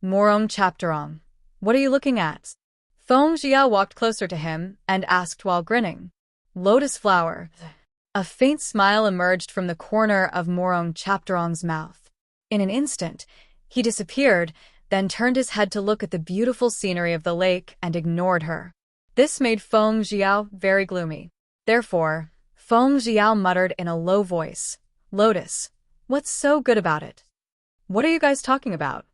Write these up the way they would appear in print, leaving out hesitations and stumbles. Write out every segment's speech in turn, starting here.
Morong Chapterong. What are you looking at? Feng Jiao walked closer to him and asked while grinning. Lotus flower. A faint smile emerged from the corner of Morong Chapterong's mouth. In an instant, he disappeared, then turned his head to look at the beautiful scenery of the lake and ignored her. This made Feng Jiao very gloomy. Therefore, Feng Jiao muttered in a low voice, Lotus, what's so good about it? What are you guys talking about?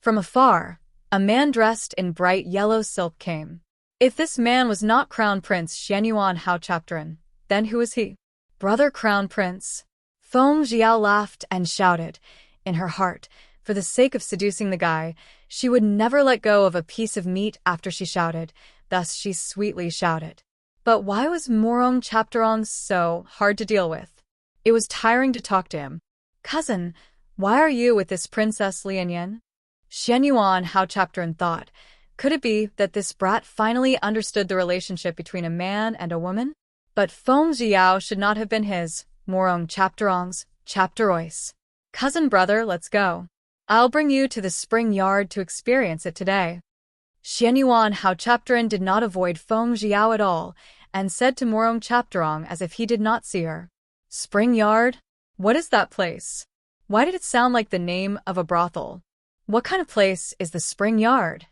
From afar, a man dressed in bright yellow silk came. If this man was not Crown Prince Xianyuan Hao Chapteran, then who is he? Brother Crown Prince. Feng Jiao laughed and shouted. In her heart, for the sake of seducing the guy, she would never let go of a piece of meat after she shouted, thus she sweetly shouted. But why was Morong Chapterong so hard to deal with? It was tiring to talk to him. Cousin, why are you with this Princess Lianyan? Xianyuan Hao Chapteran thought. Could it be that this brat finally understood the relationship between a man and a woman? But Feng Jiao should not have been his, Morong Chapterong's, chapterois. Cousin brother, let's go. I'll bring you to the spring yard to experience it today. Xianyuan Hao Chapteran did not avoid Feng Jiao at all, and said to Morong Chapterong as if he did not see her. Spring yard? What is that place? Why did it sound like the name of a brothel? What kind of place is the spring yard?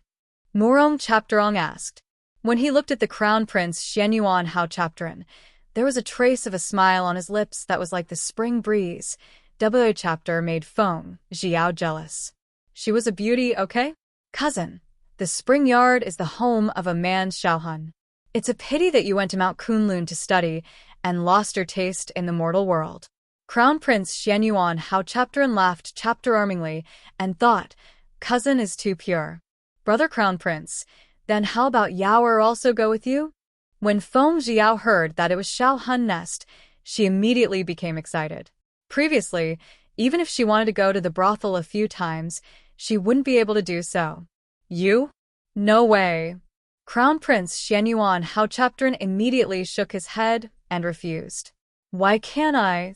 Morong Chapterong asked. When he looked at the Crown Prince Xianyuan Hao Chapteran, there was a trace of a smile on his lips that was like the spring breeze. W chapter made Feng Jiao jealous. She was a beauty, okay? Cousin, the spring yard is the home of a man Xiaohun. It's a pity that you went to Mount Kunlun to study and lost your taste in the mortal world. Crown Prince Xianyuan Hao Chapteran laughed chapter-armingly and thought, cousin is too pure. Brother Crown Prince, then how about Yaoer also go with you? When Feng Jiao heard that it was Xiaohun nest, she immediately became excited. Previously, even if she wanted to go to the brothel a few times, she wouldn't be able to do so. You? No way. Crown Prince Xianyuan Hao Chapteran immediately shook his head and refused. Why can't I?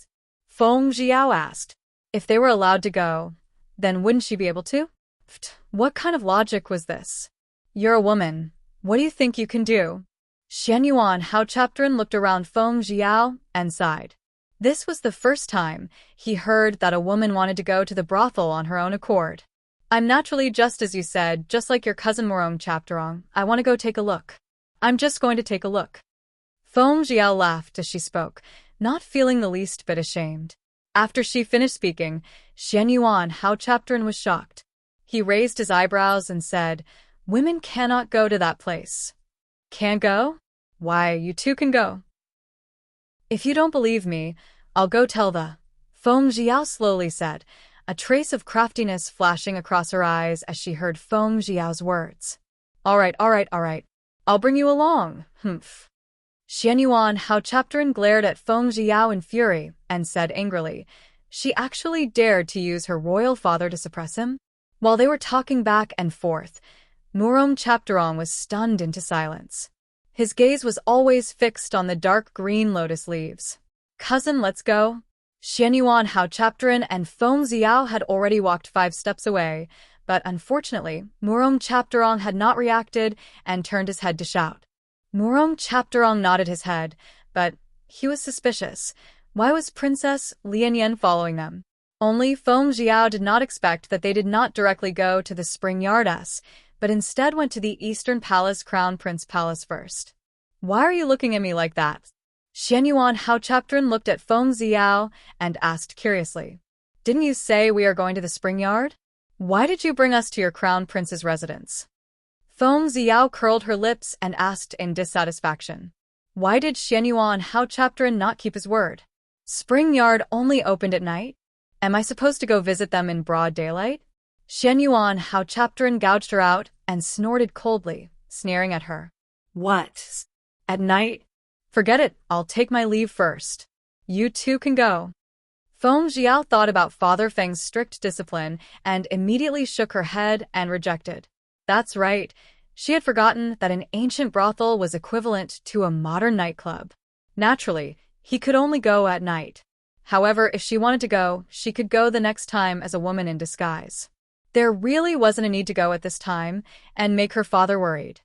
Feng Jiao asked. If they were allowed to go, then wouldn't she be able to? What kind of logic was this? You're a woman. What do you think you can do? Xianyuan Hao Chapteran looked around Feng Jiao and sighed. This was the first time he heard that a woman wanted to go to the brothel on her own accord. I'm naturally just as you said, just like your cousin Morong Chapterong. I want to go take a look. I'm just going to take a look. Feng Jiao laughed as she spoke, not feeling the least bit ashamed. After she finished speaking, Xianyuan Hao Chapteran was shocked. He raised his eyebrows and said, women cannot go to that place. Can't go? Why, you two can go. If you don't believe me, I'll go tell the... Feng Jiao slowly said, a trace of craftiness flashing across her eyes as she heard Feng Jiao's words. All right. I'll bring you along, humph. Xianyuan Hao Chapteran glared at Feng Jiao in fury and said angrily, she actually dared to use her royal father to suppress him? While they were talking back and forth, Morong Chapterong was stunned into silence. His gaze was always fixed on the dark green lotus leaves. Cousin, let's go. Xianyuan Hao Chapteran and Feng Jiao had already walked 5 steps away, but unfortunately, Morong Chapterong had not reacted and turned his head to shout. Morong Chapterong nodded his head, but he was suspicious. Why was Princess Lianyan following them? Only Feng Jiao did not expect that they did not directly go to the Spring Yard-S, but instead went to the Eastern Palace Crown Prince Palace first. Why are you looking at me like that? Xianyuan Hao Chapteran looked at Feng Jiao and asked curiously. Didn't you say we are going to the Spring Yard? Why did you bring us to your Crown Prince's residence? Feng Jiao curled her lips and asked in dissatisfaction. Why did Xianyuan Hao Chapteran not keep his word? Spring Yard only opened at night? Am I supposed to go visit them in broad daylight? Xianyuan Hao Chapteran gouged her out and snorted coldly, sneering at her. What? At night? Forget it, I'll take my leave first. You two can go. Feng Jiao thought about Father Feng's strict discipline and immediately shook her head and rejected. That's right, she had forgotten that an ancient brothel was equivalent to a modern nightclub. Naturally, he could only go at night. However, if she wanted to go, she could go the next time as a woman in disguise. There really wasn't a need to go at this time and make her father worried.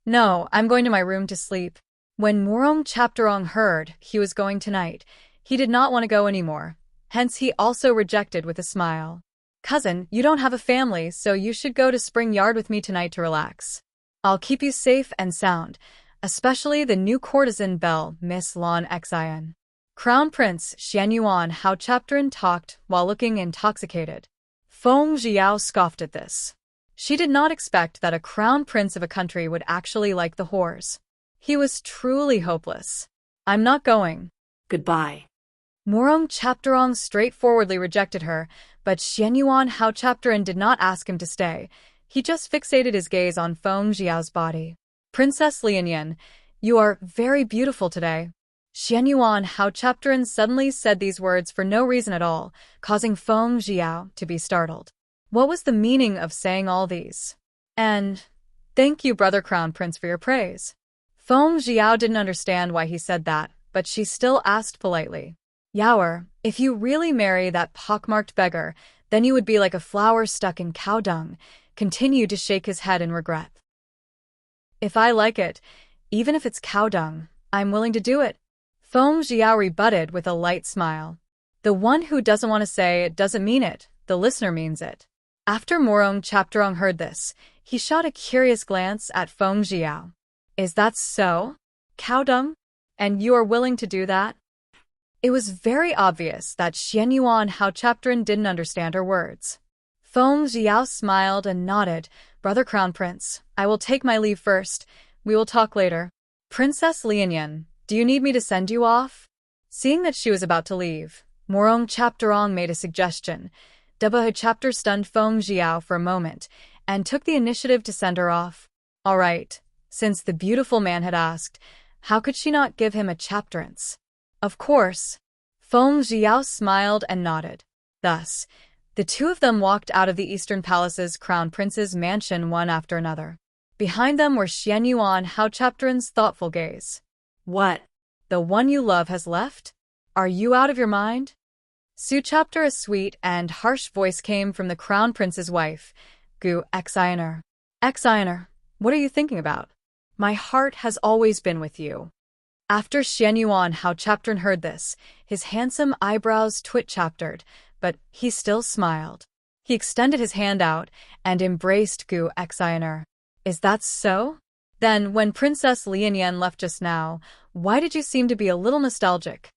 No, I'm going to my room to sleep. When Morong Chapterong heard he was going tonight, he did not want to go anymore. Hence he also rejected with a smile. Cousin, you don't have a family, so you should go to Spring Yard with me tonight to relax. I'll keep you safe and sound, especially the new courtesan belle, Miss Lon Xian. Crown Prince Xianyuan Hao Chapterin talked while looking intoxicated. Feng Jiao scoffed at this. She did not expect that a crown prince of a country would actually like the whores. He was truly hopeless. I'm not going. Goodbye. Morong Chapterong straightforwardly rejected her, but Xianyuan Hao Chapterin did not ask him to stay. He just fixated his gaze on Feng Jiao's body. Princess Lianyan, you are very beautiful today. Xianyuan Hao Chapterin suddenly said these words for no reason at all, causing Feng Jiao to be startled. What was the meaning of saying all these? And, thank you, Brother Crown Prince, for your praise. Feng Jiao didn't understand why he said that, but she still asked politely. Yaoer, if you really marry that pockmarked beggar, then you would be like a flower stuck in cow dung, continued to shake his head in regret. If I like it, even if it's cow dung, I'm willing to do it. Feng Jiao rebutted with a light smile. The one who doesn't want to say it doesn't mean it, the listener means it. After Morong Chapterong heard this, he shot a curious glance at Feng Jiao. Is that so? Cow dung? And you are willing to do that? It was very obvious that Xianyuan Hao Chapterin didn't understand her words. Feng Jiao smiled and nodded. Brother Crown Prince, I will take my leave first. We will talk later. Princess Lianyan, do you need me to send you off? Seeing that she was about to leave, Morong Chapterong made a suggestion. Deba Chapter stunned Feng Jiao for a moment and took the initiative to send her off. All right, since the beautiful man had asked, how could she not give him a chapterance? Of course. Feng Jiao smiled and nodded. Thus, the two of them walked out of the Eastern Palace's Crown Prince's mansion one after another. Behind them were Xianyuan Hao Chapterin's thoughtful gaze. What? The one you love has left? Are you out of your mind? Su Chapter, a sweet and harsh voice came from the Crown Prince's wife, Gu Xiner. Xiner, what are you thinking about? My heart has always been with you. After Xianyuan Hao Chapterin heard this, his handsome eyebrows twitch-chaptered, but he still smiled. He extended his hand out and embraced Gu Xiner. Is that so? Then, when Princess Lianyan left just now, why did you seem to be a little nostalgic?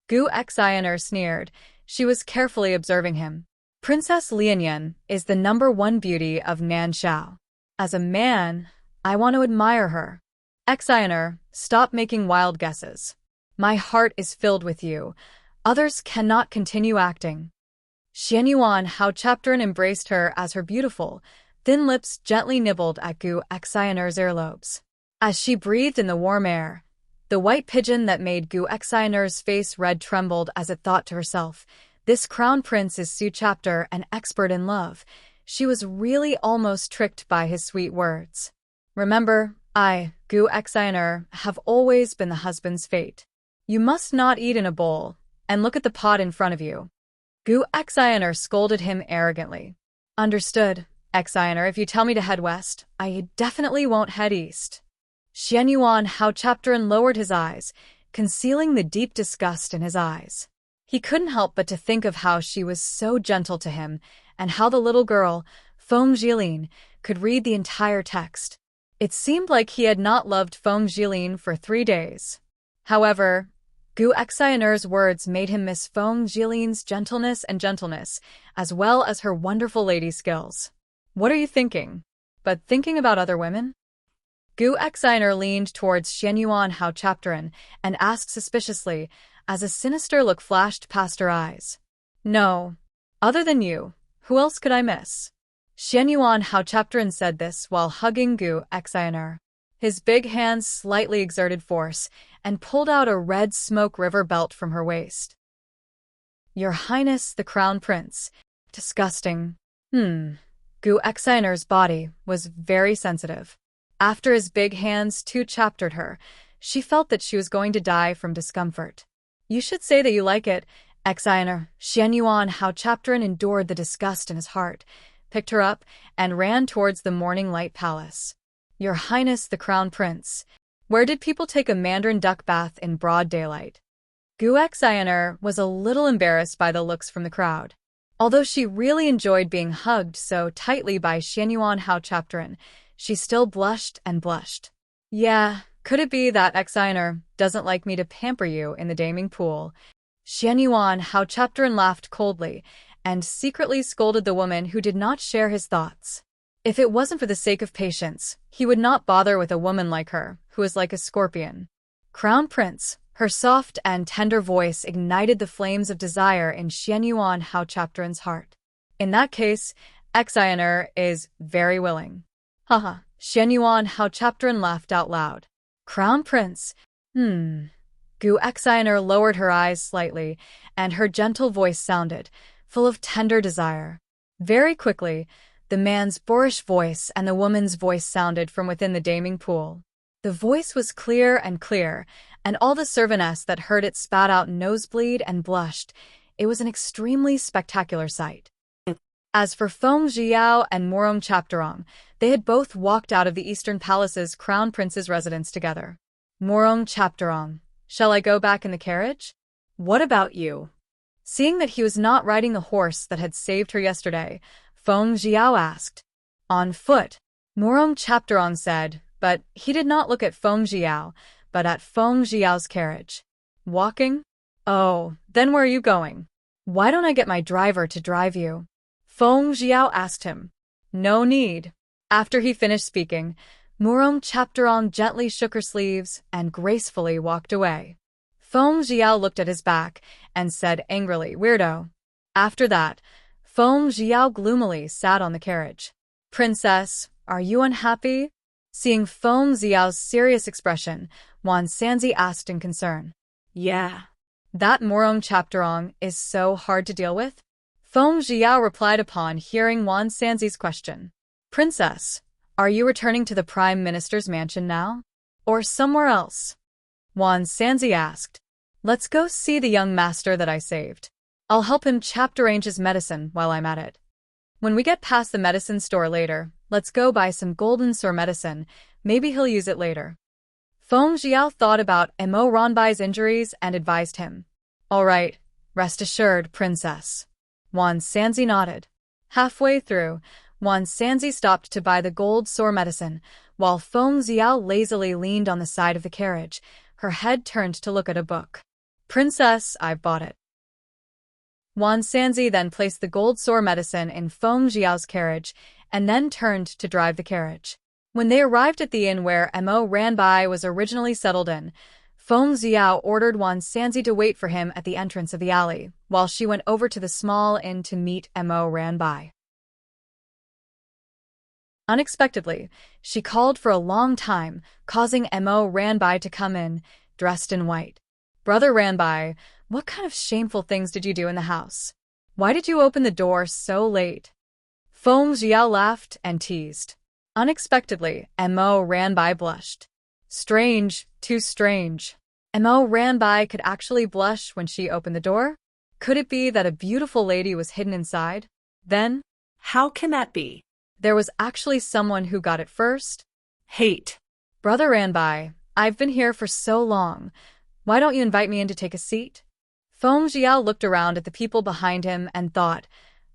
Gu Xiner sneered. She was carefully observing him. Princess Lianyan is the #1 beauty of Nanshao. As a man, I want to admire her. Xiner, stop making wild guesses. My heart is filled with you. Others cannot continue acting. Xianyuan Hao Chapterin embraced her as her beautiful, thin lips gently nibbled at Gu Xiner's earlobes. As she breathed in the warm air, the white pigeon that made Gu Xiner's face red trembled as it thought to herself, this crown prince is Su Chapter, an expert in love. She was really almost tricked by his sweet words. Remember, I, Gu Xiner, have always been the husband's fate. You must not eat in a bowl, and look at the pot in front of you. Gu Xiner scolded him arrogantly. Understood, Xiner, if you tell me to head west, I definitely won't head east. Xianyuan Hao Chapterin lowered his eyes, concealing the deep disgust in his eyes. He couldn't help but to think of how she was so gentle to him, and how the little girl, Feng Jilin, could read the entire text. It seemed like he had not loved Feng Jilin for 3 days. However, Gu Xiner's words made him miss Feng Jilin's gentleness, as well as her wonderful lady skills. What are you thinking? But thinking about other women? Gu Xiner leaned towards Xianyuan Hao Chapterin and asked suspiciously, as a sinister look flashed past her eyes. No. Other than you, who else could I miss? Xianyuan Hao Chapterin said this while hugging Gu Xiner. His big hands slightly exerted force and pulled out a red smoke river belt from her waist. Your Highness the Crown Prince. Disgusting. Gu Xiner's body was very sensitive. After his big hands chaptered her, she felt that she was going to die from discomfort. You should say that you like it, Ex-Iner Xian Yuan Hao Chapterin endured the disgust in his heart, picked her up, and ran towards the Morning Light Palace. Your Highness the Crown Prince, where did people take a mandarin duck bath in broad daylight? Gu Ex-Iner was a little embarrassed by the looks from the crowd. Although she really enjoyed being hugged so tightly by Xian Yuan Hao Chapterin, she still blushed and blushed. Yeah, could it be that Ex-Iner doesn't like me to pamper you in the daming pool? Xian Yuan Hao Chapterin laughed coldly and secretly scolded the woman who did not share his thoughts. If it wasn't for the sake of patience, he would not bother with a woman like her, who is like a scorpion. Crown Prince, her soft and tender voice ignited the flames of desire in Xian Yuan Hao Chapterin's heart. In that case, Ex-Iner is very willing. Haha, Xian Yuan Hao Chapterin laughed out loud. Crown Prince, Gu Ex-Iner lowered her eyes slightly, and her gentle voice sounded, full of tender desire. Very quickly, the man's boorish voice and the woman's voice sounded from within the daming pool. The voice was clear, and all the servantess that heard it spat out nosebleed and blushed. It was an extremely spectacular sight. As for Feng Zhiyao and Morong Chapterong, they had both walked out of the Eastern Palace's Crown Prince's residence together. Morong Chapterong, shall I go back in the carriage? What about you? Seeing that he was not riding the horse that had saved her yesterday, Feng Zhiyao asked. On foot, Morong Chapterong said, but he did not look at Feng Zhiyao, but at Feng Zhiyao's carriage. Walking? Oh, then where are you going? Why don't I get my driver to drive you? Feng Zhiyao asked him. No need. After he finished speaking, Morong Chapterong gently shook her sleeves and gracefully walked away. Feng Zhiyao looked at his back and said angrily, Weirdo. After that, Feng Zhiyao gloomily sat on the carriage. Princess, are you unhappy? Seeing Feng Zhiyao's serious expression, Wan Sanzi asked in concern. Yeah. That Morong Chapterong is so hard to deal with? Feng Zhiyao replied upon hearing Wan Sanzi's question. Princess, are you returning to the Prime Minister's mansion now? Or somewhere else? Wan Sanzi asked. Let's go see the young master that I saved. I'll help him chapter-arrange his medicine while I'm at it. When we get past the medicine store later, let's go buy some golden sur medicine. Maybe he'll use it later. Feng Zhiyao thought about Mo Ronbai's injuries and advised him. All right, rest assured, princess. Wan Sanzi nodded. Halfway through, Wan Sanzi stopped to buy the gold sore medicine, while Feng Zhiyao lazily leaned on the side of the carriage, her head turned to look at a book. Princess, I've bought it. Wan Sanzi then placed the gold sore medicine in Feng Zhiyao's carriage, and then turned to drive the carriage. When they arrived at the inn where Mo Ranbai was originally settled in, Feng Zhiyao ordered Wan Sanzi to wait for him at the entrance of the alley, while she went over to the small inn to meet Mo Ranbai. Unexpectedly, she called for a long time, causing Mo Ranbai to come in, dressed in white. Brother Ranbai, what kind of shameful things did you do in the house? Why did you open the door so late? Feng Zhiyao laughed and teased. Unexpectedly, Mo Ranbai blushed. Strange, too strange. Mo Ranbai could actually blush when she opened the door? Could it be that a beautiful lady was hidden inside? Then, how can that be? There was actually someone who got it first? Hate. Brother Ranbai, I've been here for so long. Why don't you invite me in to take a seat? Feng Zhiyao looked around at the people behind him and thought,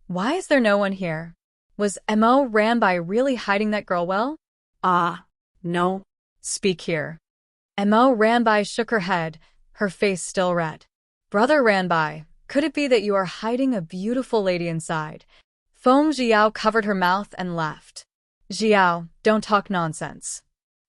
why is there no one here? Was Mo Ranbai really hiding that girl well? No. Speak here. Mo Ranbai shook her head, her face still red. Brother Ranbai, could it be that you are hiding a beautiful lady inside? Feng Zhiyao covered her mouth and laughed. Zhiyao, don't talk nonsense.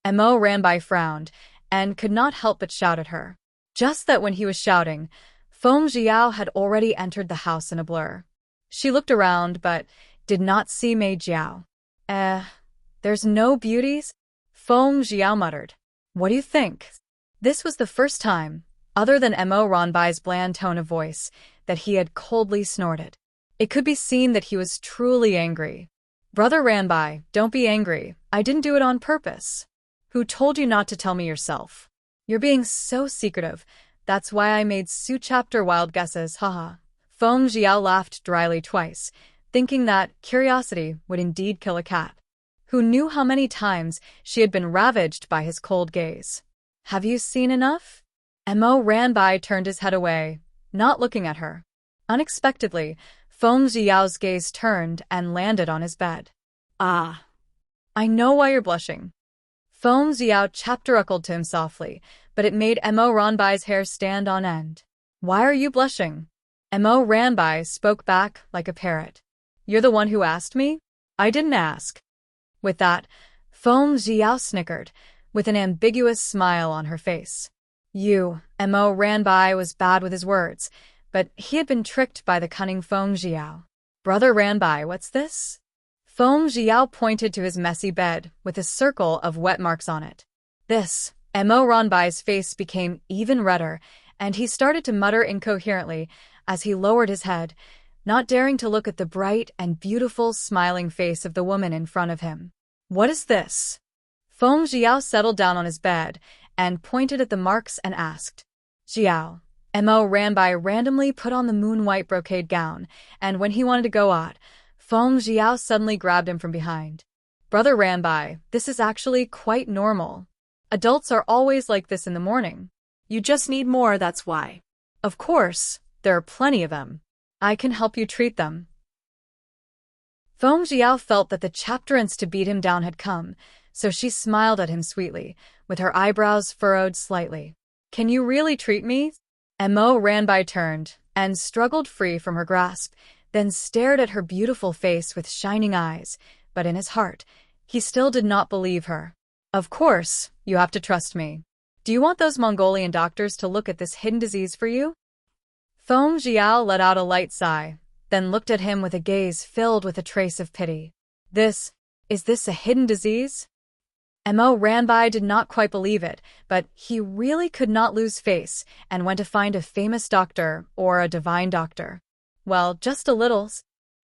Mo Ranbai frowned and could not help but shout at her. Just that when he was shouting, Feng Zhiyao had already entered the house in a blur. She looked around but did not see Mei Jiao. There's no beauties? Feng Zhiyao muttered. What do you think? This was the first time, other than Mo Ranbai's bland tone of voice, that he had coldly snorted. It could be seen that he was truly angry. Brother Ranbai, don't be angry. I didn't do it on purpose. Who told you not to tell me yourself? You're being so secretive. That's why I made Su chapter wild guesses, haha. Feng Jiao laughed dryly twice, thinking that curiosity would indeed kill a cat. Who knew how many times she had been ravaged by his cold gaze? Have you seen enough? Mo ran by, turned his head away, not looking at her. Unexpectedly, Feng Jiao's gaze turned and landed on his bed. Ah. I know why you're blushing. Feng Jiao chapteruckled to him softly, but it made Mo Ranbai's hair stand on end. Why are you blushing? Mo Ranbai spoke back like a parrot. You're the one who asked me? I didn't ask. With that, Feng Jiao snickered, with an ambiguous smile on her face. Mo Ranbai was bad with his words, but he had been tricked by the cunning Feng Jiao. Brother Ranbai, what's this? Feng Jiao pointed to his messy bed with a circle of wet marks on it. This. Mo Ranbai's face became even redder, and he started to mutter incoherently as he lowered his head, not daring to look at the bright and beautiful smiling face of the woman in front of him. What is this? Feng Jiao settled down on his bed and pointed at the marks and asked. Jiao. Mo Ranbai randomly put on the moon-white brocade gown, and when he wanted to go out, Feng Jiao suddenly grabbed him from behind. Brother Ranbai, this is actually quite normal. Adults are always like this in the morning. You just need more, that's why. Of course, there are plenty of them. I can help you treat them. Feng Jiao felt that the chapterance to beat him down had come, so she smiled at him sweetly, with her eyebrows furrowed slightly. Can you really treat me? Mo Ranbai turned and struggled free from her grasp, then stared at her beautiful face with shining eyes, but in his heart, he still did not believe her. Of course, you have to trust me. Do you want those Mongolian doctors to look at this hidden disease for you? Feng Jiao let out a light sigh, then looked at him with a gaze filled with a trace of pity. Is this a hidden disease? Mo Ranbai did not quite believe it, but he really could not lose face and went to find a famous doctor or a divine doctor. Well, just a little.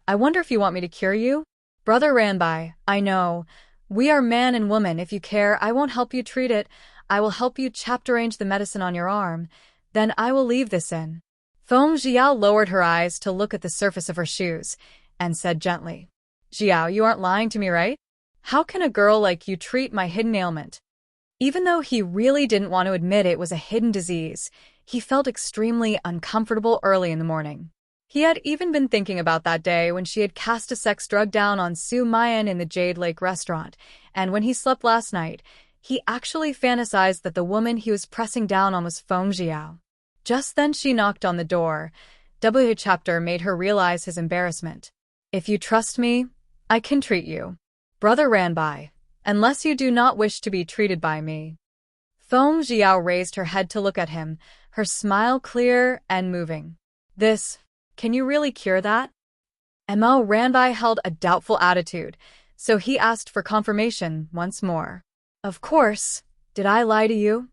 I wonder if you want me to cure you? Brother Ranbai, I know. We are man and woman. If you care, I won't help you treat it. I will help you chapter-arrange the medicine on your arm. Then I will leave this in. Feng Jiao lowered her eyes to look at the surface of her shoes and said gently, Jiao, you aren't lying to me, right? How can a girl like you treat my hidden ailment? Even though he really didn't want to admit it was a hidden disease, he felt extremely uncomfortable early in the morning. He had even been thinking about that day when she had cast a sex drug down on Su Mayan in the Jade Lake restaurant, and when he slept last night, he actually fantasized that the woman he was pressing down on was Feng Jiao. Just then she knocked on the door. W chapter made her realize his embarrassment. If you trust me, I can treat you. Brother Ranbai, unless you do not wish to be treated by me. Feng Jiao raised her head to look at him, her smile clear and moving. Can you really cure that? Mo Ranbai held a doubtful attitude, so he asked for confirmation once more. Of course. Did I lie to you?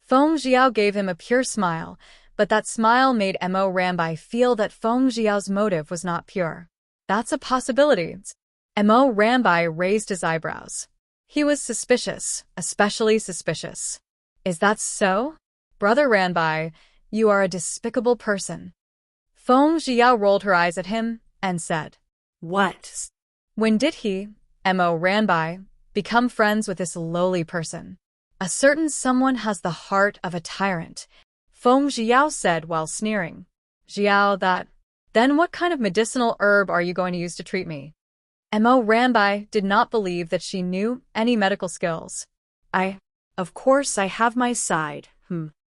Feng Jiao gave him a pure smile, but that smile made Mo Ranbai feel that Feng Jiao's motive was not pure. That's a possibility. Mo Ranbai raised his eyebrows. He was suspicious, especially suspicious. Is that so? Brother Ranbai, you are a despicable person. Feng Jiao rolled her eyes at him and said, What? When did he, Mo Ranbai, become friends with this lowly person? A certain someone has the heart of a tyrant, Feng Jiao said while sneering. Jiao, then what kind of medicinal herb are you going to use to treat me? Mo Ranbai did not believe that she knew any medical skills. Of course I have my side,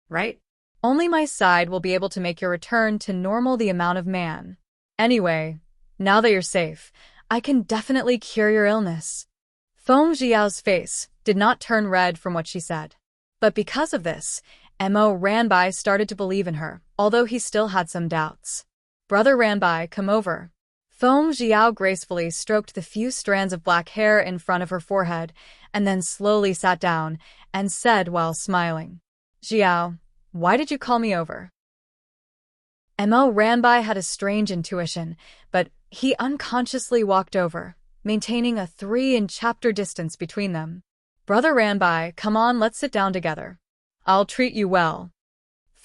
right? Only my side will be able to make your return to normal the amount of man. Anyway, now that you're safe, I can definitely cure your illness. Feng Jiao's face did not turn red from what she said. But because of this, Mo Ranbai started to believe in her, although he still had some doubts. Brother Ranbai, come over. Feng Jiao gracefully stroked the few strands of black hair in front of her forehead, and then slowly sat down and said while smiling, Jiao, why did you call me over? Mo Ranbai had a strange intuition, but he unconsciously walked over, maintaining a 3-chapter distance between them. Brother Ranbai, come on, let's sit down together. I'll treat you well.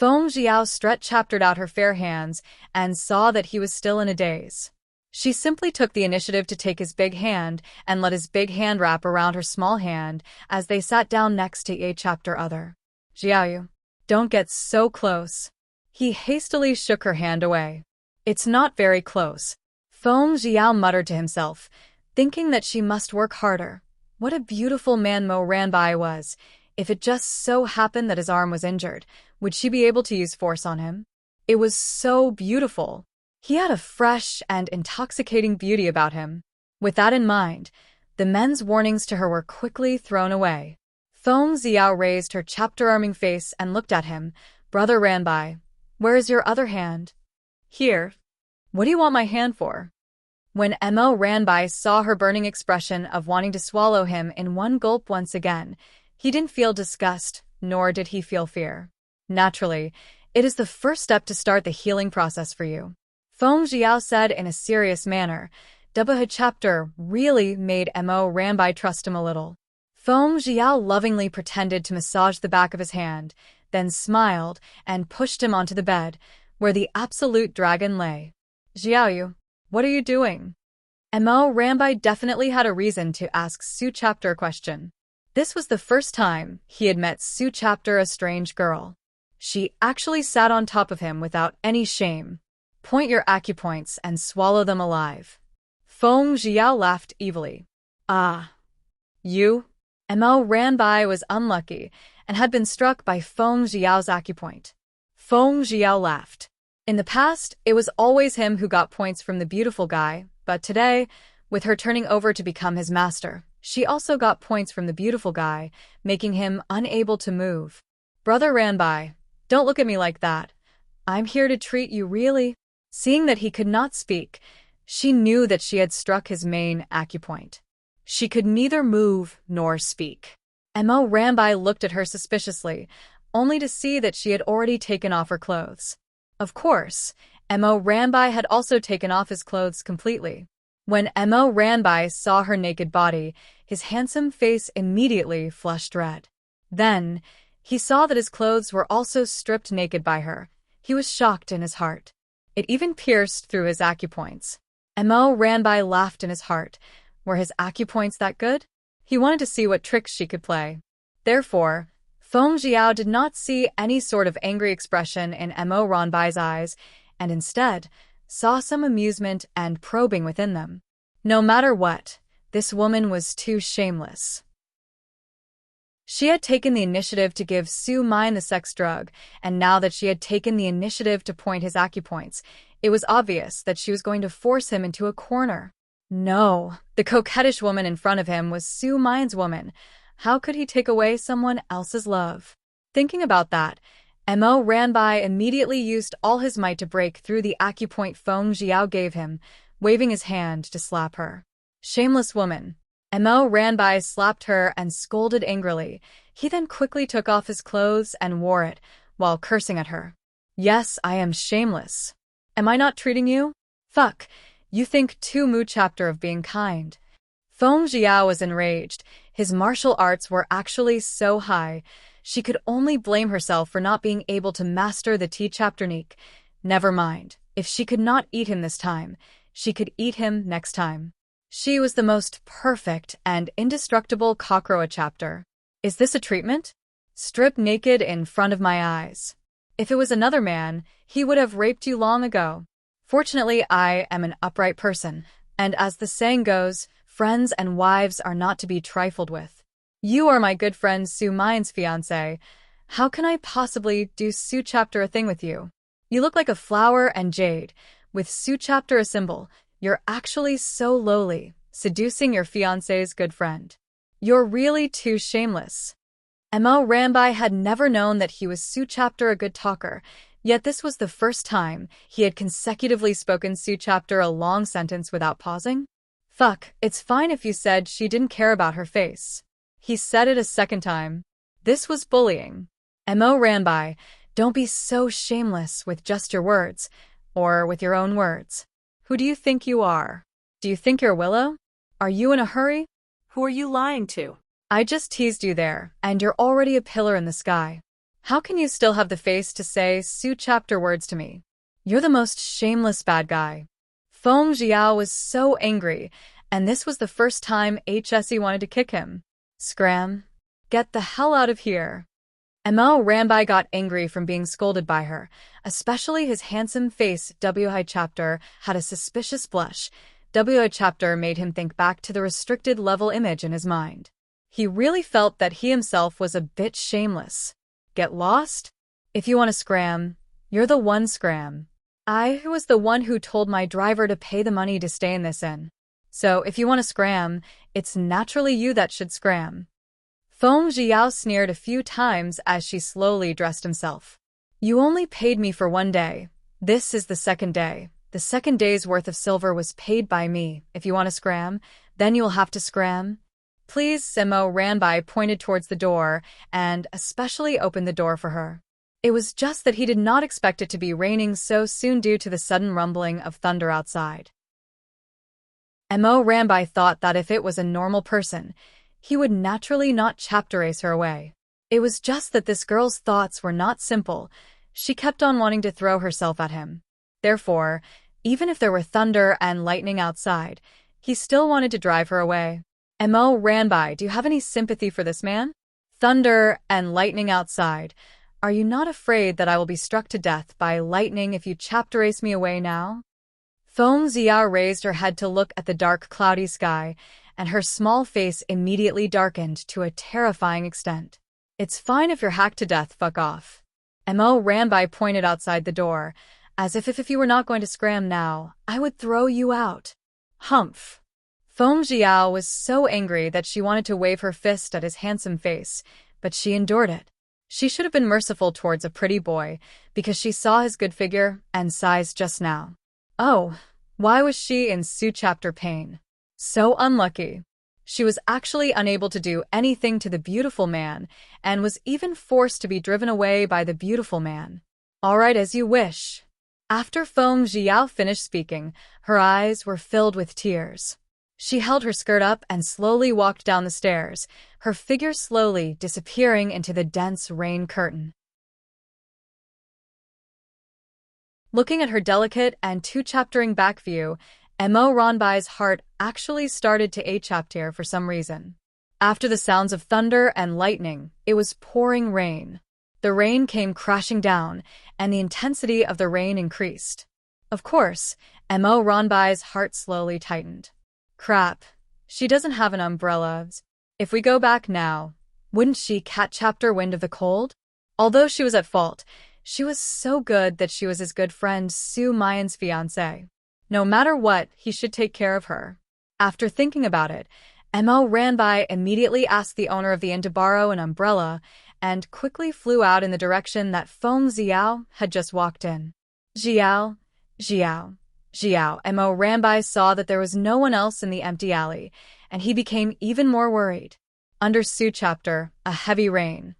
Feng Xiao stretched out her fair hands and saw that he was still in a daze. She simply took the initiative to take his big hand and let his big hand wrap around her small hand as they sat down next to each other. Xiaoyu, don't get so close. He hastily shook her hand away. It's not very close. Feng Xiao muttered to himself, thinking that she must work harder. What a beautiful man Mo Ranbai was. If it just so happened that his arm was injured, would she be able to use force on him? It was so beautiful. He had a fresh and intoxicating beauty about him. With that in mind, the men's warnings to her were quickly thrown away. Feng Xiao raised her chapter-arming face and looked at him. Brother Ranbai, where is your other hand? Here. What do you want my hand for? When Mo Ranbai saw her burning expression of wanting to swallow him in one gulp once again, he didn't feel disgust, nor did he feel fear. Naturally, it is the first step to start the healing process for you. Feng Xiao said in a serious manner. The chapter really made Mo Ranbai trust him a little. Feng Xiao lovingly pretended to massage the back of his hand, then smiled and pushed him onto the bed, where the absolute dragon lay. Xiaoyu, what are you doing? Mo Ranbai definitely had a reason to ask Su Chapter a question. This was the first time he had met Su Chapter, a strange girl. She actually sat on top of him without any shame. Point your acupoints and swallow them alive. Feng Xiao laughed evilly. Ah. You? Mo Ranbai was unlucky and had been struck by Feng Xiao's acupoint. Feng Xiao laughed. In the past, it was always him who got points from the beautiful guy, but today, with her turning over to become his master, she also got points from the beautiful guy, making him unable to move. Brother Ranbai, don't look at me like that. I'm here to treat you really. Seeing that he could not speak, she knew that she had struck his main acupoint. She could neither move nor speak. Mo Ranbai looked at her suspiciously, only to see that she had already taken off her clothes. Of course, Mo Ranbai had also taken off his clothes completely. When Mo Ranbai saw her naked body, his handsome face immediately flushed red. Then, he saw that his clothes were also stripped naked by her. He was shocked in his heart. It even pierced through his acupoints. Mo Ranbai laughed in his heart. Were his acupoints that good? He wanted to see what tricks she could play. Therefore, Feng Xiao did not see any sort of angry expression in Mo Ranbai's eyes, and instead saw some amusement and probing within them. No matter what, this woman was too shameless. She had taken the initiative to give Su Mine the sex drug, and now that she had taken the initiative to point his acupoints, it was obvious that she was going to force him into a corner. No, the coquettish woman in front of him was Su Mine's woman. How could he take away someone else's love? Thinking about that, Mo Ranbai immediately used all his might to break through the acupoint Feng Xiao gave him, waving his hand to slap her. Shameless woman. Mo Ranbai slapped her and scolded angrily. He then quickly took off his clothes and wore it, while cursing at her. Yes, I am shameless. Am I not treating you? Fuck, you think too Mu chapter of being kind. Feng Xiao was enraged. His martial arts were actually so high. She could only blame herself for not being able to master the T-chapter technique. Never mind. If she could not eat him this time, she could eat him next time. She was the most perfect and indestructible cockroach chapter. Is this a treatment? Strip naked in front of my eyes. If it was another man, he would have raped you long ago. Fortunately, I am an upright person, and as the saying goes, friends and wives are not to be trifled with. You are my good friend Su Mine's fiancé. How can I possibly do Su chapter a thing with you? You look like a flower and jade, with Su chapter a symbol. You're actually so lowly, seducing your fiancé's good friend. You're really too shameless. Mo Ranbai had never known that he was Su chapter a good talker, yet this was the first time he had consecutively spoken Su chapter a long sentence without pausing. Fuck, it's fine if you said she didn't care about her face. He said it a second time. This was bullying. Mo Ranbai, don't be so shameless with just your words, or with your own words. Who do you think you are? Do you think you're Willow? Are you in a hurry? Who are you lying to? I just teased you there, and you're already a pillar in the sky. How can you still have the face to say Su chapter words to me? You're the most shameless bad guy. Feng Jiao was so angry, and this was the first time HSE wanted to kick him. Scram. Get the hell out of here. Mo Ranbai got angry from being scolded by her, especially his handsome face. WI chapter had a suspicious blush. WI chapter made him think back to the restricted level image in his mind. He really felt that he himself was a bit shameless. Get lost? If you want to scram, you're the one scram. I was the one who told my driver to pay the money to stay in this inn. So if you want to scram, it's naturally you that should scram. Feng Jiao sneered a few times as she slowly dressed himself. You only paid me for 1 day. This is the second day. The second day's worth of silver was paid by me. If you want to scram, then you'll have to scram. Please, Simo Ranbai pointed towards the door and especially opened the door for her. It was just that he did not expect it to be raining so soon due to the sudden rumbling of thunder outside. Mo Ranbai thought that if it was a normal person, he would naturally not chapter race her away. It was just that this girl's thoughts were not simple. She kept on wanting to throw herself at him. Therefore, even if there were thunder and lightning outside, he still wanted to drive her away. Mo Ranbai, do you have any sympathy for this man? Thunder and lightning outside. Are you not afraid that I will be struck to death by lightning if you chapter race me away now? Feng Ziao raised her head to look at the dark cloudy sky, and her small face immediately darkened to a terrifying extent. It's fine if you're hacked to death, fuck off. Mo Ranbai pointed outside the door, as if you were not going to scram now, I would throw you out. Humph. Feng Jiao was so angry that she wanted to wave her fist at his handsome face, but she endured it. She should have been merciful towards a pretty boy, because she saw his good figure and size just now. Oh, why was she in Su chapter pain? So unlucky. She was actually unable to do anything to the beautiful man, and was even forced to be driven away by the beautiful man. All right, as you wish. After Feng Jiao finished speaking, her eyes were filled with tears. She held her skirt up and slowly walked down the stairs, her figure slowly disappearing into the dense rain curtain. Looking at her delicate and two-chaptering back view, Mo Ranbai's heart actually started to chapter for some reason. After the sounds of thunder and lightning, it was pouring rain. The rain came crashing down, and the intensity of the rain increased. Of course, Mo Ranbai's heart slowly tightened. Crap, she doesn't have an umbrella. If we go back now, wouldn't she catch chapter wind of the cold? Although she was at fault, she was so good that she was his good friend Su Mayan's fiancé. No matter what, he should take care of her. After thinking about it, Mo Ranbai immediately asked the owner of the inn to borrow an umbrella and quickly flew out in the direction that Feng Jiao had just walked in. Jiao. Mo Ranbai saw that there was no one else in the empty alley, and he became even more worried. Under Su chapter, a heavy rain.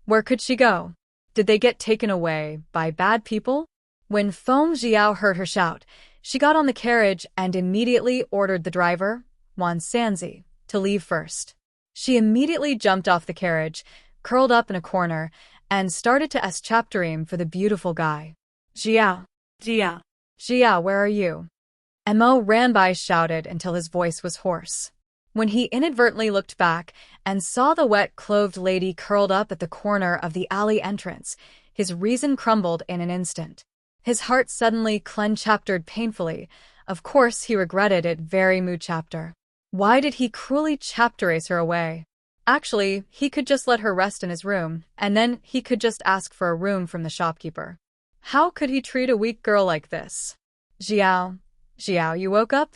Where could she go? Did they get taken away by bad people? When Feng Jiao heard her shout, she got on the carriage and immediately ordered the driver, Wan Sanzi, to leave first. She immediately jumped off the carriage, curled up in a corner, and started to chapter aim for the beautiful guy. Jiao, where are you? Mo Ranbai shouted until his voice was hoarse. When he inadvertently looked back and saw the wet-clothed lady curled up at the corner of the alley entrance, his reason crumbled in an instant. His heart suddenly chaptered painfully. Of course, he regretted it very much. Chapter. Why did he cruelly chapter race her away? Actually, he could just let her rest in his room, and then he could just ask for a room from the shopkeeper. How could he treat a weak girl like this? Jiao, you woke up?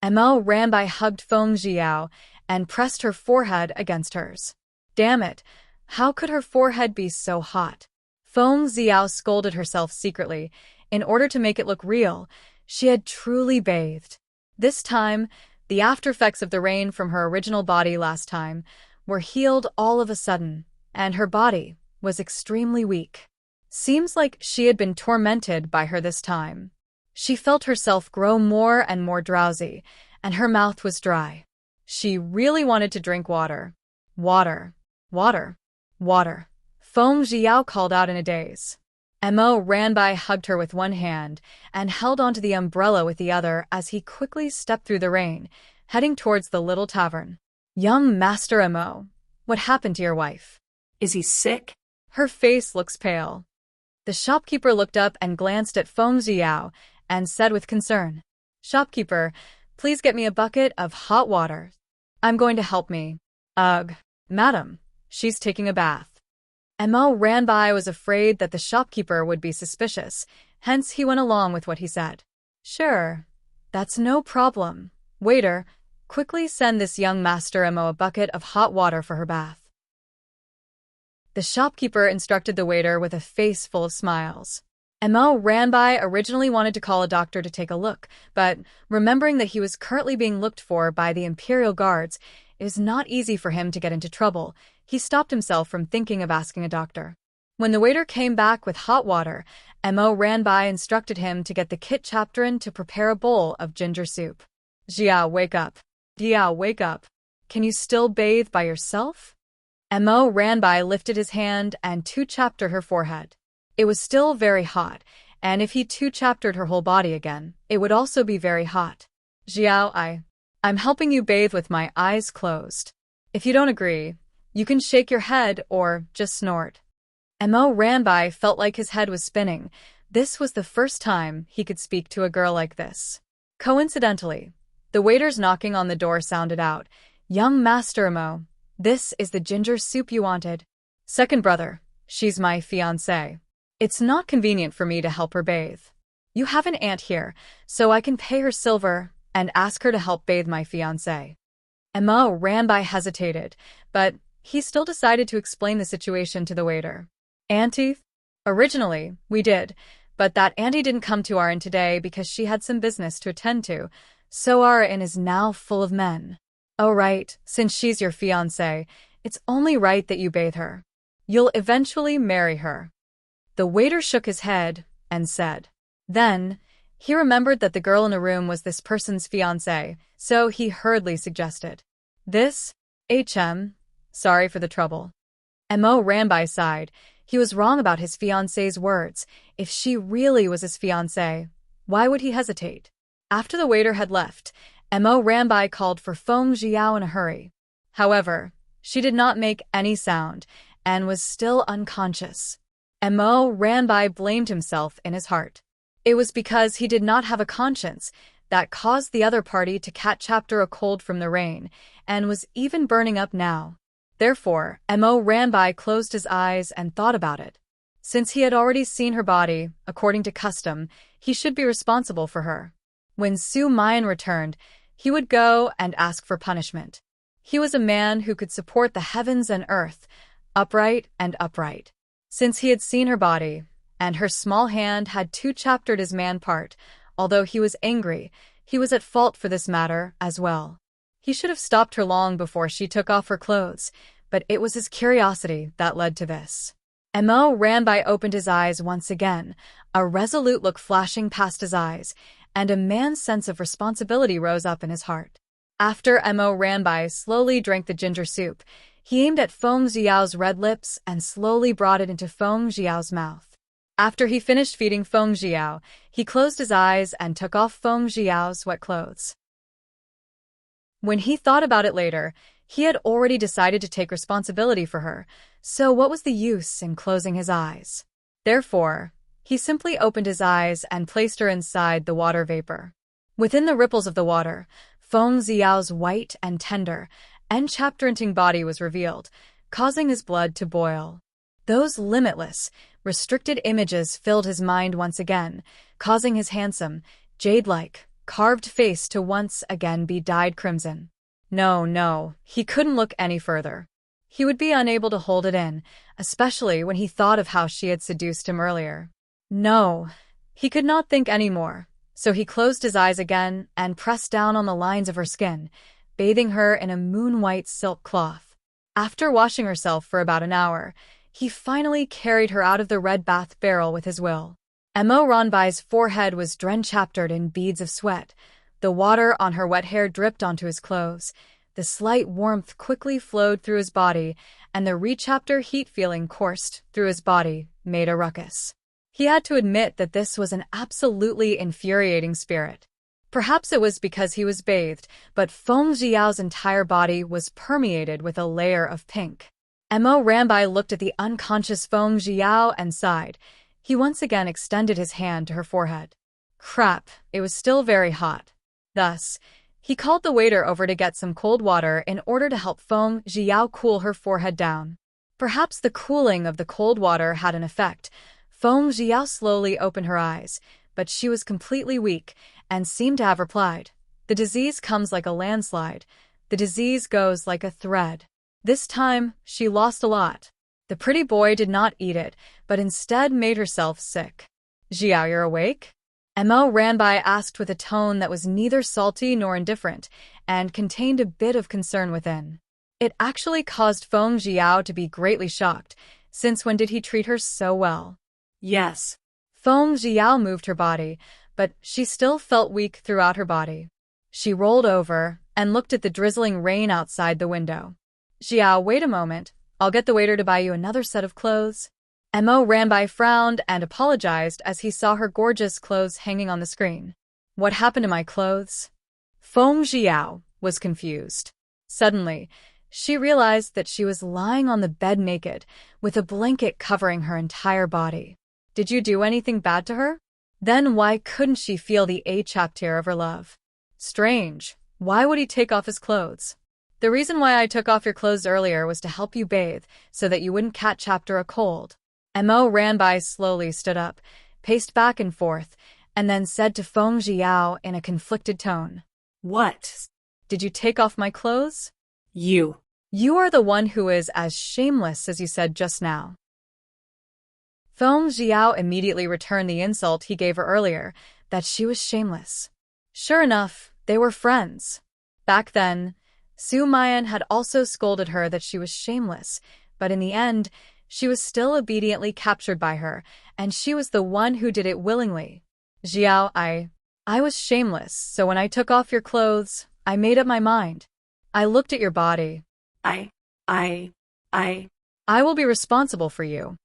Mo Ranbai hugged Feng Jiao and pressed her forehead against hers. Damn it, how could her forehead be so hot? Feng Jiao scolded herself secretly. In order to make it look real, she had truly bathed. This time, the aftereffects of the rain from her original body last time were healed all of a sudden, and her body was extremely weak. Seems like she had been tormented by her this time. She felt herself grow more and more drowsy, and her mouth was dry. She really wanted to drink water. Water. Feng Jiao called out in a daze. Mo ran by, hugged her with one hand, and held onto the umbrella with the other as he quickly stepped through the rain, heading towards the little tavern. Young Master Mo, what happened to your wife? Is he sick? Her face looks pale. The shopkeeper looked up and glanced at Feng Jiao and said with concern, Shopkeeper, please get me a bucket of hot water. I'm going to help me. Ugh, madam, she's taking a bath. Mo ran by, was afraid that the shopkeeper would be suspicious, hence he went along with what he said. Sure, that's no problem. Waiter, quickly send this young Master Mo a bucket of hot water for her bath. The shopkeeper instructed the waiter with a face full of smiles. Mo ran by, originally wanted to call a doctor to take a look, but remembering that he was currently being looked for by the Imperial Guards, it was not easy for him to get into trouble. He stopped himself from thinking of asking a doctor. When the waiter came back with hot water, Mo ran by, instructed him to get the kit chaplain to prepare a bowl of ginger soup. Jiao, wake up. Jiao, wake up. Can you still bathe by yourself? Mo ran by, lifted his hand and two-chaptered her forehead. It was still very hot, and if he two-chaptered her whole body again, it would also be very hot. Jiao, I'm helping you bathe with my eyes closed. If you don't agree, you can shake your head or just snort. Mo ran by, felt like his head was spinning. This was the first time he could speak to a girl like this. Coincidentally, the waiter's knocking on the door sounded out. Young Master Mo, this is the ginger soup you wanted. Second brother, she's my fiancée. It's not convenient for me to help her bathe. You have an aunt here, so I can pay her silver and ask her to help bathe my fiancé. Mo ran by, hesitated, but he still decided to explain the situation to the waiter. Auntie? Originally, we did, but that auntie didn't come to our inn today because she had some business to attend to, so our inn is now full of men. Oh right, since she's your fiancée, it's only right that you bathe her. You'll eventually marry her. The waiter shook his head and said. Then, he remembered that the girl in the room was this person's fiancée, so he hurriedly suggested. This? Sorry for the trouble. Mo ran by, sighed. He was wrong about his fiancée's words. If she really was his fiancée, why would he hesitate? After the waiter had left, Mo ran by, called for Feng Jiao in a hurry. However, she did not make any sound and was still unconscious. Mo ran by, blamed himself in his heart. It was because he did not have a conscience that caused the other party to catch after a cold from the rain, and was even burning up now. Therefore, Mo ran by, closed his eyes and thought about it. Since he had already seen her body, according to custom, he should be responsible for her. When Su Mian returned, he would go and ask for punishment. He was a man who could support the heavens and earth, upright and upright. Since he had seen her body, and her small hand had two-chaptered his man part, although he was angry, he was at fault for this matter as well. He should have stopped her long before she took off her clothes, but it was his curiosity that led to this. Mo ran by, opened his eyes once again, a resolute look flashing past his eyes, and a man's sense of responsibility rose up in his heart. After Mo ran by, slowly drank the ginger soup, he aimed at Feng Jiao's red lips and slowly brought it into Feng Jiao's mouth. After he finished feeding Feng Jiao, he closed his eyes and took off Feng Jiao's wet clothes. When he thought about it later, he had already decided to take responsibility for her, so what was the use in closing his eyes? Therefore, he simply opened his eyes and placed her inside the water vapor. Within the ripples of the water, Feng Jiao's white and tender, enchaptering body was revealed, causing his blood to boil. Those limitless, restricted images filled his mind once again, causing his handsome, jade-like, carved face to once again be dyed crimson. No, he couldn't look any further. He would be unable to hold it in, especially when he thought of how she had seduced him earlier. No, he could not think any more, so he closed his eyes again and pressed down on the lines of her skin, bathing her in a moon-white silk cloth. After washing herself for about an hour, he finally carried her out of the red bath barrel with his will. Mo Ranbai's forehead was drenched in beads of sweat. The water on her wet hair dripped onto his clothes, The slight warmth quickly flowed through his body, and the rechapter heat feeling coursed through his body, made a ruckus. He had to admit that this was an absolutely infuriating spirit. Perhaps it was because he was bathed, but Feng Jiao's entire body was permeated with a layer of pink. Mo Ranbai looked at the unconscious Feng Jiao and sighed. He once again extended his hand to her forehead. Crap, it was still very hot. Thus, he called the waiter over to get some cold water in order to help Feng Jiao cool her forehead down. Perhaps the cooling of the cold water had an effect. Feng Jiao slowly opened her eyes, but she was completely weak and seemed to have replied, "The disease comes like a landslide. The disease goes like a thread." This time, she lost a lot. The pretty boy did not eat it, but instead made herself sick. "Jiao, you're awake?" Mo Ranbai asked with a tone that was neither salty nor indifferent, and contained a bit of concern within. It actually caused Feng Jiao to be greatly shocked, since when did he treat her so well? Yes. Feng Jiao moved her body, but she still felt weak throughout her body. She rolled over and looked at the drizzling rain outside the window. "Jiao, wait a moment. I'll get the waiter to buy you another set of clothes." Mo Ranbai frowned and apologized as he saw her gorgeous clothes hanging on the screen. "What happened to my clothes?" Feng Jiao was confused. Suddenly, she realized that she was lying on the bed naked, with a blanket covering her entire body. Did you do anything bad to her? Then why couldn't she feel the chapter of her love? Strange. Why would he take off his clothes? "The reason why I took off your clothes earlier was to help you bathe, so that you wouldn't catch chapter a cold." Mo Ranbai slowly stood up, paced back and forth, and then said to Feng Jiao in a conflicted tone, "What? Did you take off my clothes?" You. "You are the one who is as shameless as you said just now." Feng Jiao immediately returned the insult he gave her earlier, that she was shameless. Sure enough, they were friends. Back then, Su Mayan had also scolded her that she was shameless, but in the end, she was still obediently captured by her, and she was the one who did it willingly. "Jiao, I was shameless, so when I took off your clothes, I made up my mind. I looked at your body. I will be responsible for you."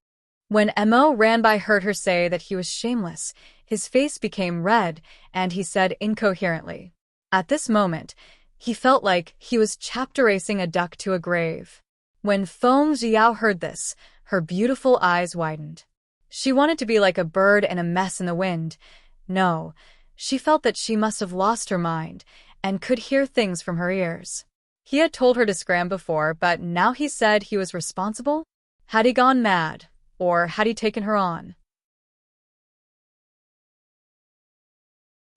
When Mo Ranbai heard her say that he was shameless, his face became red, and he said incoherently. At this moment, he felt like he was chapter racing a duck to a grave. When Feng Jiao heard this, her beautiful eyes widened. She wanted to be like a bird in a mess in the wind. No, she felt that she must have lost her mind, and could hear things from her ears. He had told her to scram before, but now he said he was responsible? Had he gone mad, or had he taken her on?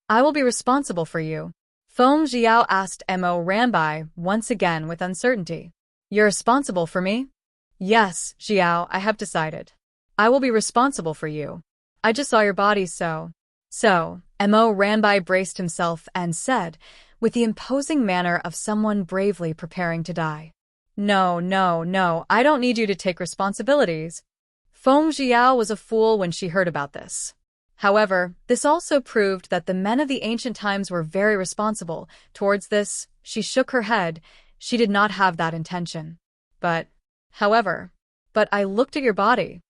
"I will be responsible for you," Feng Jiao asked Mo Ranbai once again with uncertainty. "You're responsible for me?" "Yes, Jiao, I have decided. I will be responsible for you. I just saw your body so." Mo Ranbai braced himself and said, with the imposing manner of someone bravely preparing to die, No, I don't need you to take responsibilities." Feng Jiao was a fool when she heard about this. However, this also proved that the men of the ancient times were very responsible. Towards this, she shook her head. She did not have that intention. But I looked at your body."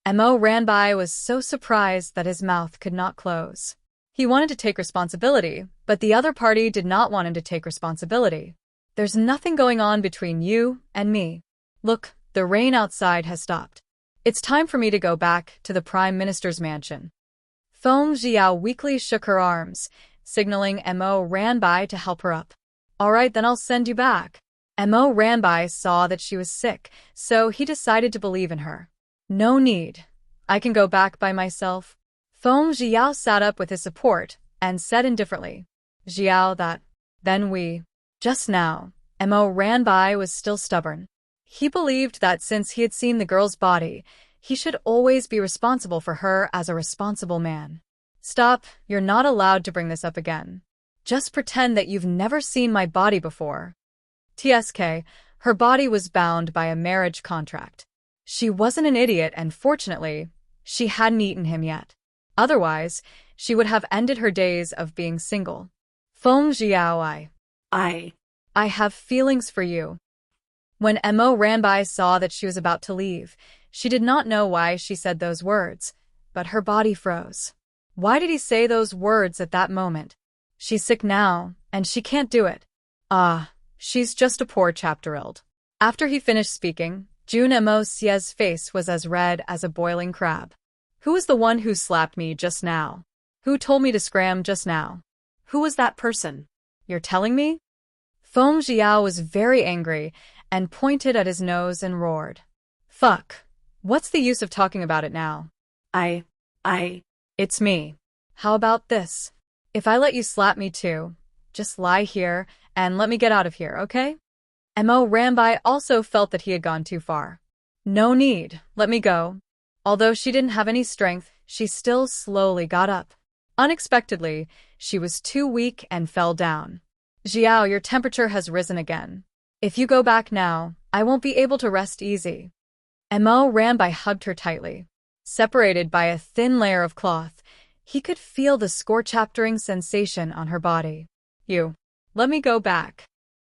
Mo Ranbai was so surprised that his mouth could not close. He wanted to take responsibility, but the other party did not want him to take responsibility. "There's nothing going on between you and me. Look, the rain outside has stopped. It's time for me to go back to the Prime Minister's mansion." Feng Jiao weakly shook her arms, signaling Mo Ranbai to help her up. "All right, then I'll send you back." Mo Ranbai saw that she was sick, so he decided to believe in her. "No need. I can go back by myself." Feng Jiao sat up with his support and said indifferently, "Jiao, then we." Just now, Mo Ranbai was still stubborn. He believed that since he had seen the girl's body, he should always be responsible for her as a responsible man. "Stop, you're not allowed to bring this up again. Just pretend that you've never seen my body before." TSK, her body was bound by a marriage contract. She wasn't an idiot, and fortunately, she hadn't eaten him yet. Otherwise, she would have ended her days of being single. "Feng Jiao, I have feelings for you. When Mo Ranbai saw that she was about to leave, she did not know why she said those words, but her body froze. Why did he say those words at that moment? She's sick now, and she can't do it. She's just a poor chapter-illed. After he finished speaking, Jun Mo Sie's face was as red as a boiling crab. Who was the one who slapped me just now? Who told me to scram just now? Who was that person? You're telling me? Feng Jiao was very angry and pointed at his nose and roared. Fuck. What's the use of talking about it now? It's me. How about this? If I let you slap me too, just lie here and let me get out of here, okay? Mo Ranbai also felt that he had gone too far. No need, let me go. Although she didn't have any strength, she still slowly got up. Unexpectedly, she was too weak and fell down. Jiao, your temperature has risen again. If you go back now, I won't be able to rest easy. Mo Ranbai hugged her tightly. Separated by a thin layer of cloth, he could feel the scorching sensation on her body. You. Let me go back.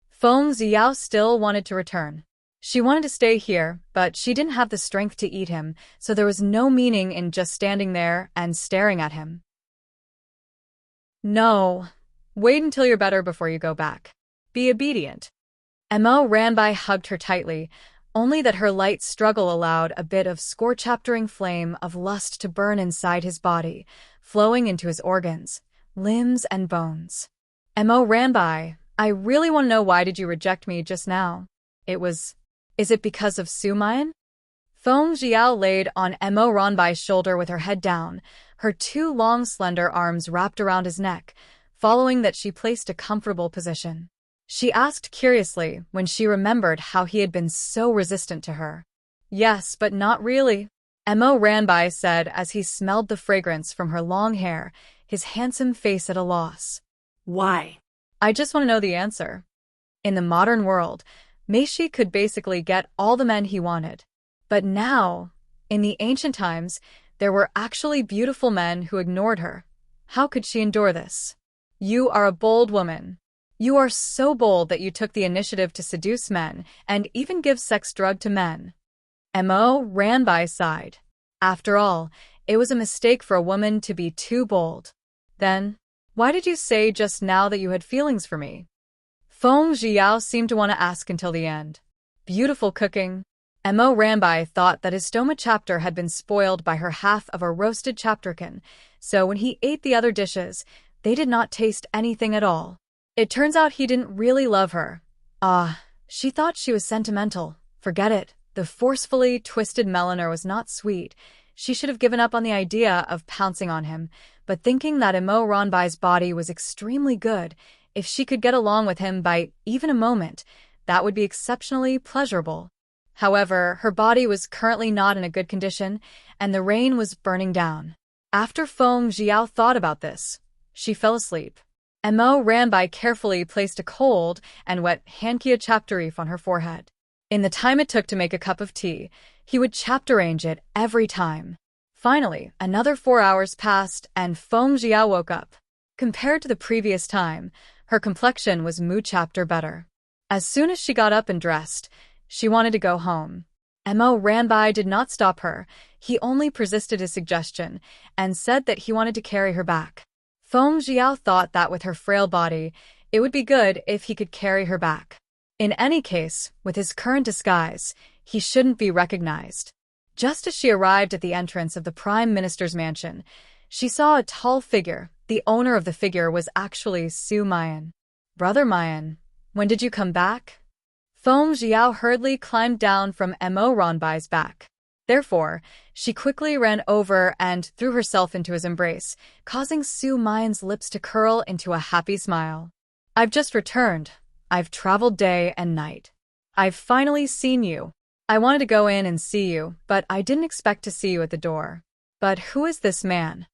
Feng Jiao still wanted to return. She wanted to stay here, but she didn't have the strength to eat him, so there was no meaning in just standing there and staring at him. No. Wait until you're better before you go back. Be obedient. Mo Ranbai hugged her tightly, only that her light struggle allowed a bit of scorching flame of lust to burn inside his body, flowing into his organs, limbs, and bones. Mo Ranbai, I really want to know, why did you reject me just now? Is it because of Su Mayan? Feng Jiao laid on Mo Ranbai's shoulder with her head down, her two long slender arms wrapped around his neck, following that she placed a comfortable position. She asked curiously when she remembered how he had been so resistant to her. Yes, but not really, Mo Ranbai said as he smelled the fragrance from her long hair, his handsome face at a loss. Why? I just want to know the answer. In the modern world, Meishi could basically get all the men he wanted. But now, in the ancient times, there were actually beautiful men who ignored her. How could she endure this? You are a bold woman. You are so bold that you took the initiative to seduce men and even give sex drug to men. Mo Ranbai sighed. After all, it was a mistake for a woman to be too bold. Then, why did you say just now that you had feelings for me? Feng Jiao seemed to want to ask until the end. Beautiful cooking. Mo Ranbai thought that his stoma chapter had been spoiled by her half of a roasted chapterkin, so when he ate the other dishes, they did not taste anything at all. It turns out he didn't really love her. She thought she was sentimental. Forget it. The forcefully twisted Meliner was not sweet. She should have given up on the idea of pouncing on him, but thinking that Mo Ranbai's body was extremely good, if she could get along with him by even a moment, that would be exceptionally pleasurable. However, her body was currently not in a good condition, and the rain was burning down. After Feng Jiao thought about this, she fell asleep. Mo Ranbai carefully placed a cold and wet Hankia chapterif on her forehead. In the time it took to make a cup of tea, he would chapter-arrange it every time. Finally, another 4 hours passed and Feng Jiao woke up. Compared to the previous time, her complexion was mu-chapter better. As soon as she got up and dressed, she wanted to go home. Mo Ranbai did not stop her. He only persisted his suggestion and said that he wanted to carry her back. Feng Jiao thought that with her frail body, it would be good if he could carry her back. In any case, with his current disguise, he shouldn't be recognized. Just as she arrived at the entrance of the Prime Minister's mansion, she saw a tall figure. The owner of the figure was actually Su Mayan. Brother Mayan, when did you come back? Feng Jiao hurriedly climbed down from Mo Ranbai's back. Therefore, she quickly ran over and threw herself into his embrace, causing Su Mayan's lips to curl into a happy smile. I've just returned. I've traveled day and night. I've finally seen you. I wanted to go in and see you, but I didn't expect to see you at the door. But who is this man?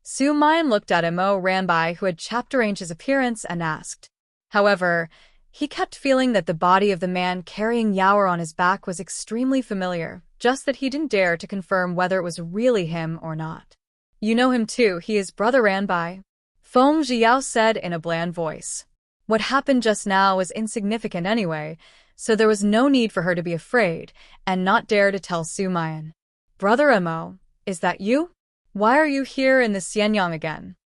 Su Mayan looked at Mo Ranbai, who had chapter-arranged his appearance, and asked. However, he kept feeling that the body of the man carrying Yaoer on his back was extremely familiar, just that he didn't dare to confirm whether it was really him or not. You know him too, he is Brother Ranbai, Feng Jiao said in a bland voice. What happened just now was insignificant anyway, so there was no need for her to be afraid and not dare to tell Su Mayan. Brother Mo, is that you? Why are you here in the Xianyang again?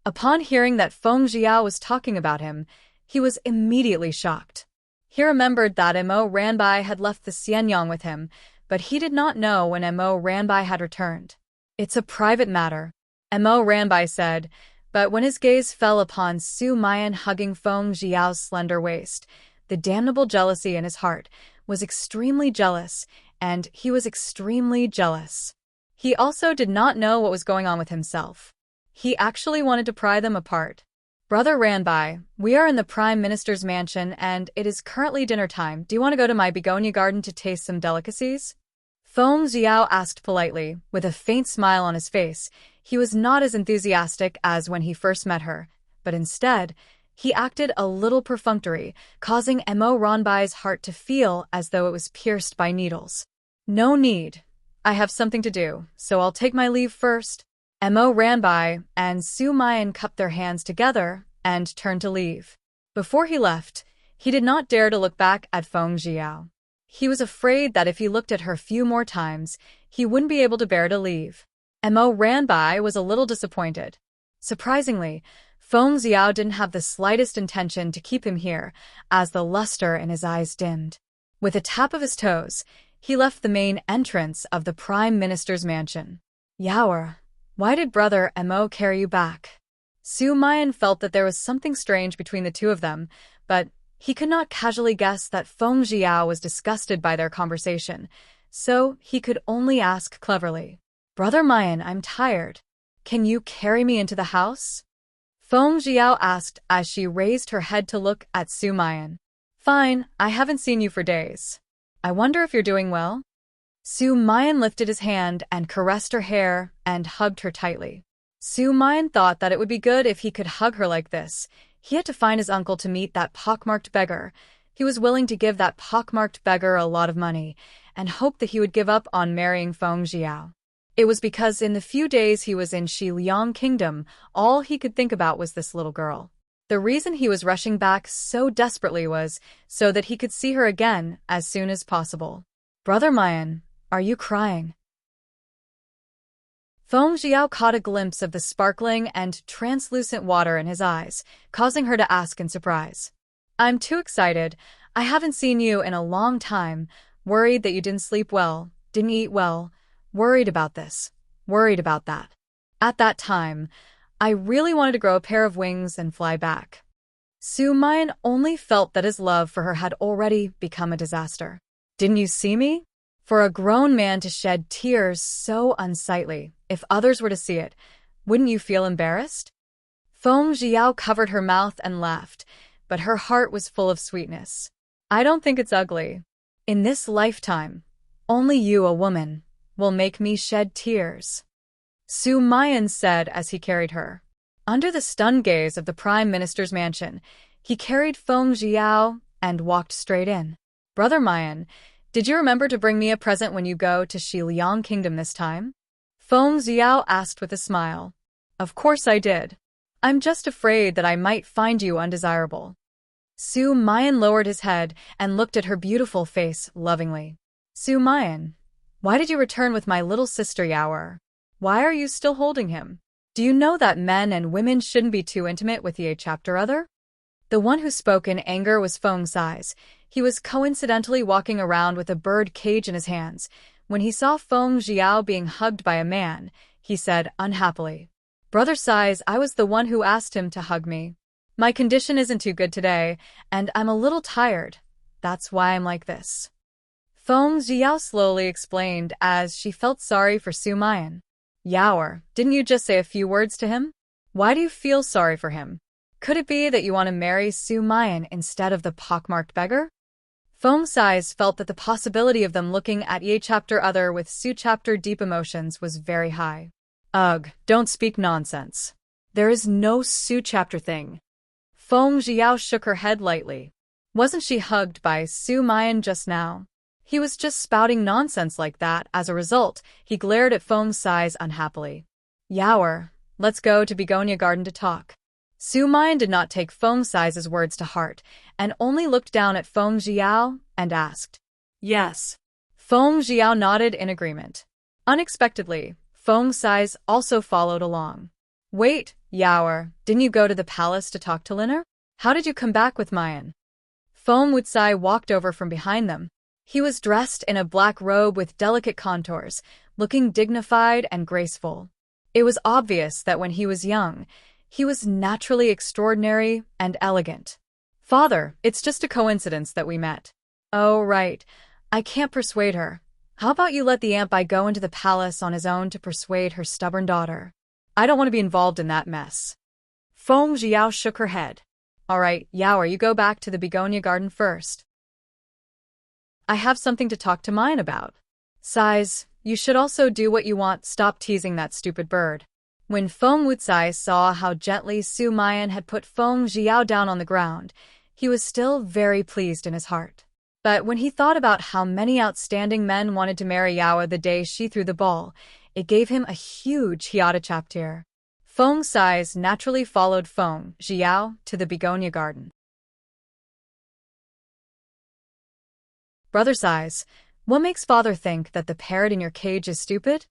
Upon hearing that Feng Jiao was talking about him, he was immediately shocked. He remembered that Mo Ranbai had left the Xianyang with him, but he did not know when Mo Ranbai had returned. It's a private matter, Mo Ranbai said, but when his gaze fell upon Su Mayan hugging Feng Jiao's slender waist, the damnable jealousy in his heart was extremely jealous, and he was extremely jealous. He also did not know what was going on with himself. He actually wanted to pry them apart. Brother Ranbai, we are in the Prime Minister's mansion and it is currently dinner time. Do you want to go to my begonia garden to taste some delicacies? Feng Jiao asked politely, with a faint smile on his face. He was not as enthusiastic as when he first met her, but instead, he acted a little perfunctory, causing Mo Ranbai's heart to feel as though it was pierced by needles. No need. I have something to do, so I'll take my leave first. Mo Ranbai and Su Mayan cupped their hands together and turned to leave. Before he left, he did not dare to look back at Feng Jiao. He was afraid that if he looked at her few more times, he wouldn't be able to bear to leave. Mo Ranbai was a little disappointed. Surprisingly, Feng Jiao didn't have the slightest intention to keep him here, as the luster in his eyes dimmed. With a tap of his toes, he left the main entrance of the Prime Minister's mansion. Yaoer, why did Brother Mo carry you back? Su Mayan felt that there was something strange between the two of them, but he could not casually guess that Feng Jiao was disgusted by their conversation, so he could only ask cleverly. Brother Mayan, I'm tired. Can you carry me into the house? Feng Jiao asked as she raised her head to look at Su Mayan. Fine, I haven't seen you for days. I wonder if you're doing well? Su Mayan lifted his hand and caressed her hair and hugged her tightly. Su Mayan thought that it would be good if he could hug her like this. He had to find his uncle to meet that pockmarked beggar. He was willing to give that pockmarked beggar a lot of money and hoped that he would give up on marrying Feng Jiao. It was because in the few days he was in Xiliang Kingdom, all he could think about was this little girl. The reason he was rushing back so desperately was so that he could see her again as soon as possible. Brother Mayan, are you crying? Feng Jiao caught a glimpse of the sparkling and translucent water in his eyes, causing her to ask in surprise. I'm too excited. I haven't seen you in a long time. Worried that you didn't sleep well, didn't eat well. Worried about this, worried about that. At that time, I really wanted to grow a pair of wings and fly back. Su Mayan only felt that his love for her had already become a disaster. Didn't you see me? For a grown man to shed tears so unsightly, if others were to see it, wouldn't you feel embarrassed? Feng Jiao covered her mouth and laughed, but her heart was full of sweetness. I don't think it's ugly. In this lifetime, only you, a woman, will make me shed tears. Su Mayan said as he carried her. Under the stunned gaze of the Prime Minister's mansion, he carried Feng Jiao and walked straight in. Brother Mayan, did you remember to bring me a present when you go to Xiliang Kingdom this time? Feng Jiao asked with a smile. Of course I did. I'm just afraid that I might find you undesirable. Su Mayan lowered his head and looked at her beautiful face lovingly. Su Mayan, why did you return with my little sister Yaoer? Why are you still holding him? Do you know that men and women shouldn't be too intimate with the chapter other? The one who spoke in anger was Feng Si's. He was coincidentally walking around with a bird cage in his hands. When he saw Feng Jiao being hugged by a man, he said unhappily, Brother Si's, I was the one who asked him to hug me. My condition isn't too good today, and I'm a little tired. That's why I'm like this. Feng Jiao slowly explained as she felt sorry for Su Mayan. Yaoer, didn't you just say a few words to him? Why do you feel sorry for him? Could it be that you want to marry Su Mayan instead of the pockmarked beggar? Feng Si's felt that the possibility of them looking at Ye chapter other with Su chapter deep emotions was very high. Ugh, don't speak nonsense. There is no Su chapter thing. Feng Jiao shook her head lightly. Wasn't she hugged by Su Mayan just now? He was just spouting nonsense like that. As a result, he glared at Feng Si's unhappily. Yaoer, let's go to Begonia Garden to talk. Su Mayan did not take Feng Sai's words to heart, and only looked down at Feng Jiao and asked. Yes. Feng Jiao nodded in agreement. Unexpectedly, Feng Sai also followed along. Wait, Yaoer, didn't you go to the palace to talk to Liner? How did you come back with Mayan? Feng Wucai walked over from behind them. He was dressed in a black robe with delicate contours, looking dignified and graceful. It was obvious that when he was young, he was naturally extraordinary and elegant. Father, it's just a coincidence that we met. Oh, right. I can't persuade her. How about you let the Ampai go into the palace on his own to persuade her stubborn daughter? I don't want to be involved in that mess. Feng Jiao shook her head. All right, Yaoer, you go back to the begonia garden first. I have something to talk to Mayan about. Sais, you should also do what you want. Stop teasing that stupid bird. When Feng Wucai saw how gently Su Mayan had put Feng Jiao down on the ground, he was still very pleased in his heart. But when he thought about how many outstanding men wanted to marry Yaoer the day she threw the ball, it gave him a huge hiata-chapter. Feng Sai naturally followed Feng Jiao to the begonia garden. Brother Sai, what makes father think that the parrot in your cage is stupid?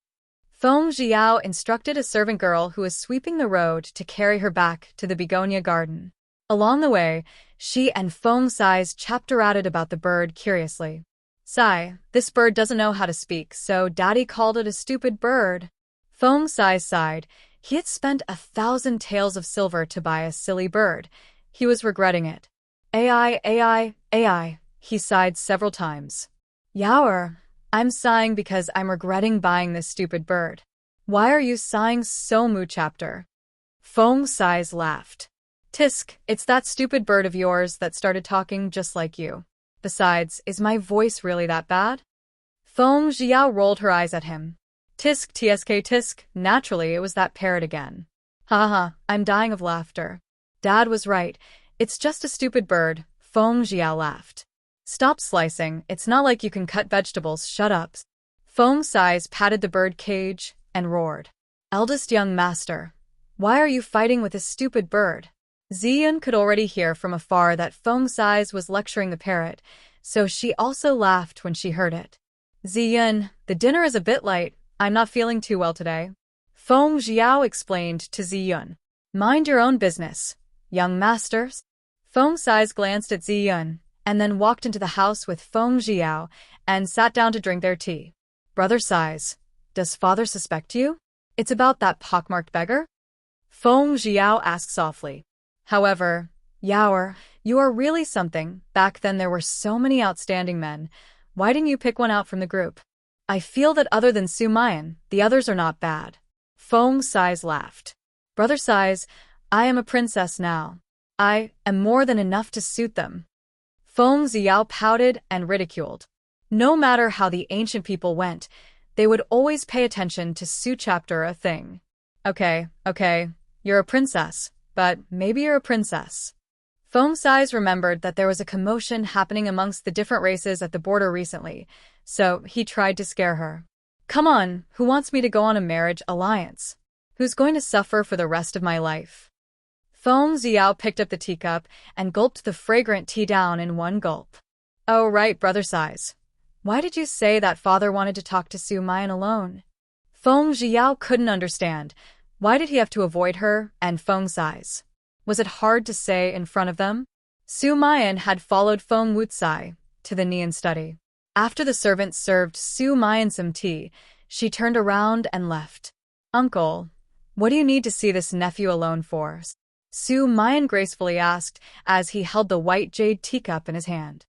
Feng Jiao instructed a servant girl who was sweeping the road to carry her back to the begonia garden. Along the way, she and Feng Sai chapteratted about the bird curiously. Sai, this bird doesn't know how to speak, so Daddy called it a stupid bird. Feng Sai sighed. He had spent 1,000 taels of silver to buy a silly bird. He was regretting it. AI, he sighed several times. Yaoer, I'm sighing because I'm regretting buying this stupid bird. Why are you sighing so much? Chapter? Feng Sai laughed. Tisk, it's that stupid bird of yours that started talking just like you. Besides, is my voice really that bad? Feng Jiao rolled her eyes at him. Tisk, tisk, naturally it was that parrot again. Haha, I'm dying of laughter. Dad was right. It's just a stupid bird. Feng Jiao laughed. Stop slicing, it's not like you can cut vegetables. Shut up. Feng Sai patted the bird cage and roared. Eldest young master, why are you fighting with this stupid bird? Ziyun could already hear from afar that Feng Sai was lecturing the parrot, so she also laughed when she heard it. Ziyun, the dinner is a bit light. I'm not feeling too well today. Feng Jiao explained to Ziyun. Mind your own business, young masters. Feng Sai glanced at Ziyun, and then walked into the house with Feng Jiao and sat down to drink their tea. Brother Sai, does father suspect you? It's about that pockmarked beggar? Feng Jiao asked softly. However, Yaoer, you are really something. Back then there were so many outstanding men. Why didn't you pick one out from the group? I feel that other than Su Mayan, the others are not bad. Feng Sai laughed. Brother Sai, I am a princess now. I am more than enough to suit them. Feng Jiao pouted and ridiculed. No matter how the ancient people went, they would always pay attention to Su chapter a thing. Okay, you're a princess, but maybe you're a princess. Feng Sai remembered that there was a commotion happening amongst the different races at the border recently, so he tried to scare her. Come on, who wants me to go on a marriage alliance? Who's going to suffer for the rest of my life? Feng Jiao picked up the teacup and gulped the fragrant tea down in one gulp. Oh right, Brother Sai. Why did you say that father wanted to talk to Su Mayan alone? Feng Jiao couldn't understand. Why did he have to avoid her and Feng Sai? Was it hard to say in front of them? Su Mayan had followed Feng Wucai to the Nian study. After the servant served Su Mayan some tea, she turned around and left. Uncle, what do you need to see this nephew alone for? Su Mayan gracefully asked as he held the white jade teacup in his hand.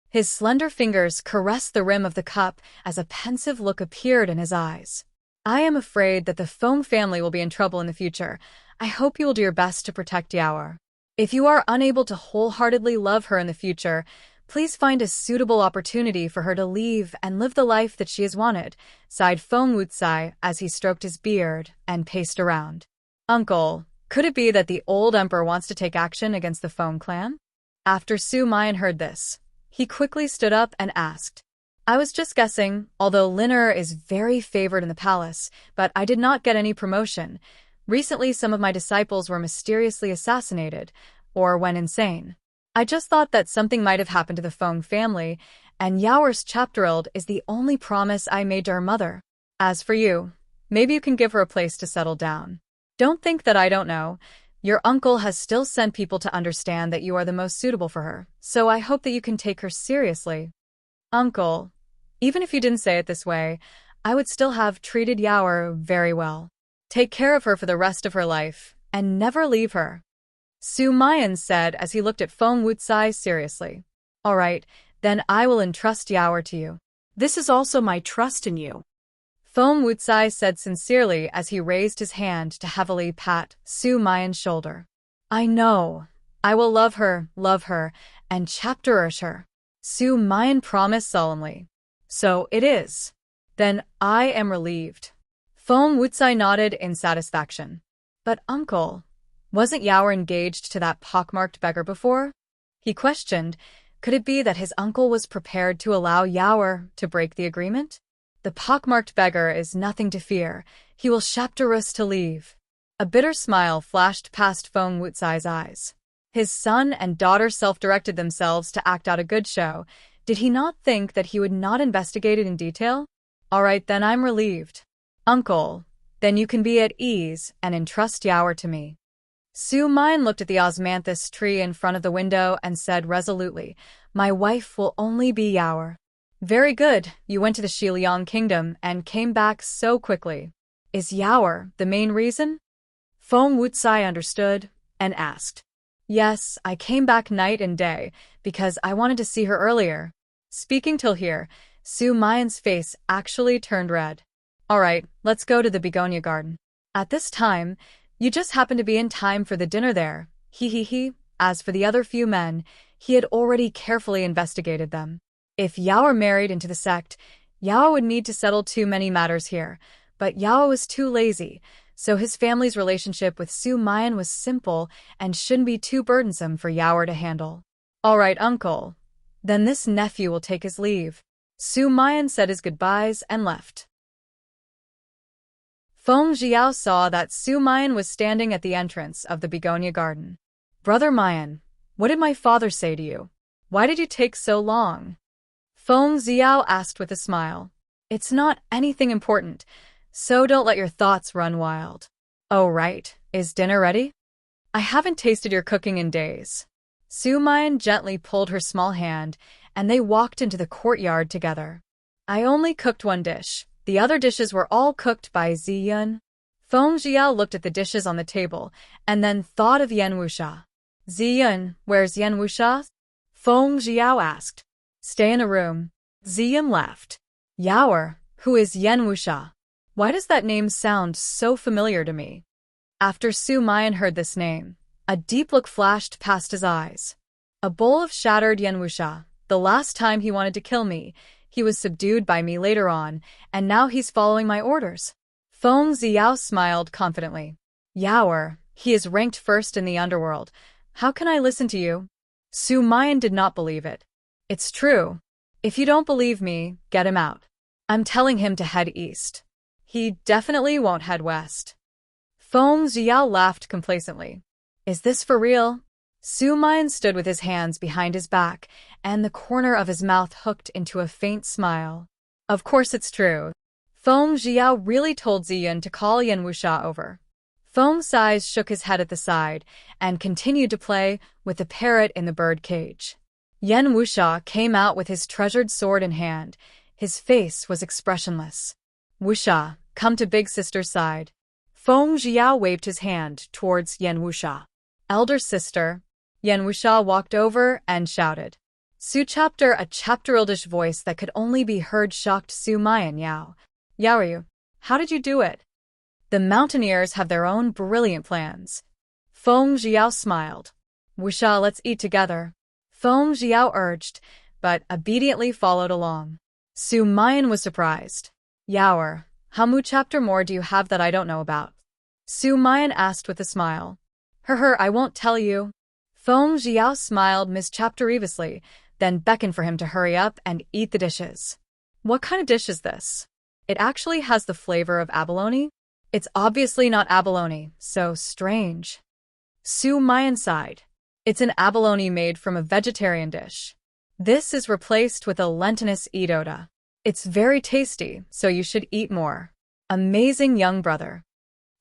His slender fingers caressed the rim of the cup as a pensive look appeared in his eyes. I am afraid that the Feng family will be in trouble in the future. I hope you will do your best to protect Yaoer. If you are unable to wholeheartedly love her in the future, please find a suitable opportunity for her to leave and live the life that she has wanted, sighed Feng Wucai as he stroked his beard and paced around. Uncle, could it be that the old emperor wants to take action against the Feng clan? After Su Mayan heard this, he quickly stood up and asked. I was just guessing, although Liner is very favored in the palace, but I did not get any promotion. Recently, some of my disciples were mysteriously assassinated, or went insane. I just thought that something might have happened to the Feng family, and Yaoer's chaptered is the only promise I made to her mother. As for you, maybe you can give her a place to settle down. Don't think that I don't know. Your uncle has still sent people to understand that you are the most suitable for her, so I hope that you can take her seriously. Uncle, even if you didn't say it this way, I would still have treated Yaoer very well. Take care of her for the rest of her life, and never leave her. Su Mayan said as he looked at Feng Wucai seriously. All right, then I will entrust Yaoer to you. This is also my trust in you. Feng Wucai said sincerely as he raised his hand to heavily pat Su Mayan's shoulder. I know. I will love her, and chapterish her. Su Mayan promised solemnly. So it is. Then I am relieved. Feng Wucai nodded in satisfaction. But uncle, wasn't Yaoer engaged to that pockmarked beggar before? He questioned. Could it be that his uncle was prepared to allow Yaoer to break the agreement? The pockmarked beggar is nothing to fear. He will chapter us to leave. A bitter smile flashed past Feng Wucai's eyes. His son and daughter self-directed themselves to act out a good show. Did he not think that he would not investigate it in detail? All right, then I'm relieved. Uncle, then you can be at ease and entrust Yaoer to me. Su Mayan looked at the osmanthus tree in front of the window and said resolutely, My wife will only be Yaoer. Very good, you went to the Xiliang kingdom and came back so quickly. Is Yaoer the main reason? Feng Wucai understood and asked. Yes, I came back night and day because I wanted to see her earlier. Speaking till here, Su Mayan's face actually turned red. All right, let's go to the begonia garden. At this time, you just happened to be in time for the dinner there. He. As for the other few men, he had already carefully investigated them. If Yaoer married into the sect, Yaoer would need to settle too many matters here, but Yaoer was too lazy, so his family's relationship with Su Mayan was simple and shouldn't be too burdensome for Yaoer to handle. All right, uncle. Then this nephew will take his leave. Su Mayan said his goodbyes and left. Feng Jiao saw that Su Mayan was standing at the entrance of the begonia garden. Brother Mayan, what did my father say to you? Why did you take so long? Feng Jiao asked with a smile. It's not anything important, so don't let your thoughts run wild. Oh right, is dinner ready? I haven't tasted your cooking in days. Su Mayan gently pulled her small hand, and they walked into the courtyard together. I only cooked one dish. The other dishes were all cooked by Ziyun. Feng Jiao looked at the dishes on the table, and then thought of Yan Wuxia. Ziyun, where's Yan Wuxia? Feng Jiao asked. Stay in a room. Ziyun laughed. Yaoer, who is Yan Wuxia? Why does that name sound so familiar to me? After Su Mayan heard this name, a deep look flashed past his eyes. A bowl of shattered Yan Wuxia. The last time he wanted to kill me, he was subdued by me later on, and now he's following my orders. Feng Jiao smiled confidently. Yaoer, he is ranked first in the underworld. How can I listen to you? Su Mayan did not believe it. It's true. If you don't believe me, get him out. I'm telling him to head east. He definitely won't head west. Feng Jiao laughed complacently. Is this for real? Su Mayan stood with his hands behind his back, and the corner of his mouth hooked into a faint smile. Of course it's true. Feng Jiao really told Ziyun to call Yan Wuxia over. Feng Sais shook his head at the side, and continued to play with the parrot in the bird cage. Yan Wuxia came out with his treasured sword in hand. His face was expressionless. Wuxia, come to big sister's side. Feng Jiao waved his hand towards Yan Wuxia. Elder sister. Yan Wuxia walked over and shouted. Su chapter, a chapterildish voice that could only be heard shocked Su Mayan. Yaoer, how did you do it? The mountaineers have their own brilliant plans. Feng Jiao smiled. Wuxia, let's eat together. Feng Jiao urged, but obediently followed along. Su Mayan was surprised. Yaoer, how much chapter more do you have that I don't know about? Su Mayan asked with a smile. I won't tell you. Feng Jiao smiled mischapteriously, then beckoned for him to hurry up and eat the dishes. What kind of dish is this? It actually has the flavor of abalone? It's obviously not abalone, so strange. Su Mayan sighed. It's an abalone made from a vegetarian dish. This is replaced with a lentinous idota. It's very tasty, so you should eat more. Amazing young brother.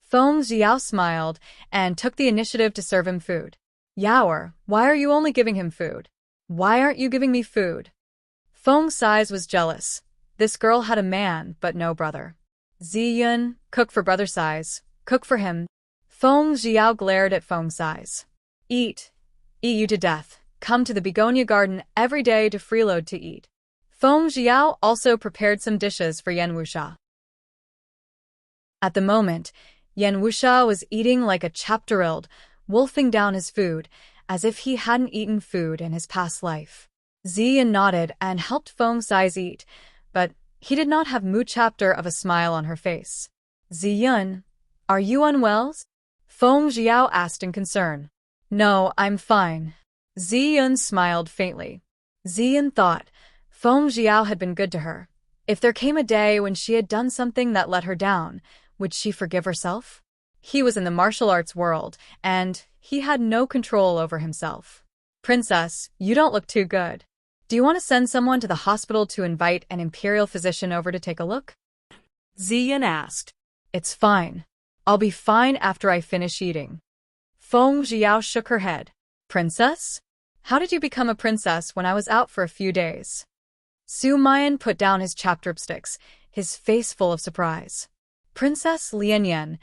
Feng Jiao smiled and took the initiative to serve him food. Yaoer, why are you only giving him food? Why aren't you giving me food? Feng Sais was jealous. This girl had a man, but no brother. Ziyun, cook for brother Sais. Cook for him. Feng Jiao glared at Feng Sais. Eat you to death. Come to the begonia garden every day to freeload to eat. Feng Jiao also prepared some dishes for Yan Wuxia. At the moment, Yan Wuxia was eating like a chapteriled, wolfing down his food, as if he hadn't eaten food in his past life. Ziyun nodded and helped Feng Sais eat, but he did not have much chapter of a smile on her face. Ziyun, are you unwell? Feng Jiao asked in concern. No, I'm fine. Ziyun smiled faintly. Ziyun thought Feng Jiao had been good to her. If there came a day when she had done something that let her down, would she forgive herself? He was in the martial arts world, and he had no control over himself. Princess, you don't look too good. Do you want to send someone to the hospital to invite an imperial physician over to take a look? Ziyun asked. It's fine. I'll be fine after I finish eating. Feng Jiao shook her head. Princess? How did you become a princess when I was out for a few days? Su Mayan put down his chapter-sticks, his face full of surprise. Princess Lianyan,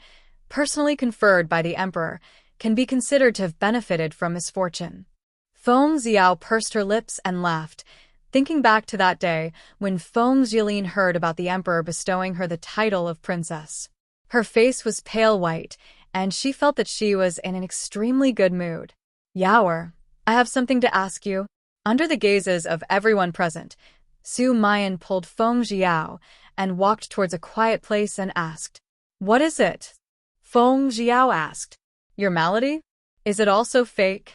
personally conferred by the emperor, can be considered to have benefited from misfortune. Feng Jiao pursed her lips and laughed, thinking back to that day when Feng Jilin heard about the emperor bestowing her the title of princess. Her face was pale white, and she felt that she was in an extremely good mood. Yaoer, I have something to ask you. Under the gazes of everyone present, Su Mayan pulled Feng Jiao and walked towards a quiet place and asked, What is it? Feng Jiao asked, Your malady? Is it also fake?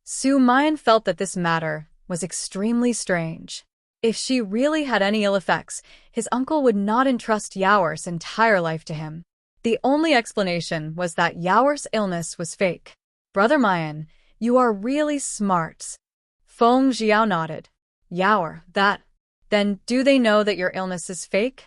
Su Mayan felt that this matter was extremely strange. If she really had any ill effects, his uncle would not entrust Yaoer's entire life to him. The only explanation was that Yaoer's illness was fake. Brother Mayan, you are really smart. Feng Jiao nodded. Yaoer, then do they know that your illness is fake?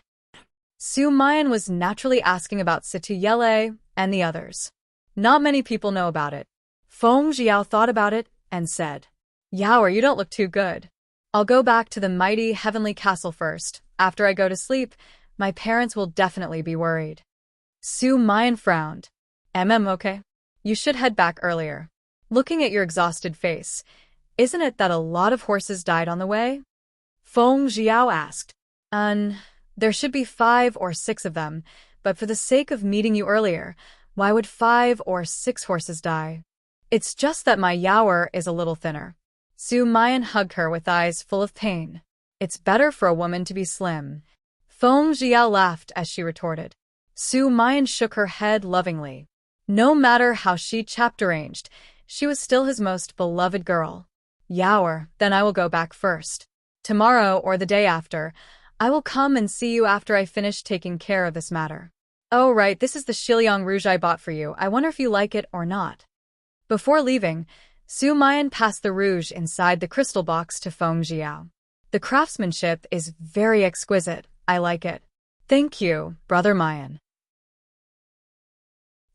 Su Mayan was naturally asking about Situ Yele and the others. Not many people know about it. Feng Jiao thought about it and said, Yaoer, you don't look too good. I'll go back to the mighty heavenly castle first. After I go to sleep, my parents will definitely be worried. Su Mayan frowned. Okay. You should head back earlier. Looking at your exhausted face, isn't it that a lot of horses died on the way? Feng Jiao asked. There should be 5 or 6 of them, but for the sake of meeting you earlier, why would 5 or 6 horses die? It's just that my Yaoer is a little thinner. Su Mayan hugged her with eyes full of pain. It's better for a woman to be slim. Feng Jiao laughed as she retorted. Su Mayan shook her head lovingly. No matter how she chapter-arranged, she was still his most beloved girl. Yaoer, then I will go back first. Tomorrow or the day after, I will come and see you after I finish taking care of this matter. Oh right, this is the Shiliang rouge I bought for you. I wonder if you like it or not. Before leaving, Su Mayan passed the rouge inside the crystal box to Feng Jiao. The craftsmanship is very exquisite. I like it. Thank you, Brother Mayan.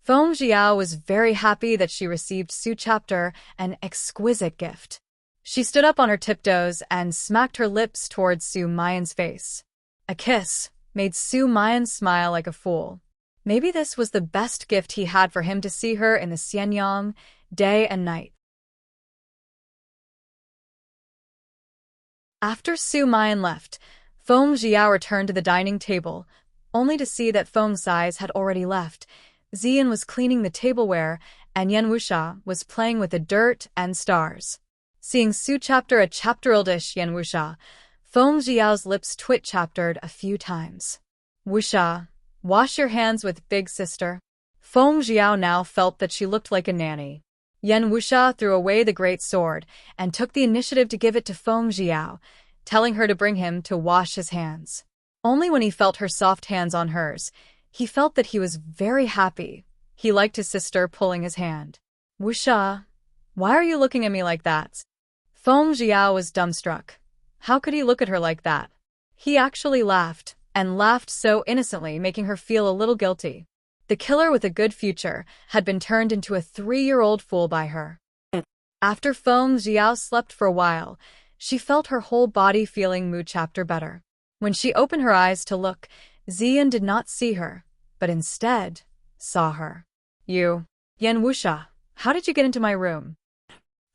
Feng Jiao was very happy that she received Su Chapter an exquisite gift. She stood up on her tiptoes and smacked her lips towards Su Mayan's face. A kiss made Su Mayan smile like a fool. Maybe this was the best gift he had for him to see her in the Xianyang, day and night. After Su Mayan left, Feng Jiao returned to the dining table, only to see that Feng Sais had already left. Ziyun was cleaning the tableware, and Yan Wuxia was playing with the dirt and stars. Seeing Su Chapter a chapter-ildish Yan Wuxia, Feng Jiao's lips twitch-chaptered a few times. Wuxia, wash your hands with big sister. Feng Jiao now felt that she looked like a nanny. Yan Wuxia threw away the great sword and took the initiative to give it to Feng Jiao, telling her to bring him to wash his hands. Only when he felt her soft hands on hers, He felt that he was very happy. He liked his sister pulling his hand. Wuxia, why are you looking at me like that? Feng Jiao was dumbstruck. How could he look at her like that? He actually laughed, and laughed so innocently, making her feel a little guilty. The killer with a good future had been turned into a 3-year-old fool by her. After Feng Jiao slept for a while, she felt her whole body feeling mood chapter better. When she opened her eyes to look, Ziyan did not see her, but instead saw her. You, Yan Wuxia, how did you get into my room?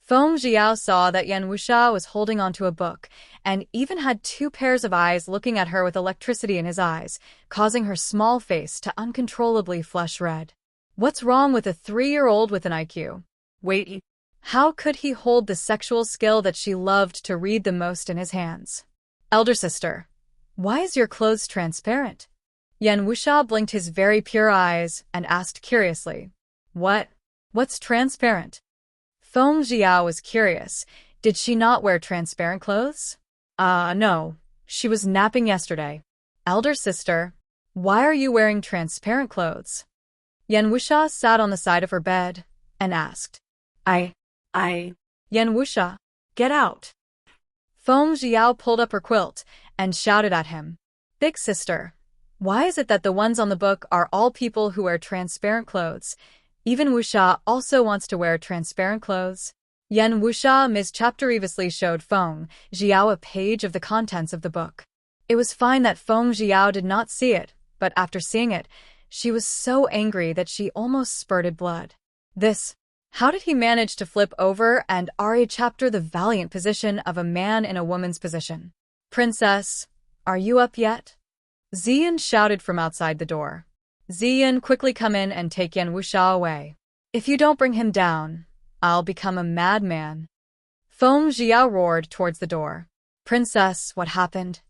Feng Jiao saw that Yan Wuxia was holding onto a book, and even had 2 pairs of eyes looking at her with electricity in his eyes, causing her small face to uncontrollably flush red. What's wrong with a 3-year-old with an IQ? Wait, how could he hold the sexual skill that she loved to read the most in his hands? Elder sister, why is your clothes transparent? Yan Wuxia blinked his very pure eyes and asked curiously. What's transparent? Feng Jiao was curious. Did she not wear transparent clothes? No. She was napping yesterday. Elder sister, why are you wearing transparent clothes? Yan Wuxia sat on the side of her bed and asked. Yan Wuxia, get out. Feng Jiao pulled up her quilt and shouted at him. Big sister, why is it that the ones on the book are all people who wear transparent clothes? Even Wuxia also wants to wear transparent clothes. Yan Wuxia mischapteriously showed Feng Jiao a page of the contents of the book. It was fine that Feng Jiao did not see it, but after seeing it, she was so angry that she almost spurted blood. How did he manage to flip over and chapter the valiant position of a man in a woman's position? Princess, are you up yet? Ziyan shouted from outside the door. Ziyan, quickly come in and take Yan Wuxia away. If you don't bring him down, I'll become a madman. Feng Jiao roared towards the door. Princess, what happened?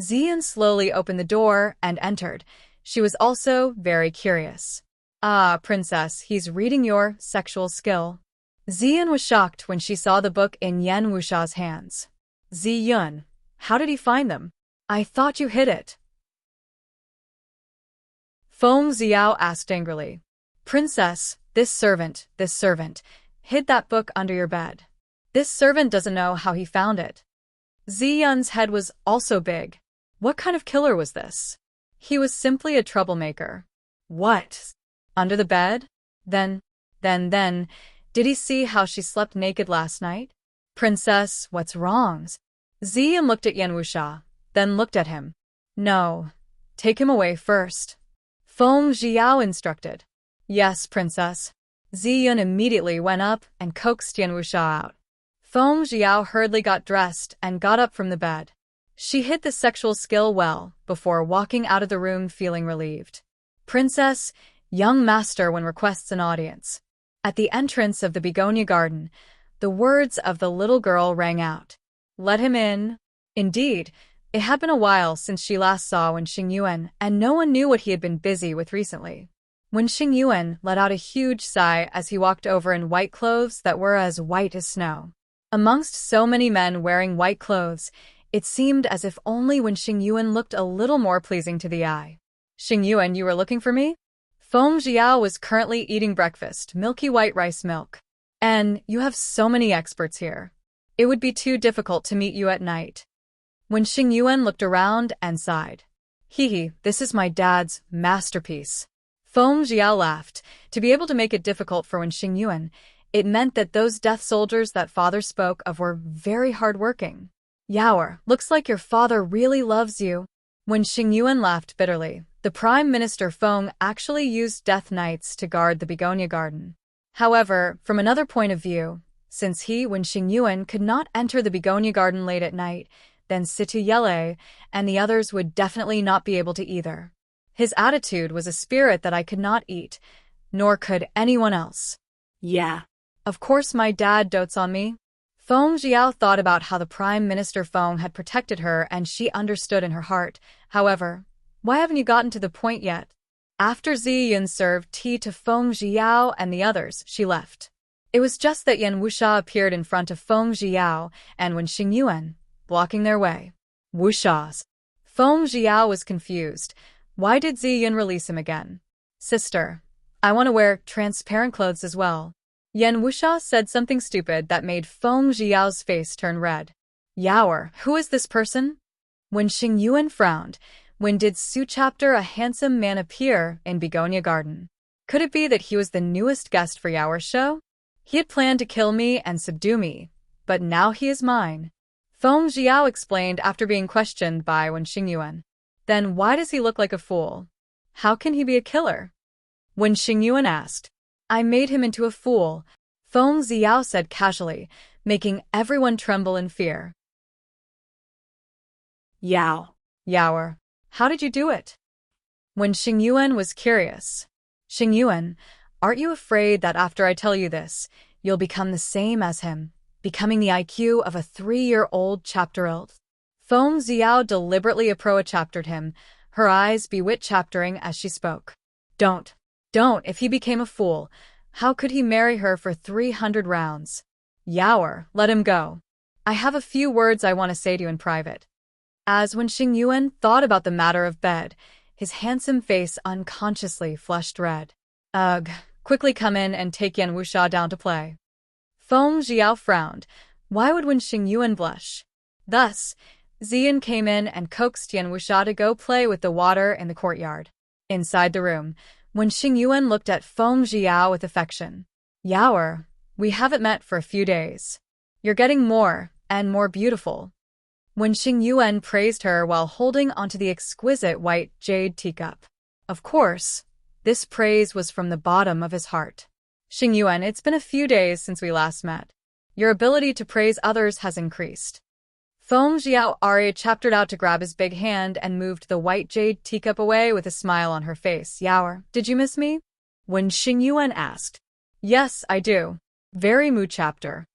Ziyan slowly opened the door and entered. She was also very curious. Princess, he's reading your sexual skill. Ziyan was shocked when she saw the book in Yan Wuxia's hands. Ziyun, how did he find them? I thought you hid it. Feng Jiao asked angrily. Princess, this servant, hid that book under your bed. This servant doesn't know how he found it. Ziyun's head was also big. What kind of killer was this? He was simply a troublemaker. What? Under the bed? Then, did he see how she slept naked last night? Princess, what's wrong? Ziyan looked at Yan Wuxia, then looked at him. No, take him away first. Feng Jiao instructed. Yes, princess. Ziyun immediately went up and coaxed Yan Wuxia out. Feng Jiao hurriedly got dressed and got up from the bed. She hid the sexual skill well before walking out of the room feeling relieved. Princess, young master when requests an audience. At the entrance of the begonia garden, the words of the little girl rang out. Let him in. Indeed, it had been a while since she last saw Wen Xingyuan, and no one knew what he had been busy with recently. Wen Xingyuan let out a huge sigh as he walked over in white clothes that were as white as snow. Amongst so many men wearing white clothes, it seemed as if only Wen Xingyuan looked a little more pleasing to the eye. Xingyuan, you were looking for me? Feng Jiao was currently eating breakfast, milky white rice milk. And you have so many experts here. It would be too difficult to meet you at night. When Xingyuan looked around and sighed. This is my dad's masterpiece. Feng Jiao laughed. To be able to make it difficult for Wen Xingyuan, it meant that those death soldiers that father spoke of were very hard-working. Yaoer, looks like your father really loves you. When Xingyuan laughed bitterly, the Prime Minister Feng actually used death knights to guard the begonia garden. However, from another point of view, since Wen Xingyuan could not enter the begonia garden late at night, then Situ Yele and the others would definitely not be able to either. His attitude was a spirit that I could not eat, nor could anyone else. Yeah. Of course my dad dotes on me. Feng Jiao thought about how the Prime Minister Feng had protected her and she understood in her heart. However, why haven't you gotten to the point yet? After Ziyun served tea to Feng Jiao and the others, she left. It was just that Yan Wuxia appeared in front of Feng Jiao and Wen Xingyuan, blocking their way. Wuxia's. Feng Jiao was confused, Why did Ziyin release him again? Sister, I want to wear transparent clothes as well. Yan Wuxia said something stupid that made Feng Jiao's face turn red. Yaoer, who is this person? When Xing Yuan frowned, when did Su chapter a handsome man appear in Begonia Garden? Could it be that he was the newest guest for Yaoer's show? He had planned to kill me and subdue me, but now he is mine. Feng Jiao explained after being questioned by Wen Xingyuan. Then why does he look like a fool? How can he be a killer? When Xingyuan asked, I made him into a fool, Feng Ziao said casually, making everyone tremble in fear. Yaoer, how did you do it? When Xingyuan was curious. Xingyuan, aren't you afraid that after I tell you this, you'll become the same as him, becoming the IQ of a 3-year-old chapter-old? Feng Ziao deliberately approach-chaptered him, her eyes bewitch-chaptering as she spoke. Don't, if he became a fool, how could he marry her for 300 rounds? Yaoer, let him go. I have a few words I want to say to you in private. As when Xingyuan thought about the matter of bed, his handsome face unconsciously flushed red. Ugh, quickly come in and take Yan Wuxia down to play. Feng Jiao frowned. Why would Wen Xingyuan blush? Thus, Ziyin came in and coaxed Yan Wuxia to go play with the water in the courtyard. Inside the room, Wen Xingyuan looked at Feng Jiao with affection. Yaoer, we haven't met for a few days. You're getting more and more beautiful. When Xingyuan praised her while holding onto the exquisite white jade teacup. Of course, this praise was from the bottom of his heart. Xingyuan, it's been a few days since we last met. Your ability to praise others has increased. Feng Jiao chaptered out to grab his big hand and moved the white jade teacup away with a smile on her face. Yaoer, did you miss me? When Xingyuan asked. Yes, I do. Very mu chapter.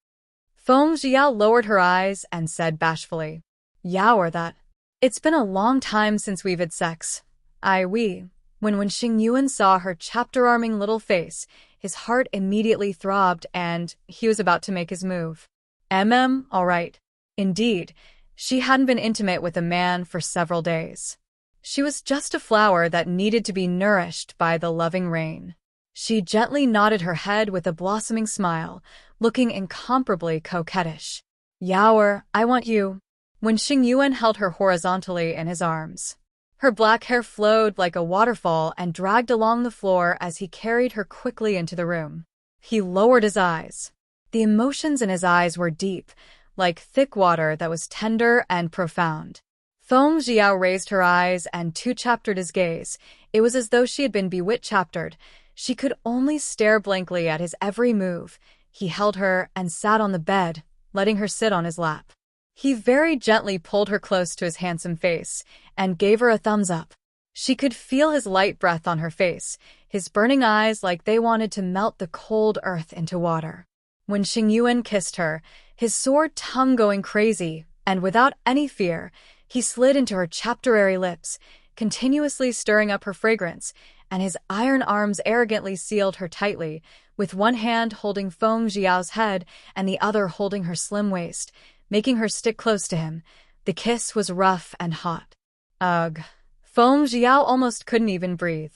Feng Jiao lowered her eyes and said bashfully. Yaoer, that. It's been a long time since we've had sex. When Xingyuan saw her chapter-arming little face, his heart immediately throbbed and he was about to make his move. All right. Indeed, she hadn't been intimate with a man for several days. She was just a flower that needed to be nourished by the loving rain. She gently nodded her head with a blossoming smile, looking incomparably coquettish. Yaoer, I want you. When Xingyuan held her horizontally in his arms. Her black hair flowed like a waterfall and dragged along the floor as he carried her quickly into the room. He lowered his eyes. The emotions in his eyes were deep, like thick water that was tender and profound. Feng Jiao raised her eyes and two-chaptered his gaze. It was as though she had been bewitch-chaptered. She could only stare blankly at his every move. He held her and sat on the bed, letting her sit on his lap. He very gently pulled her close to his handsome face and gave her a thumbs up. She could feel his light breath on her face, his burning eyes like they wanted to melt the cold earth into water. When Xingyuan kissed her, his sore tongue going crazy, and without any fear, he slid into her chapter-airy lips, continuously stirring up her fragrance, and his iron arms arrogantly sealed her tightly, with one hand holding Feng Jiao's head and the other holding her slim waist, making her stick close to him. The kiss was rough and hot. Ugh. Feng Jiao almost couldn't even breathe.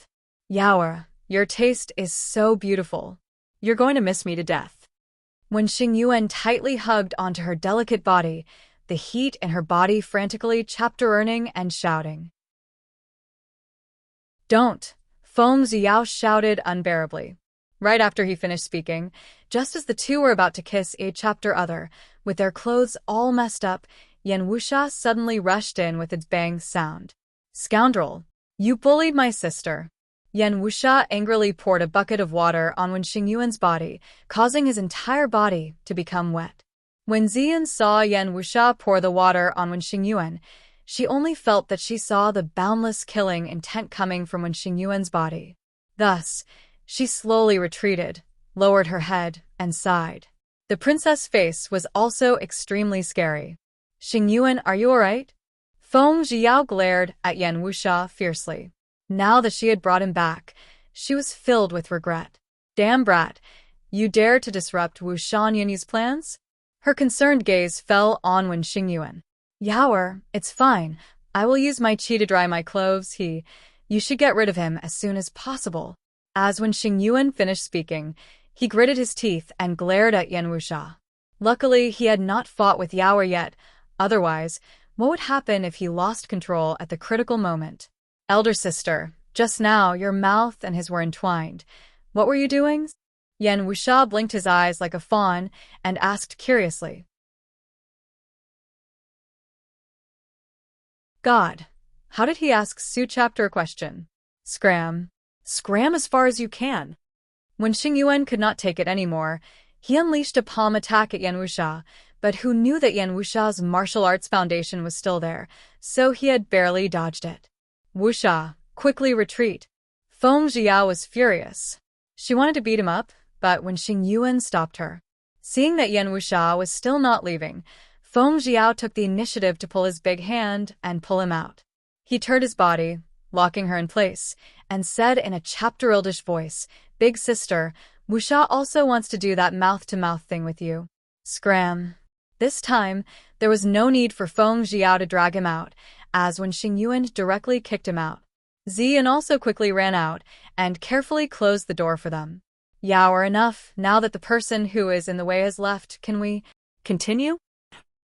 Yaoer, your taste is so beautiful. You're going to miss me to death. When Xingyuan tightly hugged onto her delicate body, the heat in her body frantically chapter-earning and shouting. Don't! Feng Jiao shouted unbearably. Right after he finished speaking, just as the two were about to kiss a chapter other, with their clothes all messed up, Yan Wuxia suddenly rushed in with its bang sound. Scoundrel! You bullied my sister! Yan Wuxia angrily poured a bucket of water on Wen Xingyuan's body, causing his entire body to become wet. When Ziyin saw Yan Wuxia pour the water on Wen Xingyuan, she only felt that she saw the boundless killing intent coming from Wen Xingyuan's body. Thus, she slowly retreated, lowered her head, and sighed. The princess' face was also extremely scary. Xingyuan, are you alright? Feng Jiao glared at Yan Wuxia fiercely. Now that she had brought him back, she was filled with regret. Damn brat, you dare to disrupt Wu Shanyanyi's plans? Her concerned gaze fell on Wen Xingyuan. Yaoer, it's fine. I will use my qi to dry my clothes. You You should get rid of him as soon as possible. As when Xing Yuan finished speaking, he gritted his teeth and glared at Yan Wuxia. Luckily, he had not fought with Yaoer yet. Otherwise, what would happen if he lost control at the critical moment? Elder sister, just now your mouth and his were entwined. What were you doing? Yan Wuxia blinked his eyes like a fawn and asked curiously. God, how did he ask Su chapter a question? Scram. Scram as far as you can. When Xing Yuan could not take it anymore, he unleashed a palm attack at Yan Wuxia, but who knew that Yan Wuxia's martial arts foundation was still there, so he had barely dodged it. Wuxia, quickly retreat. Feng Jiao was furious. She wanted to beat him up, but when Xing Yuan stopped her. Seeing that Yan Wuxia was still not leaving, Feng Jiao took the initiative to pull his big hand and pull him out. He turned his body, locking her in place, and said in a chapter-oldish voice, Big sister, Wuxia also wants to do that mouth-to-mouth thing with you. Scram. This time, there was no need for Feng Jiao to drag him out, as when Xing Yuan directly kicked him out. Ziyan also quickly ran out and carefully closed the door for them. Yaoer, enough, now that the person who is in the way has left, can we continue?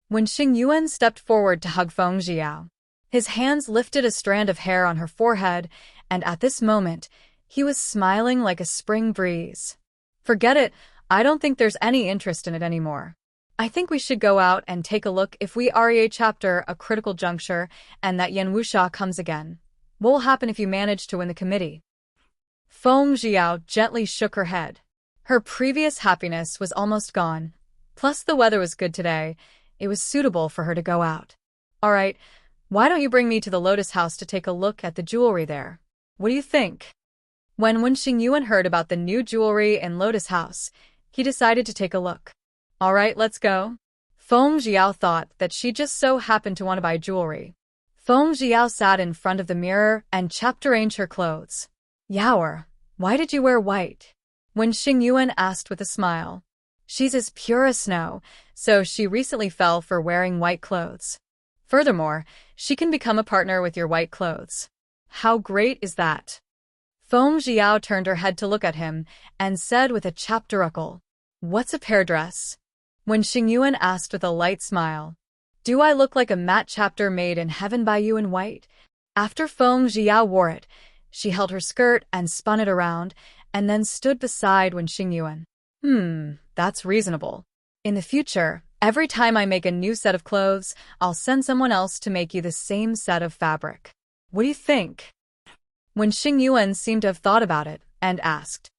When Xing Yuan stepped forward to hug Feng Jiao, his hands lifted a strand of hair on her forehead, and at this moment, he was smiling like a spring breeze. Forget it, I don't think there's any interest in it anymore. I think we should go out and take a look if we REA chapter a critical juncture and that Yan Wuxia comes again. What will happen if you manage to win the committee? Feng Jiao gently shook her head. Her previous happiness was almost gone. Plus the weather was good today. It was suitable for her to go out. All right, why don't you bring me to the Lotus House to take a look at the jewelry there? What do you think? When Xing Yuan heard about the new jewelry in Lotus House, he decided to take a look. All right, let's go. Feng Jiao thought that she just so happened to want to buy jewelry. Feng Jiao sat in front of the mirror and chapter-arranged her clothes. Yaoer, why did you wear white? When Xing Yuan asked with a smile. She's as pure as snow, so she recently fell for wearing white clothes. Furthermore, she can become a partner with your white clothes. How great is that? Feng Jiao turned her head to look at him and said with a chapteruckle, What's a pear dress? When Xing Yuan asked with a light smile, Do I look like a matte chapter made in heaven by you in white? After Feng Jiao wore it, she held her skirt and spun it around, and then stood beside Wen Xing Yuan. That's reasonable. In the future, every time I make a new set of clothes, I'll send someone else to make you the same set of fabric. What do you think? When Xing Yuan seemed to have thought about it, and asked,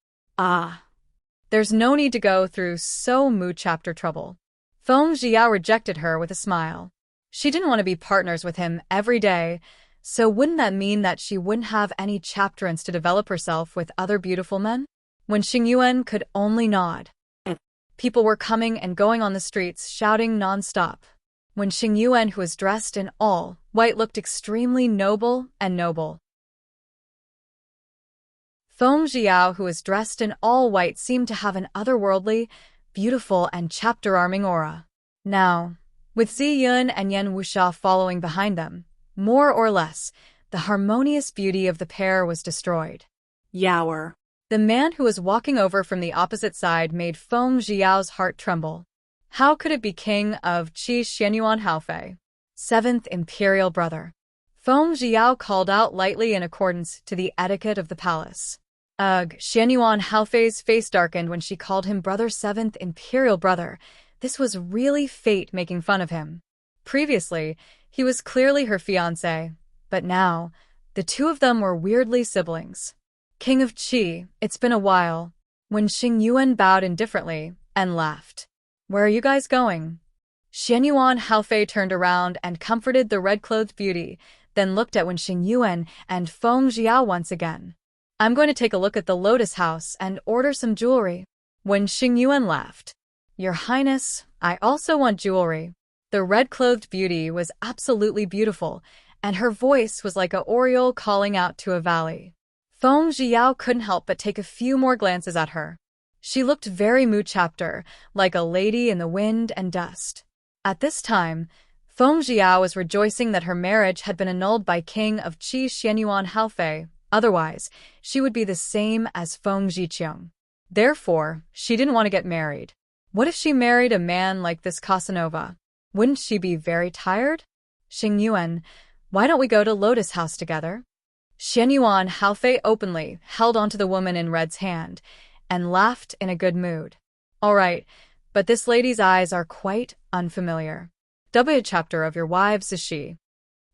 There's no need to go through so much chapter trouble. Feng Jiao rejected her with a smile. She didn't want to be partners with him every day, so wouldn't that mean that she wouldn't have any chapterants to develop herself with other beautiful men? When Xing Yuan could only nod. People were coming and going on the streets, shouting non-stop. When Xing Yuan, who was dressed in all white, looked extremely noble and noble. Feng Jiao, who was dressed in all white, seemed to have an otherworldly, beautiful and chapter-arming aura. Now, with Ziyan and Yan Wuxia following behind them, more or less, the harmonious beauty of the pair was destroyed. Yaoer. The man who was walking over from the opposite side made Feng Jiao's heart tremble. How could it be king of Qi Xianyuan Haofei, 7th Imperial Brother? Feng Jiao called out lightly in accordance to the etiquette of the palace. Xianyuan Haofei's face darkened when she called him brother, 7th Imperial Brother. This was really fate making fun of him. Previously, he was clearly her fiancé, but now, the two of them were weirdly siblings. King of Qi, it's been a while. When Xing Yuan bowed indifferently and laughed. Where are you guys going? Xianyuan Haofei turned around and comforted the red-clothed beauty, then looked at Wen Xing Yuan and Feng Jiao once again. I'm going to take a look at the Lotus House and order some jewelry. When Xing Yuan laughed. Your Highness, I also want jewelry. The red-clothed beauty was absolutely beautiful, and her voice was like a oriole calling out to a valley. Feng Jiao couldn't help but take a few more glances at her. She looked very mu chapter, like a lady in the wind and dust. At this time, Feng Jiao was rejoicing that her marriage had been annulled by King of Qi Xianyuan Haofei, otherwise, she would be the same as Feng Jiqiang. Therefore, she didn't want to get married. What if she married a man like this Casanova? Wouldn't she be very tired? Xingyuan, why don't we go to Lotus House together? Xianyuan Haofei openly held onto the woman in red's hand and laughed in a good mood. All right, but this lady's eyes are quite unfamiliar. W chapter of your wives is she.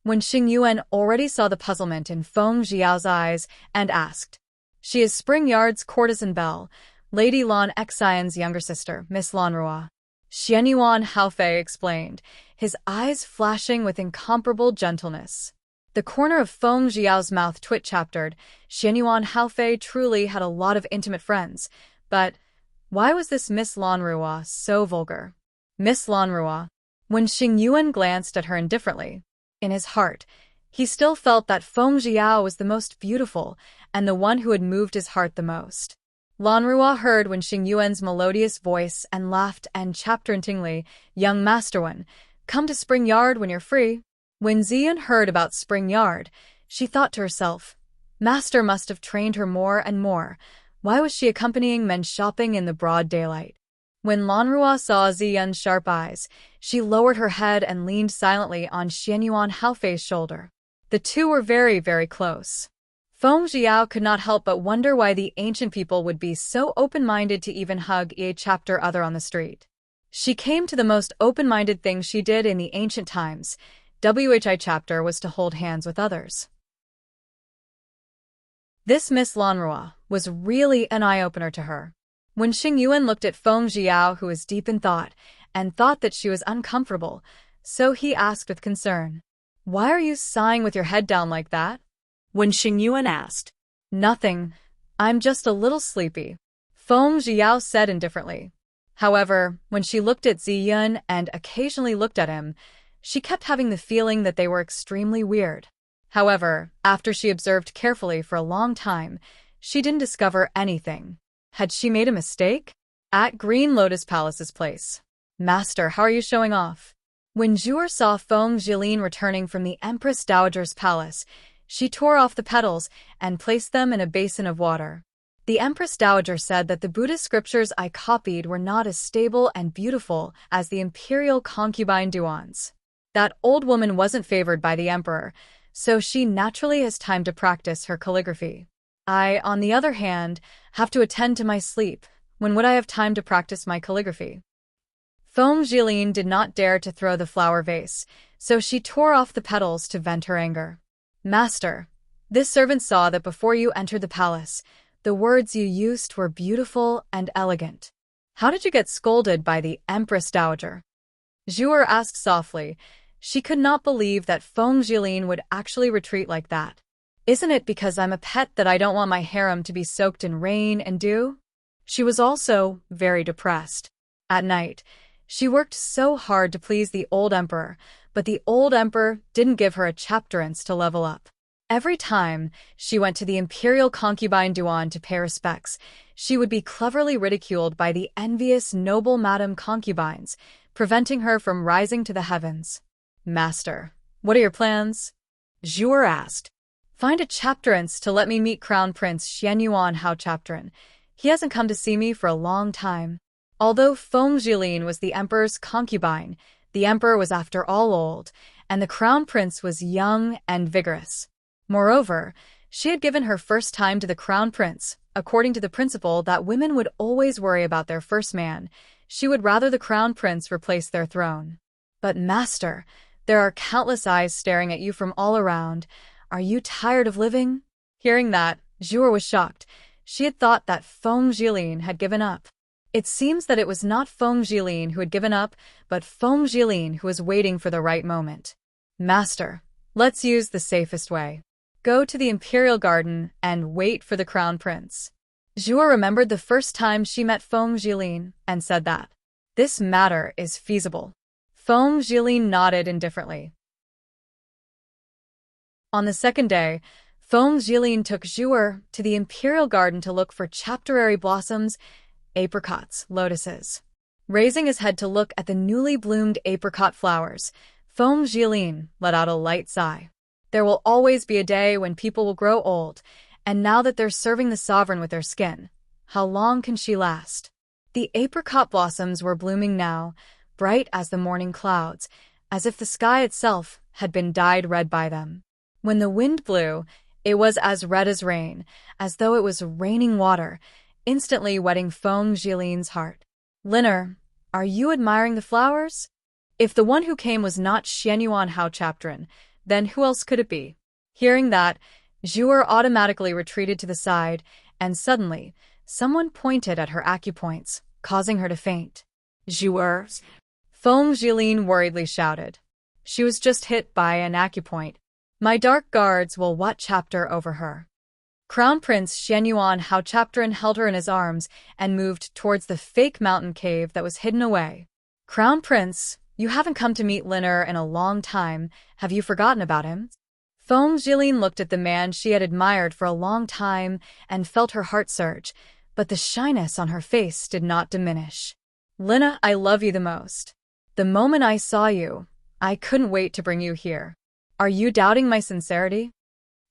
When Xingyuan already saw the puzzlement in Feng Jiao's eyes and asked, she is Spring Yard's courtesan belle, Lady Lan Xian's younger sister, Miss Lanrua. Xianyuan Haofei explained, his eyes flashing with incomparable gentleness. The corner of Feng Jiao's mouth twitch-chaptered. Xianyuan Haofei truly had a lot of intimate friends, but why was this Miss Lanrua so vulgar? Miss Lanrua. When Xingyuan glanced at her indifferently, in his heart, he still felt that Feng Jiao was the most beautiful and the one who had moved his heart the most. Lanrua heard when Xingyuan's melodious voice and laughed and chapteringly, young Master One, come to Spring Yard when you're free. When Ziyun heard about Spring Yard, she thought to herself, Master must have trained her more and more. Why was she accompanying men shopping in the broad daylight? When Lanrua saw Ziyun's sharp eyes, she lowered her head and leaned silently on Xianyuan Haofei's shoulder. The two were very, very close. Feng Jiao could not help but wonder why the ancient people would be so open-minded to even hug a chapter other on the street. She came to the most open-minded thing she did in the ancient times. WHI chapter was to hold hands with others. This Miss Lanrua was really an eye-opener to her. When Xingyuan looked at Feng Jiao, who was deep in thought, and thought that she was uncomfortable, so he asked with concern, why are you sighing with your head down like that? When Xingyuan asked, nothing, I'm just a little sleepy, Feng Jiao said indifferently. However, when she looked at Ziyun and occasionally looked at him, she kept having the feeling that they were extremely weird. However, after she observed carefully for a long time, she didn't discover anything. Had she made a mistake? At Green Lotus Palace's place. Master, how are you showing off? When Zhuer saw Feng Jilin returning from the Empress Dowager's palace, she tore off the petals and placed them in a basin of water. The Empress Dowager said that the Buddhist scriptures I copied were not as stable and beautiful as the imperial concubine Duan's. That old woman wasn't favored by the emperor, so she naturally has time to practice her calligraphy. I, on the other hand, have to attend to my sleep. When would I have time to practice my calligraphy? Feng Jilin did not dare to throw the flower vase, so she tore off the petals to vent her anger. Master, this servant saw that before you entered the palace, the words you used were beautiful and elegant. How did you get scolded by the Empress Dowager? Zhuer asked softly. She could not believe that Feng Jilin would actually retreat like that. Isn't it because I'm a pet that I don't want my harem to be soaked in rain and dew? She was also very depressed. At night, she worked so hard to please the old emperor, but the old emperor didn't give her a chapterance to level up. Every time she went to the imperial concubine Duan to pay respects, she would be cleverly ridiculed by the envious noble madam concubines, preventing her from rising to the heavens. Master, what are your plans? Zhuer asked. Find a chapterance to let me meet Crown Prince Xianyuan Hao Chapteran. He hasn't come to see me for a long time. Although Feng Jilin was the emperor's concubine, the emperor was after all old, and the crown prince was young and vigorous. Moreover, she had given her first time to the crown prince, according to the principle that women would always worry about their first man. She would rather the crown prince replace their throne. But master, there are countless eyes staring at you from all around. Are you tired of living? Hearing that, Zhuer was shocked. She had thought that Feng Jilin had given up. It seems that it was not Feng Jilin who had given up, but Feng Jilin who was waiting for the right moment. Master, let's use the safest way. Go to the imperial garden and wait for the crown prince. Zhuer remembered the first time she met Feng Jilin and said that this matter is feasible. Feng Jilin nodded indifferently. On the second day, Feng Jilin took Zhuer to the imperial garden to look for chapterary blossoms, apricots, lotuses. Raising his head to look at the newly bloomed apricot flowers, Feng Jilin let out a light sigh. There will always be a day when people will grow old, and now that they're serving the sovereign with their skin, how long can she last? The apricot blossoms were blooming now, bright as the morning clouds, as if the sky itself had been dyed red by them. When the wind blew, it was as red as rain, as though it was raining water, instantly wetting Feng Jilin's heart. Liner, are you admiring the flowers? If the one who came was not Xianyuan Hao Chaptrin, then who else could it be? Hearing that, Zhuer automatically retreated to the side, and suddenly, someone pointed at her acupoints, causing her to faint. Zhuer! Feng Jilin worriedly shouted. She was just hit by an acupoint. My dark guards will what chapter over her? Crown Prince Xianyuan Hao Chaptrin held her in his arms and moved towards the fake mountain cave that was hidden away. Crown Prince, you haven't come to meet Liner in a long time. Have you forgotten about him? Feng Jilin looked at the man she had admired for a long time and felt her heart surge, but the shyness on her face did not diminish. Lina, I love you the most. The moment I saw you, I couldn't wait to bring you here. Are you doubting my sincerity?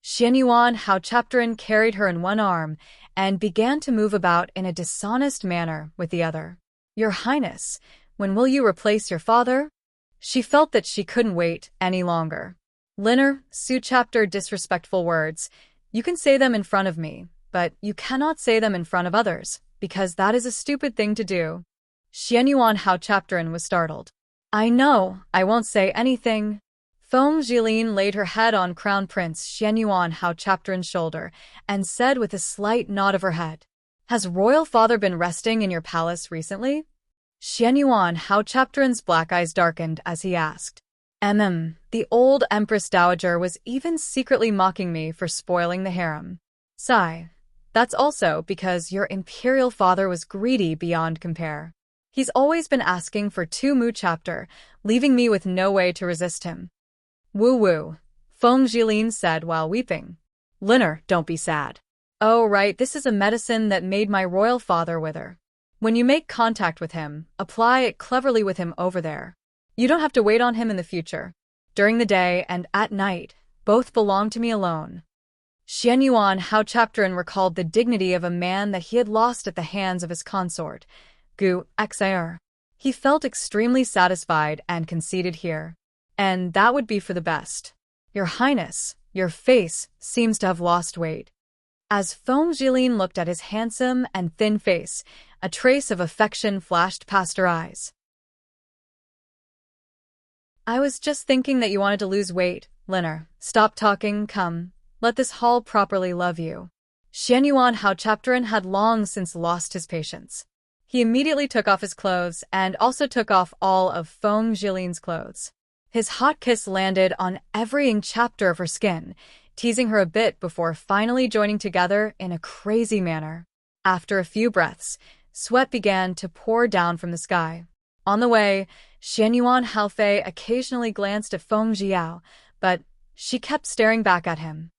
Xianyuan Hao Chaptrin carried her in one arm and began to move about in a dishonest manner with the other. Your Highness, when will you replace your father? She felt that she couldn't wait any longer. Liner, Su Chapter disrespectful words. You can say them in front of me, but you cannot say them in front of others, because that is a stupid thing to do. Xianyuan Hao Chaptrin was startled. I know, I won't say anything. Feng Jilin laid her head on Crown Prince Xianyuan Hao Chaptrin's shoulder and said with a slight nod of her head, Has royal father been resting in your palace recently? Xianyuan Hao Chaptrin's black eyes darkened as he asked. The old Empress Dowager was even secretly mocking me for spoiling the harem. Sigh. That's also because your imperial father was greedy beyond compare. He's always been asking for 2 mu chapter, leaving me with no way to resist him. Woo-woo, Feng Jilin said while weeping. Liner, don't be sad. Oh right, this is a medicine that made my royal father wither. When you make contact with him, apply it cleverly with him over there. You don't have to wait on him in the future. During the day and at night, both belong to me alone. Xianyuan Hao Chaptrin recalled the dignity of a man that he had lost at the hands of his consort, Gu Xir. He felt extremely satisfied and conceded here. And that would be for the best. Your Highness, your face seems to have lost weight. As Feng Jilin looked at his handsome and thin face, a trace of affection flashed past her eyes. I was just thinking that you wanted to lose weight, Liner. Stop talking, come. Let this hall properly love you. Xianyuan Hao Chaptrin had long since lost his patience. He immediately took off his clothes and also took off all of Feng Jilin's clothes. His hot kiss landed on every chapter of her skin, teasing her a bit before finally joining together in a crazy manner. After a few breaths, sweat began to pour down from the sky. On the way, Xianyuan Haofei occasionally glanced at Feng Jiao, but she kept staring back at him.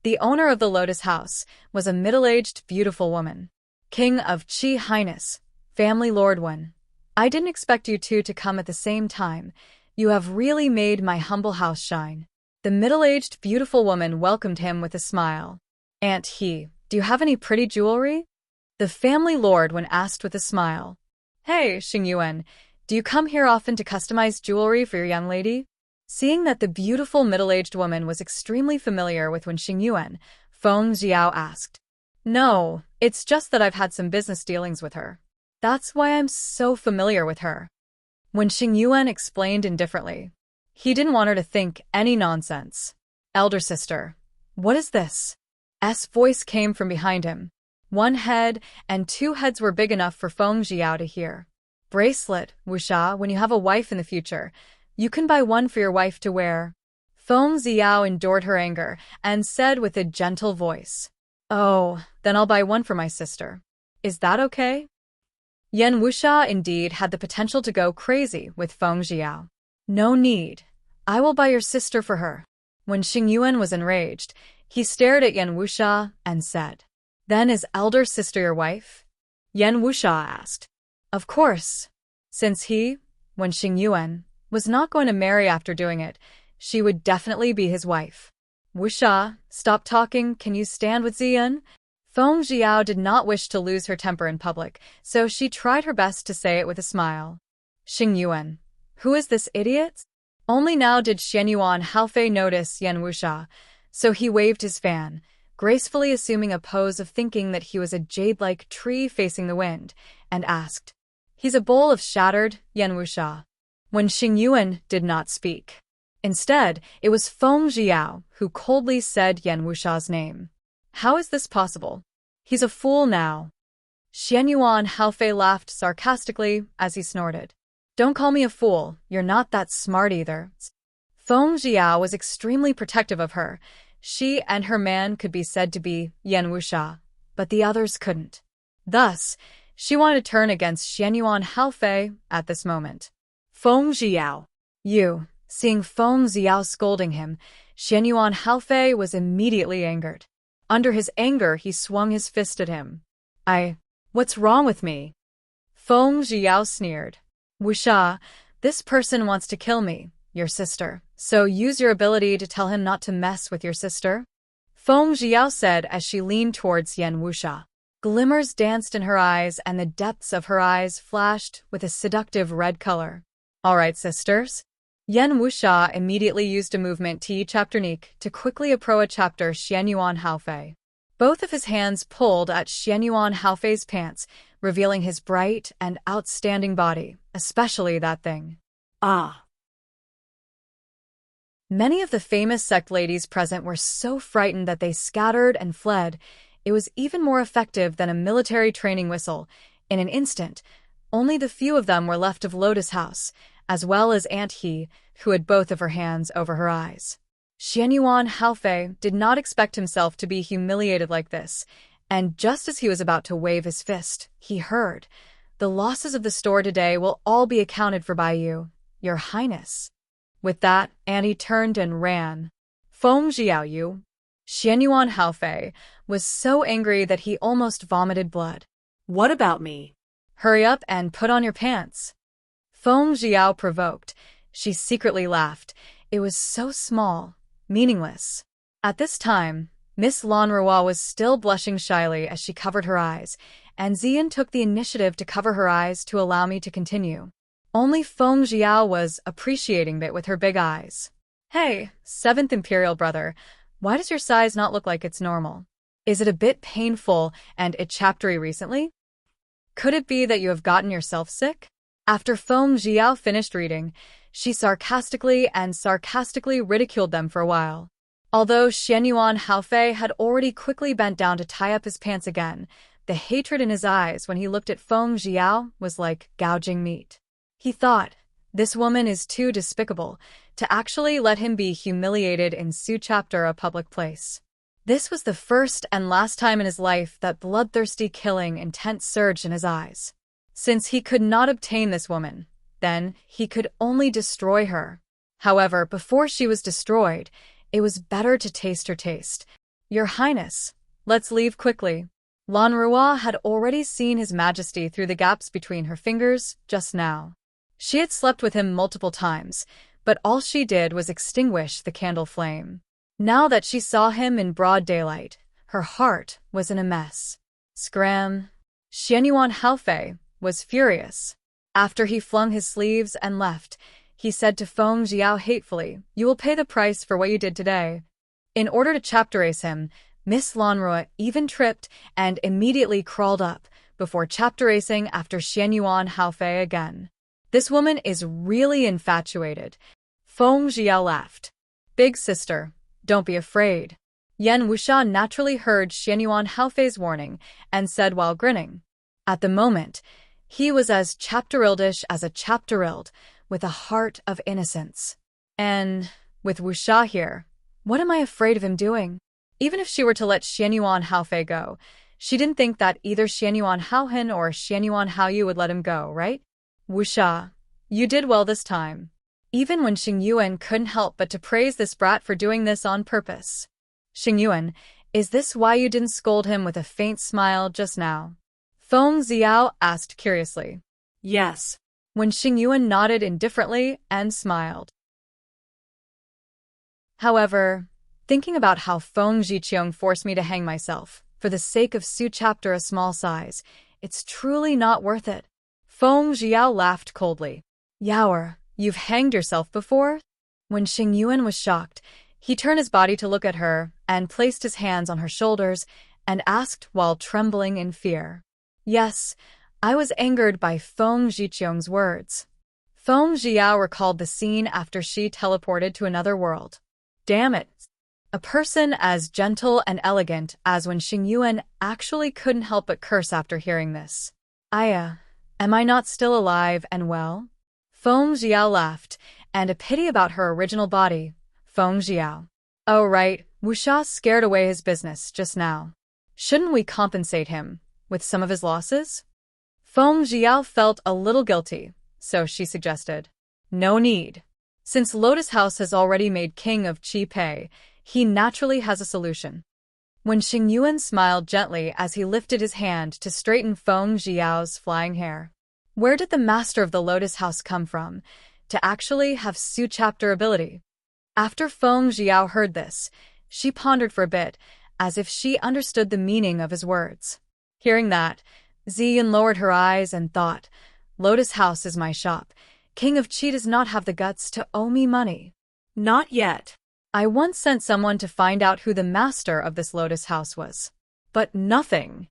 The owner of the Lotus House was a middle-aged, beautiful woman. King of Qi Highness, Family Lord Wen. I didn't expect you two to come at the same time. You have really made my humble house shine. The middle-aged, beautiful woman welcomed him with a smile. Aunt He, do you have any pretty jewelry? The family lord Wen asked with a smile. Hey, Xingyuan, do you come here often to customize jewelry for your young lady? Seeing that the beautiful middle-aged woman was extremely familiar with Wen Xingyuan, Feng Jiao asked. No, it's just that I've had some business dealings with her. That's why I'm so familiar with her. Wen Xingyuan explained indifferently. He didn't want her to think any nonsense. Elder sister, what is this? S voice came from behind him. One head and 2 heads were big enough for Feng Jiao to hear. Bracelet, Wuxia, when you have a wife in the future, you can buy one for your wife to wear. Feng Jiao endured her anger and said with a gentle voice. Oh, then I'll buy one for my sister. Is that okay? Yan Wuxia indeed had the potential to go crazy with Feng Jiao. No need. I will buy your sister for her. When Xingyuan was enraged, he stared at Yan Wuxia and said, Then is elder sister your wife? Yan Wuxia asked. Of course. Since he, when Xing Yuan, was not going to marry after doing it, she would definitely be his wife. Wuxia, stop talking, can you stand with Ziyan? Feng Jiao did not wish to lose her temper in public, so she tried her best to say it with a smile. Xing Yuan, who is this idiot? Only now did Xianyuan Haofei notice Yan Wuxia, so he waved his fan, gracefully assuming a pose of thinking that he was a jade-like tree facing the wind, and asked, "He's a bowl of shattered, Yan Wuxia." When Xing Yuan did not speak. Instead, it was Feng Jiao who coldly said Yan Wuxia's name. How is this possible? He's a fool now. Xianyuan Haofei laughed sarcastically as he snorted. Don't call me a fool, you're not that smart either. Feng Jiao was extremely protective of her. She and her man could be said to be Yan Wuxia, but the others couldn't. Thus, she wanted to turn against Xianyuan Haofei at this moment. Feng Jiao. You. Seeing Feng Jiao scolding him, Xianyuan Haofei was immediately angered. Under his anger, he swung his fist at him. What's wrong with me? Feng Jiao sneered. Wuxia, this person wants to kill me, your sister, so use your ability to tell him not to mess with your sister. Feng Jiao said as she leaned towards Yan Wuxia. Glimmers danced in her eyes and the depths of her eyes flashed with a seductive red color. All right, sisters. Yan Wuxia immediately used a movement T chapternique to quickly approach chapter Xianyuan Haofei. Both of his hands pulled at Xianyuan Haofei's pants, revealing his bright and outstanding body, especially that thing. Ah! Many of the famous sect ladies present were so frightened that they scattered and fled. It was even more effective than a military training whistle. In an instant, only the few of them were left of Lotus House, as well as Aunt He, who had both of her hands over her eyes. Xianyuan Haofei did not expect himself to be humiliated like this, and just as he was about to wave his fist, he heard, "The losses of the store today will all be accounted for by you, Your Highness." With that, Annie turned and ran. Feng Jiao, Xianyuan Haofei, was so angry that he almost vomited blood. What about me? Hurry up and put on your pants. Feng Jiao provoked. She secretly laughed. It was so small, meaningless. At this time, Miss Lanrua was still blushing shyly as she covered her eyes, and Ziyan took the initiative to cover her eyes to allow me to continue. Only Feng Jiao was appreciating it with her big eyes. Hey, 7th Imperial brother, why does your size not look like it's normal? Is it a bit painful and itch-chaptery recently? Could it be that you have gotten yourself sick? After Feng Jiao finished reading, she sarcastically ridiculed them for a while. Although Xianyuan Haofei had already quickly bent down to tie up his pants again, the hatred in his eyes when he looked at Feng Jiao was like gouging meat. He thought, this woman is too despicable to actually let him be humiliated in Su Chapter, a public place. This was the first and last time in his life that bloodthirsty killing intent surged in his eyes. Since he could not obtain this woman, then he could only destroy her. However, before she was destroyed, it was better to taste her taste. Your Highness, let's leave quickly. Lanrua had already seen His Majesty through the gaps between her fingers just now. She had slept with him multiple times, but all she did was extinguish the candle flame. Now that she saw him in broad daylight, her heart was in a mess. Scram! Xianyuan Haofei was furious. After he flung his sleeves and left, he said to Feng Jiao hatefully, "You will pay the price for what you did today." In order to chapter-ace him, Miss Lanrua even tripped and immediately crawled up before chapter-acing after Xianyuan Haofei again. This woman is really infatuated. Feng Jiao laughed. Big sister, don't be afraid. Yan Wuxia naturally heard Xianyuan Haofei's warning and said while grinning. At the moment, he was as chapterildish as a chapterild, with a heart of innocence. And, with Wuxia here, what am I afraid of him doing? Even if she were to let Xianyuan Haofei go, she didn't think that either Xianyuan Haohen or Xianyuan Haoyu would let him go, right? Wuxia, you did well this time. Even when Xing Yuan couldn't help but to praise this brat for doing this on purpose. Xing Yuan, is this why you didn't scold him with a faint smile just now? Feng Jiao asked curiously. Yes. When Xingyuan nodded indifferently and smiled. However, thinking about how Feng Zhiqiang forced me to hang myself, for the sake of Su chapter a small size, it's truly not worth it. Feng Zhiao laughed coldly. Yaoer, you've hanged yourself before? When Xingyuan was shocked, he turned his body to look at her and placed his hands on her shoulders and asked while trembling in fear. Yes, I was angered by Feng Zhiqiang's words. Feng Zhiao recalled the scene after she teleported to another world. Damn it. A person as gentle and elegant as when Xingyuan actually couldn't help but curse after hearing this. Am I not still alive and well? Feng Zhiao laughed, and a pity about her original body. Feng Zhiao. Oh right, Wuxia scared away his business just now. Shouldn't we compensate him with some of his losses? Feng Zhiao felt a little guilty, so she suggested. No need. Since Lotus House has already made king of Qi Pei, he naturally has a solution. When Xingyuan smiled gently as he lifted his hand to straighten Feng Zhiao's flying hair. Where did the master of the Lotus House come from to actually have Su chapter ability? After Feng Zhiao heard this, she pondered for a bit, as if she understood the meaning of his words. Hearing that, Ziyan lowered her eyes and thought, Lotus House is my shop. King of Qi does not have the guts to owe me money. Not yet. I once sent someone to find out who the master of this Lotus House was. But nothing.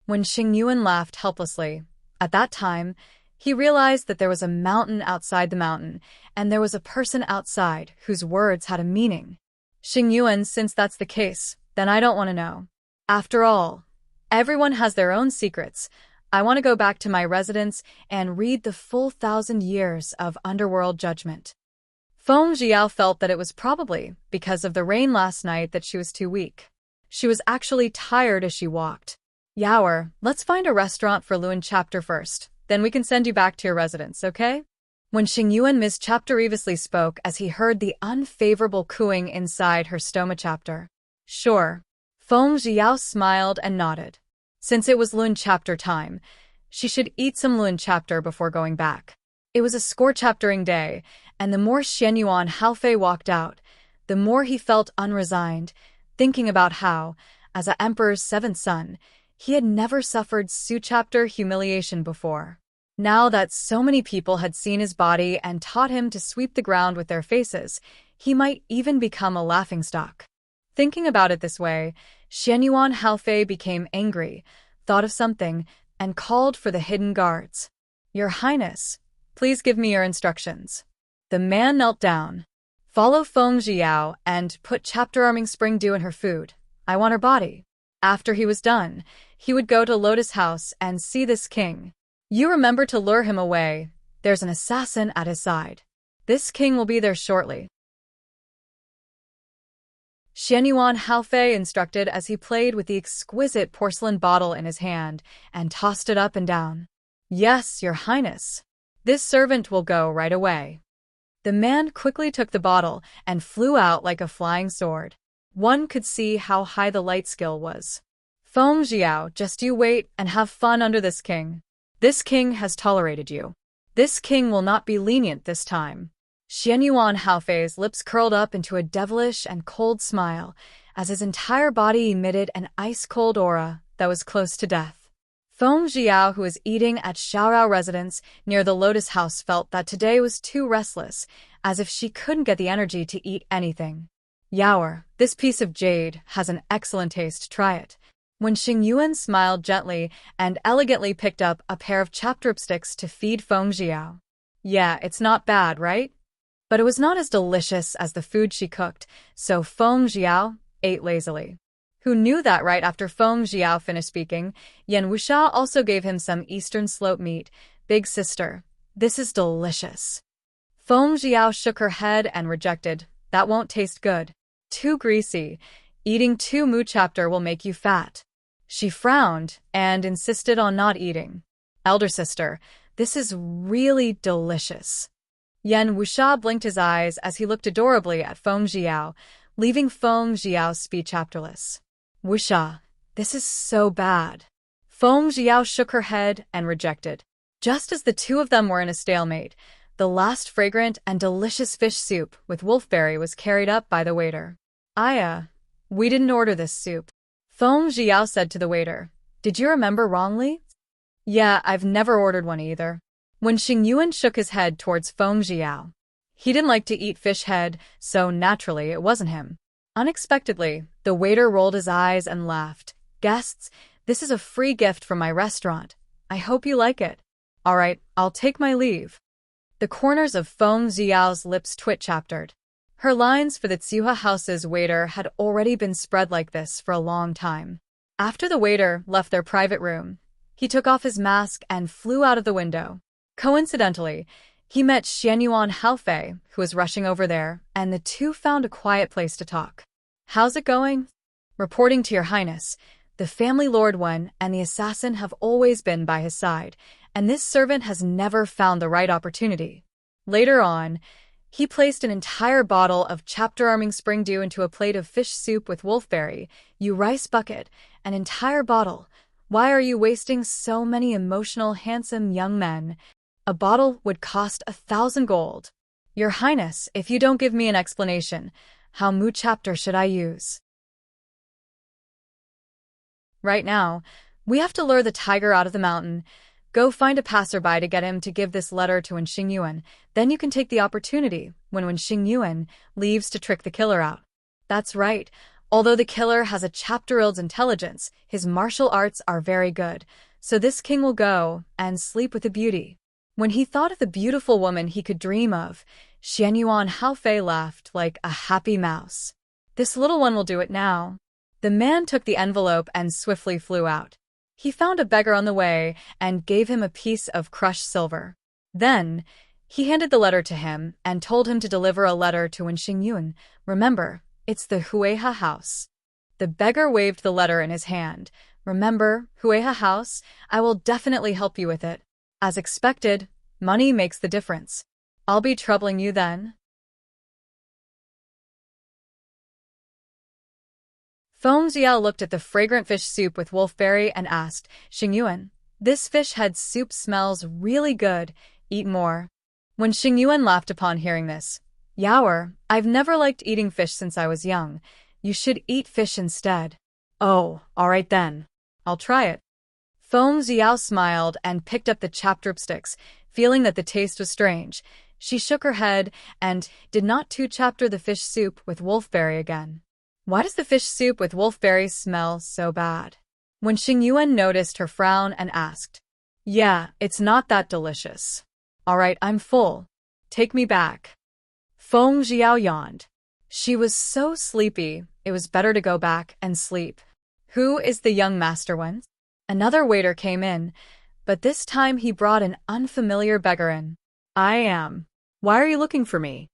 When Xingyuan laughed helplessly, at that time, he realized that there was a mountain outside the mountain, and there was a person outside whose words had a meaning. Xingyuan, since that's the case, then I don't want to know. After all, everyone has their own secrets. I want to go back to my residence and read the full 1,000 years of underworld judgment. Feng Zhiao felt that it was probably because of the rain last night that she was too weak. She was actually tired as she walked. Yaoer, let's find a restaurant for Luan chapter first, then we can send you back to your residence, okay? When Xingyuan mischapteriously spoke as he heard the unfavorable cooing inside her stoma chapter. Sure. Feng Zhiao smiled and nodded. Since it was Luan chapter time, she should eat some Luan chapter before going back. It was a score chaptering day, and the more Xianyuan Haofei walked out, the more he felt unresigned, thinking about how, as a emperor's seventh son, he had never suffered Su chapter humiliation before. Now that so many people had seen his body and taught him to sweep the ground with their faces, he might even become a laughingstock. Thinking about it this way, Xianyuan Haofei became angry, thought of something, and called for the hidden guards. Your Highness, please give me your instructions. The man knelt down. Follow Feng Zhiao and put chapter-arming spring dew in her food. I want her body. After he was done, he would go to Lotus House and see this king. You remember to lure him away. There's an assassin at his side. This king will be there shortly. Xianyuan Haofei instructed as he played with the exquisite porcelain bottle in his hand and tossed it up and down. Yes, Your Highness. This servant will go right away. The man quickly took the bottle and flew out like a flying sword. One could see how high the light skill was. Feng Zhiao, just you wait and have fun under this king. This king has tolerated you. This king will not be lenient this time. Xianyuan Haofei's lips curled up into a devilish and cold smile as his entire body emitted an ice-cold aura that was close to death. Feng Zhiao, who was eating at Xiaorao residence near the Lotus House, felt that today was too restless, as if she couldn't get the energy to eat anything. Yaoer, this piece of jade has an excellent taste, try it. When Xingyuan smiled gently and elegantly picked up a pair of chapter-sticks to feed Feng Zhiao. Yeah, it's not bad, right? But it was not as delicious as the food she cooked, so Feng Zhiao ate lazily. Who knew that right after Feng Zhiao finished speaking, Yan Wuxia also gave him some Eastern slope meat. Big sister, this is delicious. Feng Zhiao shook her head and rejected. That won't taste good. Too greasy. Eating 2 mu chapter will make you fat. She frowned and insisted on not eating. Elder sister, this is really delicious. Yan Wuxia blinked his eyes as he looked adorably at Feng Zhiao, leaving Feng Zhiao speech chapterless. Wuxia, this is so bad. Feng Zhiao shook her head and rejected. Just as the two of them were in a stalemate, the last fragrant and delicious fish soup with wolfberry was carried up by the waiter. We didn't order this soup. Feng Jiao said to the waiter. Did you remember wrongly? Yeah, I've never ordered one either. When Xingyuan shook his head towards Feng Jiao. He didn't like to eat fish head, so naturally it wasn't him. Unexpectedly, the waiter rolled his eyes and laughed. Guests, this is a free gift from my restaurant. I hope you like it. All right, I'll take my leave. The corners of Feng Jiao's lips twitch-chaptered. Her lines for the Tsiuha house's waiter had already been spread like this for a long time. After the waiter left their private room, he took off his mask and flew out of the window. Coincidentally, he met Xianyuan Haofei, who was rushing over there, and the two found a quiet place to talk. How's it going? Reporting to your highness, the family lord Wen and the assassin have always been by his side, and this servant has never found the right opportunity. Later on, he placed an entire bottle of chapter-arming spring dew into a plate of fish soup with wolfberry, rice bucket, an entire bottle. Why are you wasting so many emotional, handsome young men? A bottle would cost 1,000 gold. Your Highness, if you don't give me an explanation, how mu chapter should I use? Right now, we have to lure the tiger out of the mountain. Go find a passerby to get him to give this letter to Wen Xingyuan. Then you can take the opportunity when Wen Xingyuan leaves to trick the killer out. That's right. Although the killer has a chapter-ild's intelligence, his martial arts are very good. So this king will go and sleep with a beauty. When he thought of the beautiful woman he could dream of, Xianyuan Haofei laughed like a happy mouse. This little one will do it now. The man took the envelope and swiftly flew out. He found a beggar on the way and gave him a piece of crushed silver. Then, he handed the letter to him and told him to deliver a letter to Wen Xingyuan. Remember, it's the Hueha house. The beggar waved the letter in his hand. Remember, Hueha house? I will definitely help you with it. As expected, money makes the difference. I'll be troubling you then. Feng Jiao looked at the fragrant fish soup with wolfberry and asked, Xingyuan, this fish head soup smells really good. Eat more. When Xingyuan laughed upon hearing this, Yaoer, I've never liked eating fish since I was young. You should eat fish instead. Oh, all right then. I'll try it. Feng Jiao smiled and picked up the chapter-sticks, feeling that the taste was strange. She shook her head and did not chapter the fish soup with wolfberry again. Why does the fish soup with wolfberry smell so bad? When Xingyuan noticed her frown and asked, Yeah, it's not that delicious. All right, I'm full. Take me back. Feng Jiao yawned. She was so sleepy, it was better to go back and sleep. Who is the young master one? Another waiter came in, but this time he brought an unfamiliar beggar in. I am. Why are you looking for me?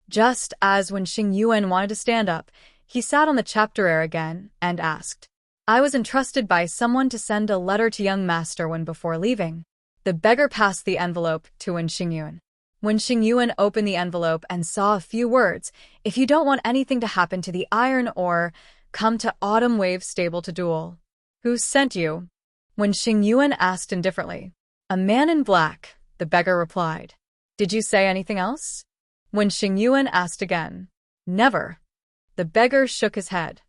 Just as when Xingyuan wanted to stand up, he sat on the chapter air again and asked, I was entrusted by someone to send a letter to young master Wen before leaving. The beggar passed the envelope to Wen Xingyuan. When Xingyuan opened the envelope and saw a few words, if you don't want anything to happen to the iron ore, come to Autumn Wave Stable to duel. Who sent you? When Xingyuan asked indifferently. A man in black, the beggar replied. Did you say anything else? When Xingyuan asked again. Never. The beggar shook his head.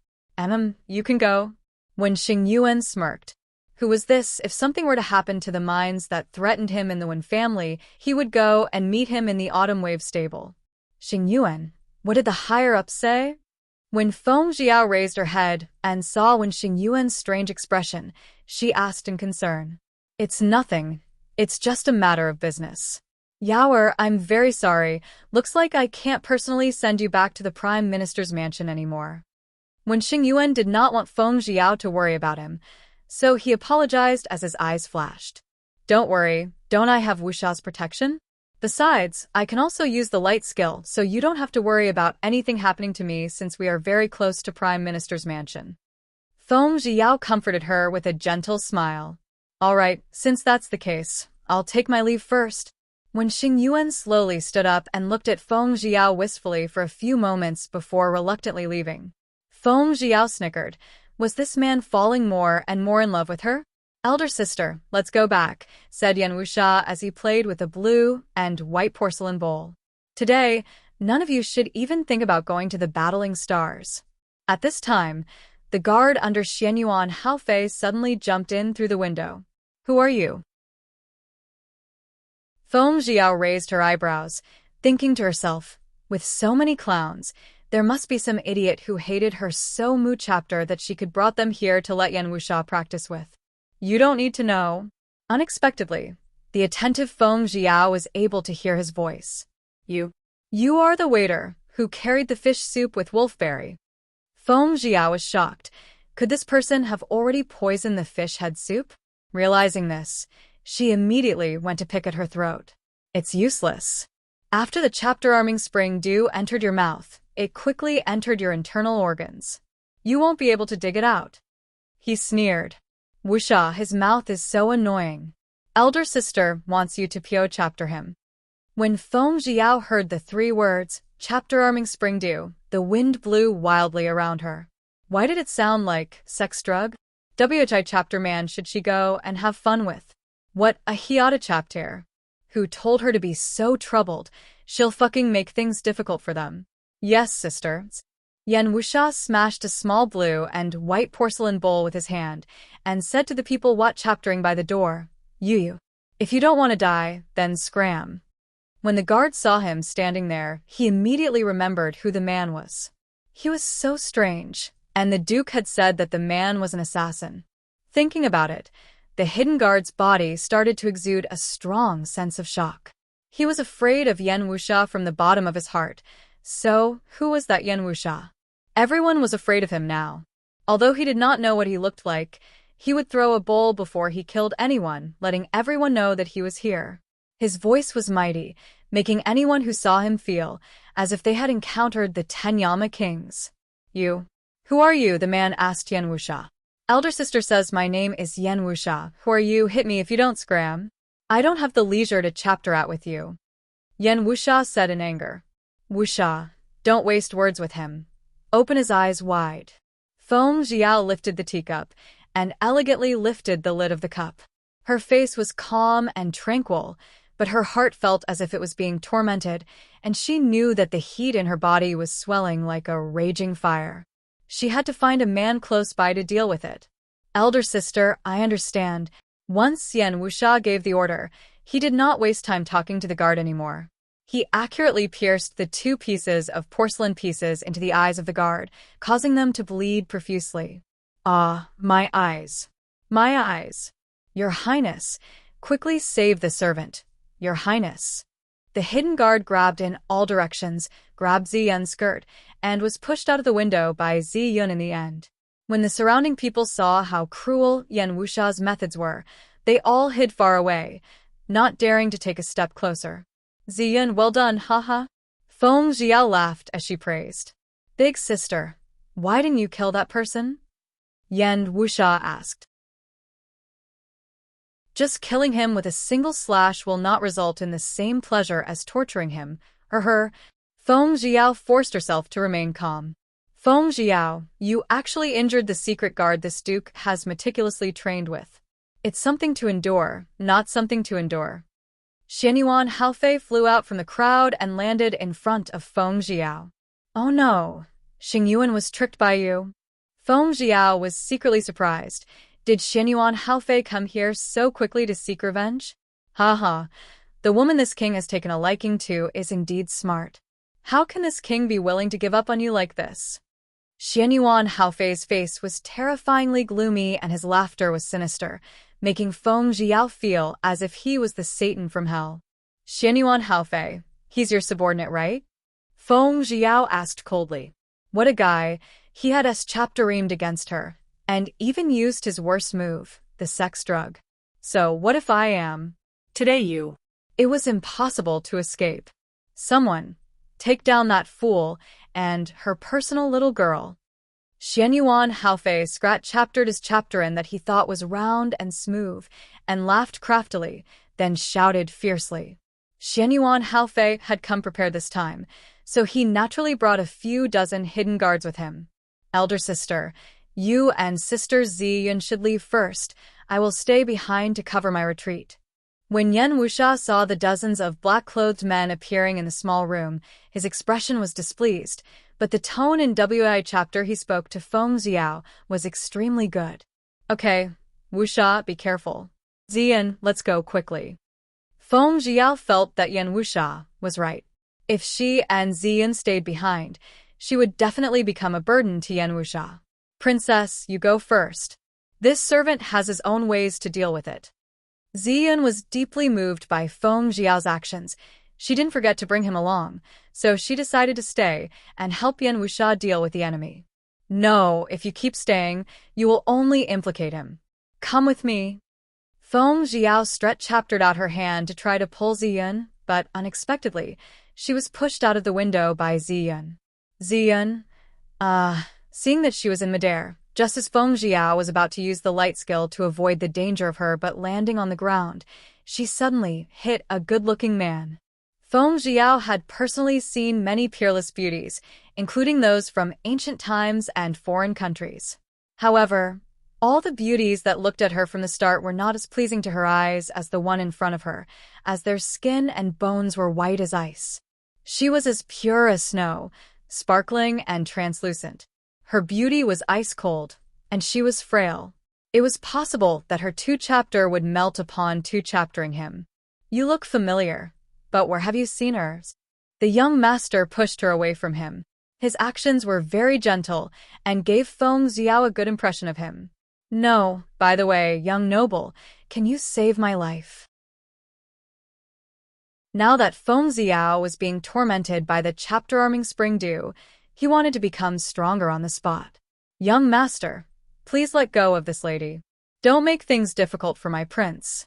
You can go. When Xingyuan smirked. Who was this? If something were to happen to the mines that threatened him in the Wen family, he would go and meet him in the Autumn Wave Stable. Xingyuan, what did the higher-ups say? When Feng Jiao raised her head and saw Wen Xingyuan's strange expression, she asked in concern. It's nothing. It's just a matter of business. Yaoer, I'm very sorry. Looks like I can't personally send you back to the Prime Minister's mansion anymore. When Xingyuan did not want Feng Jiao to worry about him, so he apologized as his eyes flashed. Don't worry, don't I have Wuxia's protection? Besides, I can also use the light skill, so you don't have to worry about anything happening to me since we are very close to Prime Minister's mansion. Feng Jiao comforted her with a gentle smile. All right, since that's the case, I'll take my leave first. When Xingyuan slowly stood up and looked at Feng Jiao wistfully for a few moments before reluctantly leaving. Feng Jiao snickered. Was this man falling more and more in love with her? Elder sister, let's go back, said Yan Wuxia as he played with a blue and white porcelain bowl. Today, none of you should even think about going to the battling stars. At this time, the guard under Xianyuan Haofei suddenly jumped in through the window. Who are you? Feng Jiao raised her eyebrows, thinking to herself, with so many clowns, there must be some idiot who hated her so mu chapter that she could brought them here to let Yan Wuxia practice with. You don't need to know. Unexpectedly, the attentive Feng Jiao was able to hear his voice. You are the waiter who carried the fish soup with wolfberry. Feng Jiao was shocked. Could this person have already poisoned the fish head soup? Realizing this, she immediately went to pick at her throat. It's useless. After the chapter-arming spring dew entered your mouth, it quickly entered your internal organs. You won't be able to dig it out. He sneered. Wuxia, his mouth is so annoying. Elder sister wants you to pio chapter him. When Feng Jiao heard the 3 words, chapter-arming spring dew, the wind blew wildly around her. Why did it sound like sex drug? WHI chapter man should she go and have fun with? What a hiata chapter. Who told her to be so troubled? She'll fucking make things difficult for them. Yes, sister. Yan Wuxia smashed a small blue and white porcelain bowl with his hand and said to the people chaptering by the door, You, if you don't want to die, then scram. When the guard saw him standing there, he immediately remembered who the man was. He was so strange, and the Duke had said that the man was an assassin. Thinking about it, the hidden guard's body started to exude a strong sense of shock. He was afraid of Yan Wuxia from the bottom of his heart. So, who was that Yan Wuxia? Everyone was afraid of him now. Although he did not know what he looked like, he would throw a bowl before he killed anyone, letting everyone know that he was here. His voice was mighty, making anyone who saw him feel as if they had encountered the 10 Yama kings. You? Who are you? The man asked Yan Wuxia. Elder sister says my name is Yan Wuxia. Who are you? Hit me if you don't scram. I don't have the leisure to chapter out with you. Yan Wuxia said in anger. Wuxia, don't waste words with him. Open his eyes wide. Feng Jiao lifted the teacup and elegantly lifted the lid of the cup. Her face was calm and tranquil, but her heart felt as if it was being tormented, and she knew that the heat in her body was swelling like a raging fire. She had to find a man close by to deal with it. Elder sister, I understand. Once Yan Wuxia gave the order, he did not waste time talking to the guard anymore. He accurately pierced the 2 pieces of porcelain pieces into the eyes of the guard, causing them to bleed profusely. Ah, my eyes. My eyes. Your Highness, quickly save the servant. Your Highness. The hidden guard grabbed in all directions, grabbed Ziyun's skirt, and was pushed out of the window by Ziyun in the end. When the surrounding people saw how cruel Yan Wuxia's methods were, they all hid far away, not daring to take a step closer. Ziyun, well done, haha. Feng Jiao laughed as she praised. Big sister, why didn't you kill that person? Yan Wuxia asked. Just killing him with a single slash will not result in the same pleasure as torturing him, or her. Feng Jiao forced herself to remain calm. Feng Jiao, you actually injured the secret guard this duke has meticulously trained with. It's something to endure, not something to endure. Xianyuan Haofei flew out from the crowd and landed in front of Feng Jiao. Oh no, Xingyuan was tricked by you. Feng Jiao was secretly surprised. Did Xianyuan Haofei come here so quickly to seek revenge? Haha, the woman this king has taken a liking to is indeed smart. How can this king be willing to give up on you like this? Xianyuan Haofei's face was terrifyingly gloomy and his laughter was sinister, making Feng Jiao feel as if he was the Satan from hell. Xianyuan Haofei, he's your subordinate, right? Feng Jiao asked coldly. What a guy, he had chapter-reamed against her, and even used his worst move, the sex drug. So what if I am? Today you. It was impossible to escape. Someone, take down that fool, and her personal little girl. Xianyuan Haofei chaptered his chapterin that he thought was round and smooth, and laughed craftily, then shouted fiercely. Xianyuan Haofei had come prepared this time, so he naturally brought a few dozen hidden guards with him. Elder sister, You and Sister Ziyun should leave first. I will stay behind to cover my retreat. When Yan Wuxia saw the dozens of black-clothed men appearing in the small room, his expression was displeased, but the tone in WI chapter he spoke to Feng Xiao was extremely good. Okay, Wuxia, be careful. Ziyun, let's go quickly. Feng Xiao felt that Yan Wuxia was right. If she and Ziyun stayed behind, she would definitely become a burden to Yan Wuxia. Princess, you go first. This servant has his own ways to deal with it. Ziyun was deeply moved by Feng Xiao's actions. She didn't forget to bring him along, so she decided to stay and help Yan Wuxia deal with the enemy. No, if you keep staying, you will only implicate him. Come with me. Feng Xiao stretched out her hand to try to pull Ziyun, but unexpectedly, she was pushed out of the window by Ziyun. Ziyun, seeing that she was in midair, just as Feng Xiao was about to use the light skill to avoid the danger of her but landing on the ground, she suddenly hit a good-looking man. Feng Xiao had personally seen many peerless beauties, including those from ancient times and foreign countries. However, all the beauties that looked at her from the start were not as pleasing to her eyes as the one in front of her, as their skin and bones were white as ice. She was as pure as snow, sparkling and translucent. Her beauty was ice-cold, and she was frail. It was possible that her two-chapter would melt upon two-chaptering him. You look familiar, but where have you seen her? The young master pushed her away from him. His actions were very gentle and gave Feng Xiao a good impression of him. No, by the way, young noble, can you save my life? Now that Feng Xiao was being tormented by the chapter-arming spring dew, he wanted to become stronger on the spot. Young master, please let go of this lady. Don't make things difficult for my prince.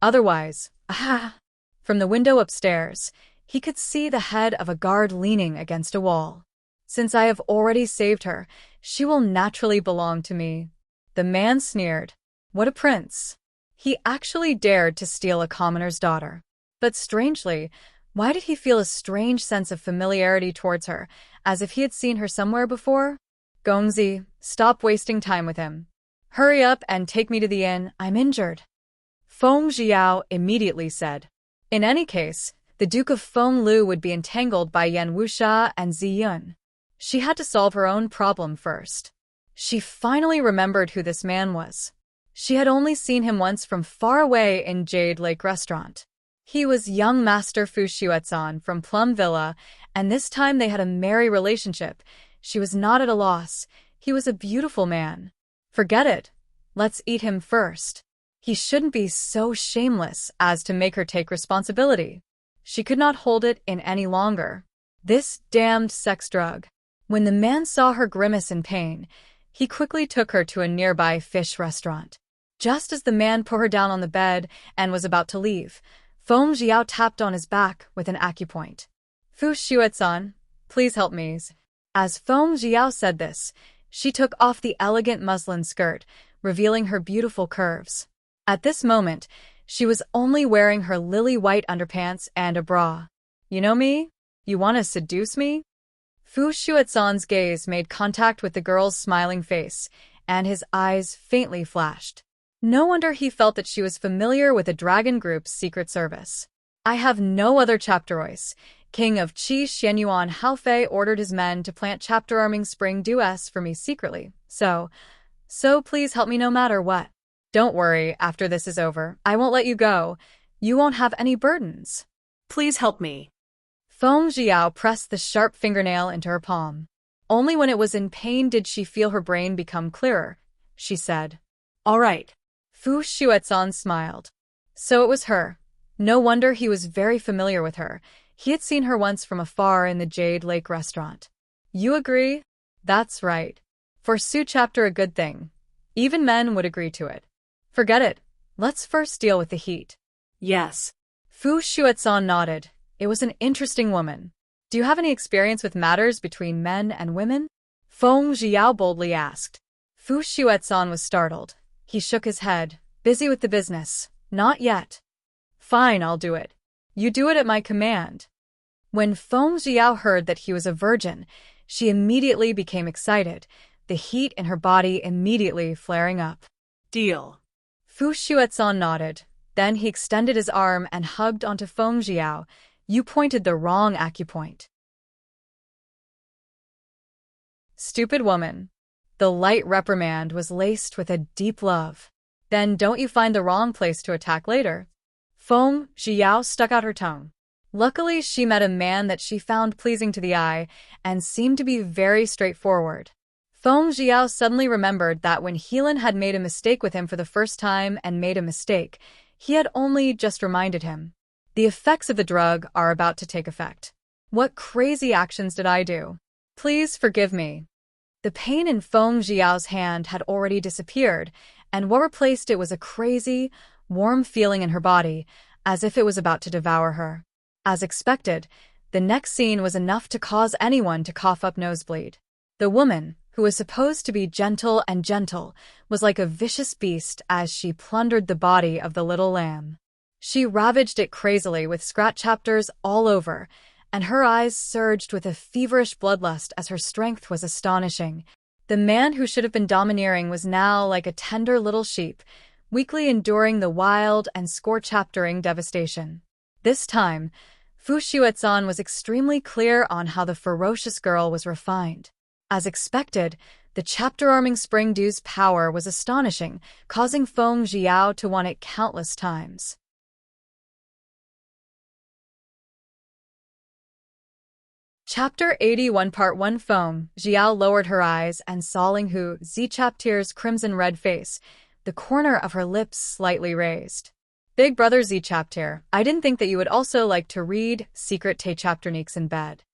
Otherwise, From the window upstairs, he could see the head of a guard leaning against a wall. Since I have already saved her, she will naturally belong to me. The man sneered. What a prince. He actually dared to steal a commoner's daughter. But strangely, why did he feel a strange sense of familiarity towards her, as if he had seen her somewhere before? Gongzi, stop wasting time with him. Hurry up and take me to the inn, I'm injured. Feng Xiao immediately said. In any case, the Duke of Fenglu would be entangled by Yan Wuxia and Ziyun. She had to solve her own problem first. She finally remembered who this man was. She had only seen him once from far away in Jade Lake Restaurant. He was young Master Fu Xuezhan from Plum Villa, and this time they had a merry relationship. She was not at a loss. He was a beautiful man. Forget it. Let's eat him first. He shouldn't be so shameless as to make her take responsibility. She could not hold it in any longer. This damned sex drug. When the man saw her grimace in pain, he quickly took her to a nearby fish restaurant. Just as the man put her down on the bed and was about to leave, Feng Xiao tapped on his back with an acupoint. Fu Xuezhan, please help me. As Feng Xiao said this, she took off the elegant muslin skirt, revealing her beautiful curves. At this moment, she was only wearing her lily-white underpants and a bra. You know me? You want to seduce me? Fu Xuezhan's gaze made contact with the girl's smiling face, and his eyes faintly flashed. No wonder he felt that she was familiar with the Dragon Group's secret service. I have no other chapterois. King of Qi Xianyuan Haofei ordered his men to plant chapter-arming spring dews for me secretly, so please help me no matter what. Don't worry, after this is over, I won't let you go. You won't have any burdens. Please help me. Feng Xiao pressed the sharp fingernail into her palm. Only when it was in pain did she feel her brain become clearer. She said, All right. Fu Xuezhan smiled. So it was her. No wonder he was very familiar with her. He had seen her once from afar in the Jade Lake restaurant. You agree? That's right. For Su chapter a good thing. Even men would agree to it. Forget it. Let's first deal with the heat. Yes. Fu Xuezhan nodded. It was an interesting woman. Do you have any experience with matters between men and women? Feng Xiao boldly asked. Fu Xuezhan was startled. He shook his head, busy with the business. Not yet. Fine, I'll do it. You do it at my command. When Feng Xiao heard that he was a virgin, she immediately became excited, the heat in her body immediately flaring up. Deal. Fu Xuezhan nodded. Then he extended his arm and hugged onto Feng Jiao. You pointed the wrong acupoint. Stupid woman. The light reprimand was laced with a deep love. Then don't you find the wrong place to attack later? Feng Jiao stuck out her tongue. Luckily, she met a man that she found pleasing to the eye and seemed to be very straightforward. Feng Jiao suddenly remembered that when Helan had made a mistake with him for the first time and made a mistake, he had only just reminded him. The effects of the drug are about to take effect. What crazy actions did I do? Please forgive me. The pain in Feng Jiao's hand had already disappeared, and what replaced it was a crazy, warm feeling in her body, as if it was about to devour her. As expected, the next scene was enough to cause anyone to cough up nosebleed. The woman, who was supposed to be gentle, was like a vicious beast as she plundered the body of the little lamb. She ravaged it crazily with scratch chapters all over, and her eyes surged with a feverish bloodlust as her strength was astonishing. The man who should have been domineering was now like a tender little sheep, weakly enduring the wild and score-chaptering devastation. This time, Fu Xuezhan was extremely clear on how the ferocious girl was refined. As expected, the chapter-arming Spring Dew's power was astonishing, causing Feng Jiao to want it countless times. Chapter 81 Part 1 Feng Jiao lowered her eyes and saw Linghu Zichaptir's crimson-red face, the corner of her lips slightly raised. Big brother Zichaptir, I didn't think that you would also like to read secret chapterniques in bed.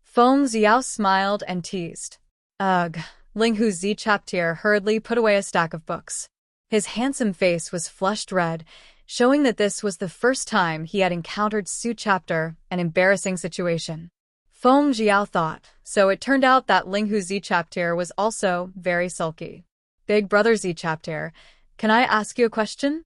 Feng Jiao smiled and teased. Ugh. Linghu Zichaptir hurriedly put away a stack of books. His handsome face was flushed red, showing that this was the first time he had encountered Su Chapter, an embarrassing situation. Feng Jiao thought, so it turned out that Linghu Zichaptir was also very sulky. Big brother Zichaptir, can I ask you a question?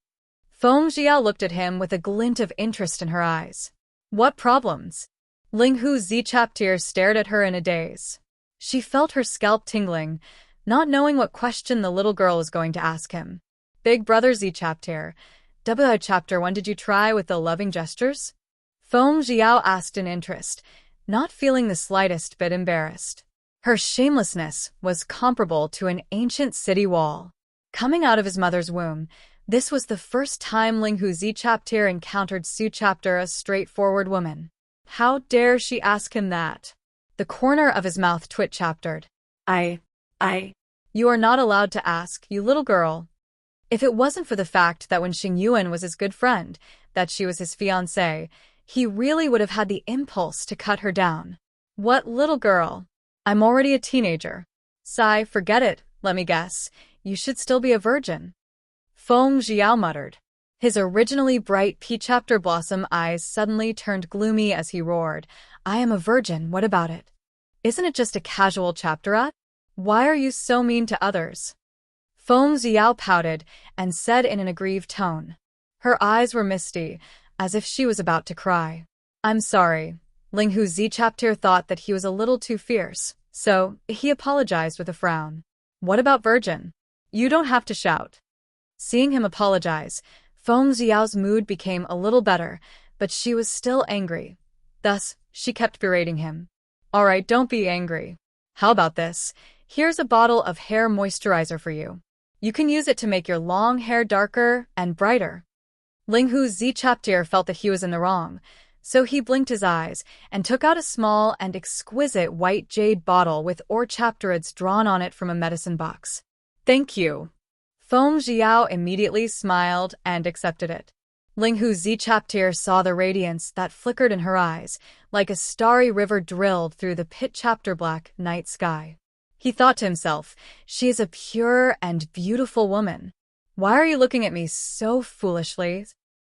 Feng Jiao looked at him with a glint of interest in her eyes. What problems? Linghu Zichaptir stared at her in a daze. She felt her scalp tingling, not knowing what question the little girl was going to ask him. Big brother Zichaptir, Chapter 1, did you try with the loving gestures? Feng Jiao asked in interest, not feeling the slightest bit embarrassed. Her shamelessness was comparable to an ancient city wall. Coming out of his mother's womb, this was the first time Linghu Zichaptir encountered Su Chapter, a straightforward woman. How dare she ask him that? The corner of his mouth twitch-chaptered. You are not allowed to ask, you little girl. If it wasn't for the fact that when Xing Yuan was his good friend, that she was his fiancée, he really would have had the impulse to cut her down. What little girl? I'm already a teenager. Sigh, forget it, let me guess. You should still be a virgin. Feng Jiao muttered. His originally bright pea-chapter blossom eyes suddenly turned gloomy as he roared. I am a virgin, what about it? Isn't it just a casual chapterette? Why are you so mean to others? Feng Jiao pouted and said in an aggrieved tone. Her eyes were misty, as if she was about to cry. I'm sorry. Linghu Zichaptir thought that he was a little too fierce, so he apologized with a frown. What about virgin? You don't have to shout. Seeing him apologize, Feng Jiao's mood became a little better, but she was still angry. Thus, she kept berating him. All right, don't be angry. How about this? Here's a bottle of hair moisturizer for you. You can use it to make your long hair darker and brighter. Linghu Zichaptir felt that he was in the wrong, so he blinked his eyes and took out a small and exquisite white jade bottle with chapterids drawn on it from a medicine box. Thank you. Feng Jiao immediately smiled and accepted it. Linghu Zichaptir saw the radiance that flickered in her eyes, like a starry river drilled through the pitch-chapter black night sky. He thought to himself, she is a pure and beautiful woman. Why are you looking at me so foolishly?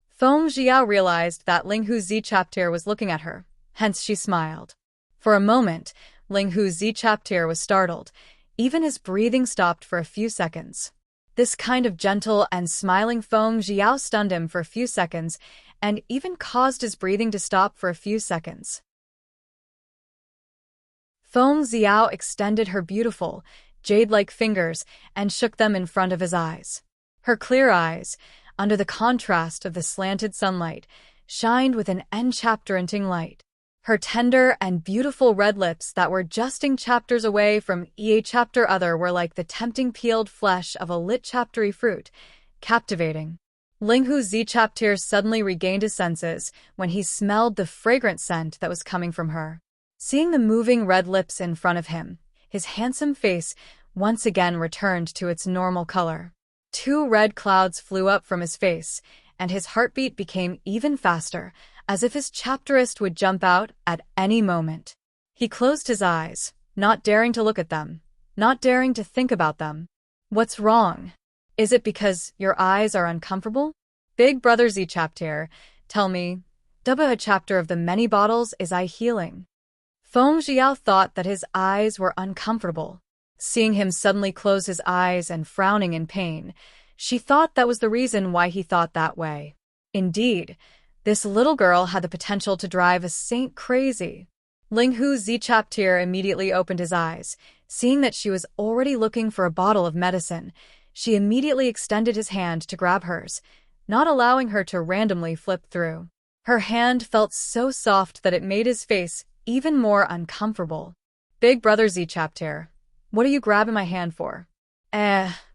Feng Jiao realized that Linghu Zichaptir was looking at her, hence she smiled. For a moment, Linghu Zichaptir was startled. Even his breathing stopped for a few seconds. This kind of gentle and smiling Feng Jiao stunned him for a few seconds and even caused his breathing to stop for a few seconds. Feng Jiao extended her beautiful, jade-like fingers and shook them in front of his eyes. Her clear eyes, under the contrast of the slanted sunlight, shined with an enchanting light. Her tender and beautiful red lips that were just chapters away from a chapter other were like the tempting peeled flesh of a lit chaptery fruit, captivating. Linghu Z chapter suddenly regained his senses when he smelled the fragrant scent that was coming from her. Seeing the moving red lips in front of him, his handsome face once again returned to its normal color. 2 red clouds flew up from his face, and his heartbeat became even faster, as if his chapterist would jump out at any moment. He closed his eyes, not daring to look at them, not daring to think about them. What's wrong? Is it because your eyes are uncomfortable? Big Brother Z chapter, tell me, a chapter of the many bottles is eye healing. Feng Jiao thought that his eyes were uncomfortable. Seeing him suddenly close his eyes and frowning in pain, she thought that was the reason why he thought that way. Indeed, this little girl had the potential to drive a saint crazy. Linghu Z chapter immediately opened his eyes. Seeing that she was already looking for a bottle of medicine, she immediately extended his hand to grab hers, not allowing her to randomly flip through. Her hand felt so soft that it made his face even more uncomfortable. Big Brother Z chapter, what are you grabbing my hand for?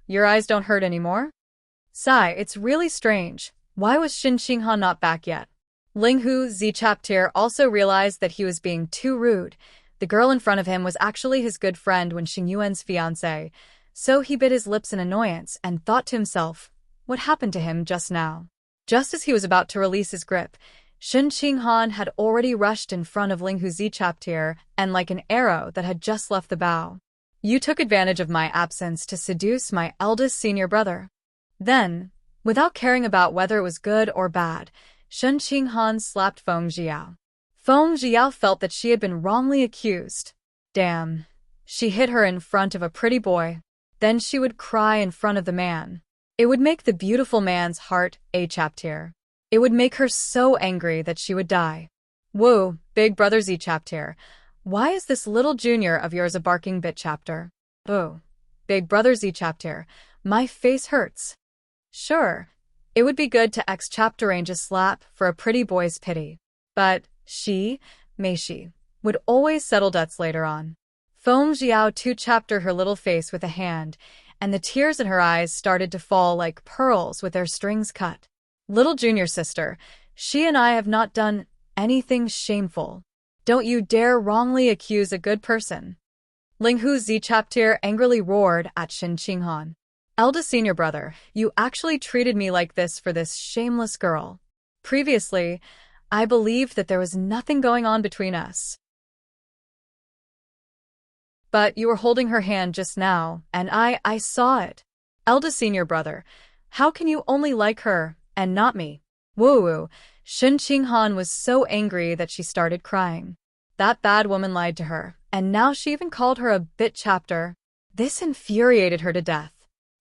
Your eyes don't hurt anymore? Sigh, it's really strange. Why was Shin Qinghan not back yet? Linghu Z chapter also realized that he was being too rude. The girl in front of him was actually his good friend Wen Xingyuan's fiancée, so he bit his lips in annoyance and thought to himself, what happened to him just now? Just as he was about to release his grip, Shin Qinghan had already rushed in front of Linghu Z chapter and like an arrow that had just left the bow. You took advantage of my absence to seduce my eldest senior brother. Then, without caring about whether it was good or bad, Shin Qinghan slapped Feng Jiao. Feng Jiao felt that she had been wrongly accused. Damn. She hit her in front of a pretty boy. Then she would cry in front of the man. It would make the beautiful man's heart a chapter. It would make her so angry that she would die. Whoa, Big Brother Z chapter. Why is this little junior of yours a barking bit chapter? Oh, Big Brother Z chapter, my face hurts. Sure, it would be good to chapter range a slap for a pretty boy's pity. But she, would always settle debts later on. Feng Jiao 2 chapter her little face with a hand, and the tears in her eyes started to fall like pearls with their strings cut. Little junior sister, she and I have not done anything shameful. Don't you dare wrongly accuse a good person. Linghu Z chapter angrily roared at Shin Qinghan. Eldest senior brother, you actually treated me like this for this shameless girl. Previously, I believed that there was nothing going on between us. But you were holding her hand just now, and I saw it. Eldest senior brother, how can you only like her, and not me? Woo-woo. Shin Qinghan was so angry that she started crying. That bad woman lied to her, and now she even called her a bit chapter. This infuriated her to death.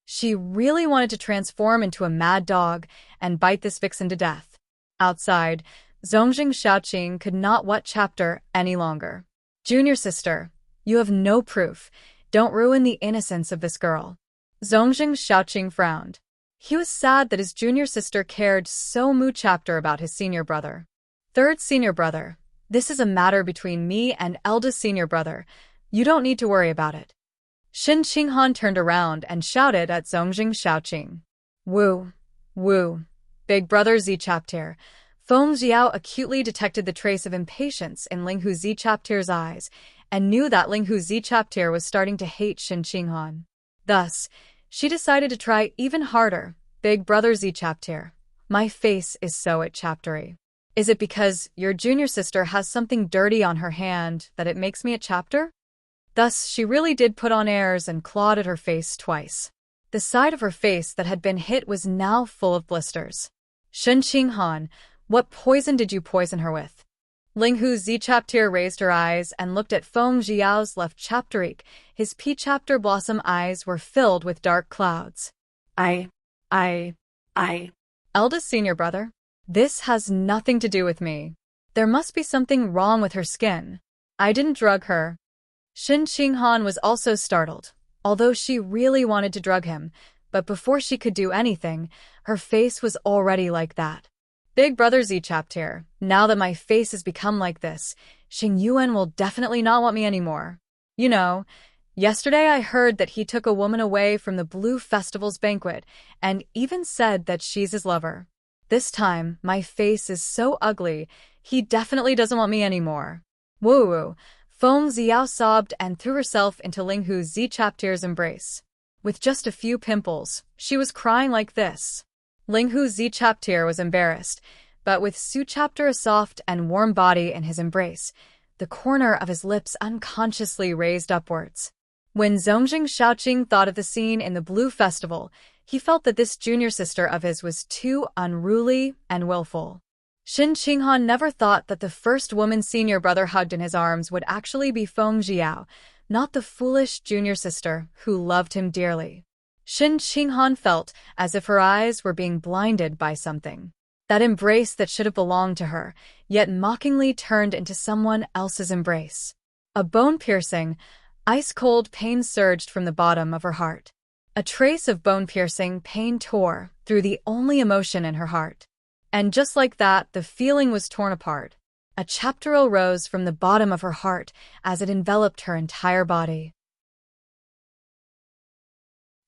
She really wanted to transform into a mad dog and bite this vixen to death. Outside, Zongjing Xiaoqing could not what chapter any longer. Junior sister, you have no proof. Don't ruin the innocence of this girl. Zongjing Xiaoqing frowned. He was sad that his junior sister cared so much about his senior brother. Third senior brother, this is a matter between me and eldest senior brother. You don't need to worry about it. Shin Qinghan turned around and shouted at Zongjing Xiaoqing. Woo, woo, Big Brother Z chapter. Feng Jiao acutely detected the trace of impatience in Linghu Z chapter's eyes and knew that Linghu Z chapter was starting to hate Shin Qinghan. Thus, she decided to try even harder. Big Brother Z chapter. My face is so at chaptery. Is it because your junior sister has something dirty on her hand that it makes me a chapter? Thus, she really did put on airs and clawed at her face twice. The side of her face that had been hit was now full of blisters. Shin Qinghan, what poison did you poison her with? Linghu Z chapter raised her eyes and looked at Feng Jiao's left chapterik. His P chapter blossom eyes were filled with dark clouds. Eldest senior brother? This has nothing to do with me. There must be something wrong with her skin. I didn't drug her. Shin Qinghan was also startled. although she really wanted to drug him, but before she could do anything, her face was already like that. Big Brother Z chapter, now that my face has become like this, Xing Yuan will definitely not want me anymore. You know, yesterday I heard that he took a woman away from the Blue Festival's banquet and even said that she's his lover. This time, my face is so ugly, he definitely doesn't want me anymore. Woo-woo. Feng Xiao sobbed and threw herself into Ling Hu's Z chapter's embrace. With just a few pimples, she was crying like this. Ling Hu's Z chapter was embarrassed, but with Su chapter soft and warm body in his embrace, the corner of his lips unconsciously raised upwards. When Zongjing Shaoqing thought of the scene in the Blue Festival, he felt that this junior sister of his was too unruly and willful. Shin Qinghan never thought that the first woman senior brother hugged in his arms would actually be Feng Xiao, not the foolish junior sister who loved him dearly. Shin Qinghan felt as if her eyes were being blinded by something. That embrace that should have belonged to her, yet mockingly turned into someone else's embrace. A bone-piercing, ice-cold pain surged from the bottom of her heart. A trace of bone-piercing pain tore through the only emotion in her heart. And just like that, the feeling was torn apart. A chapter rose from the bottom of her heart as it enveloped her entire body.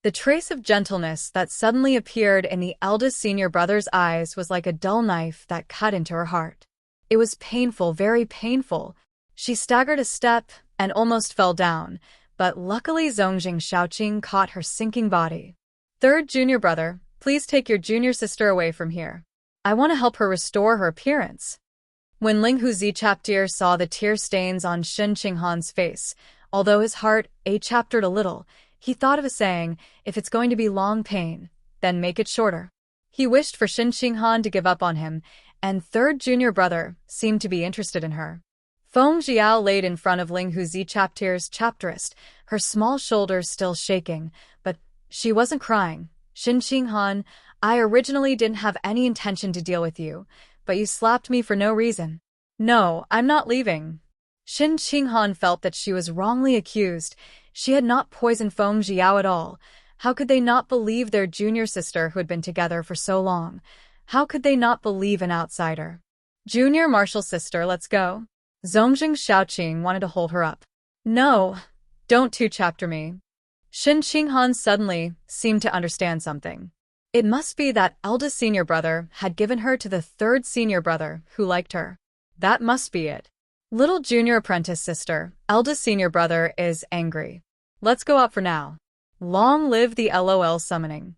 The trace of gentleness that suddenly appeared in the eldest senior brother's eyes was like a dull knife that cut into her heart. It was painful, very painful. She staggered a step and almost fell down, but luckily Zongjing Shaoqing caught her sinking body. Third junior brother, please take your junior sister away from here. I want to help her restore her appearance. When Ling Hu Z-chapter saw the tear stains on Shin Qinghan's face, although his heart A-chaptered a little, he thought of a saying, if it's going to be long pain, then make it shorter. He wished for Shin Qinghan to give up on him, and third junior brother seemed to be interested in her. Feng Xiao laid in front of Ling Hu Z-chapter's chapterist, her small shoulders still shaking, but she wasn't crying. Shin Qinghan, I originally didn't have any intention to deal with you, but you slapped me for no reason. No, I'm not leaving. Shin Qinghan felt that she was wrongly accused. She had not poisoned Feng Xiao at all. How could they not believe their junior sister who had been together for so long? How could they not believe an outsider? Junior martial sister, let's go. Zongjing Shaoqing wanted to hold her up. No, don't two-chapter me. Shin Qinghan suddenly seemed to understand something. It must be that eldest senior brother had given her to the third senior brother who liked her. That must be it. Little junior apprentice sister, eldest senior brother is angry. Let's go out for now. Long live the LOL summoning.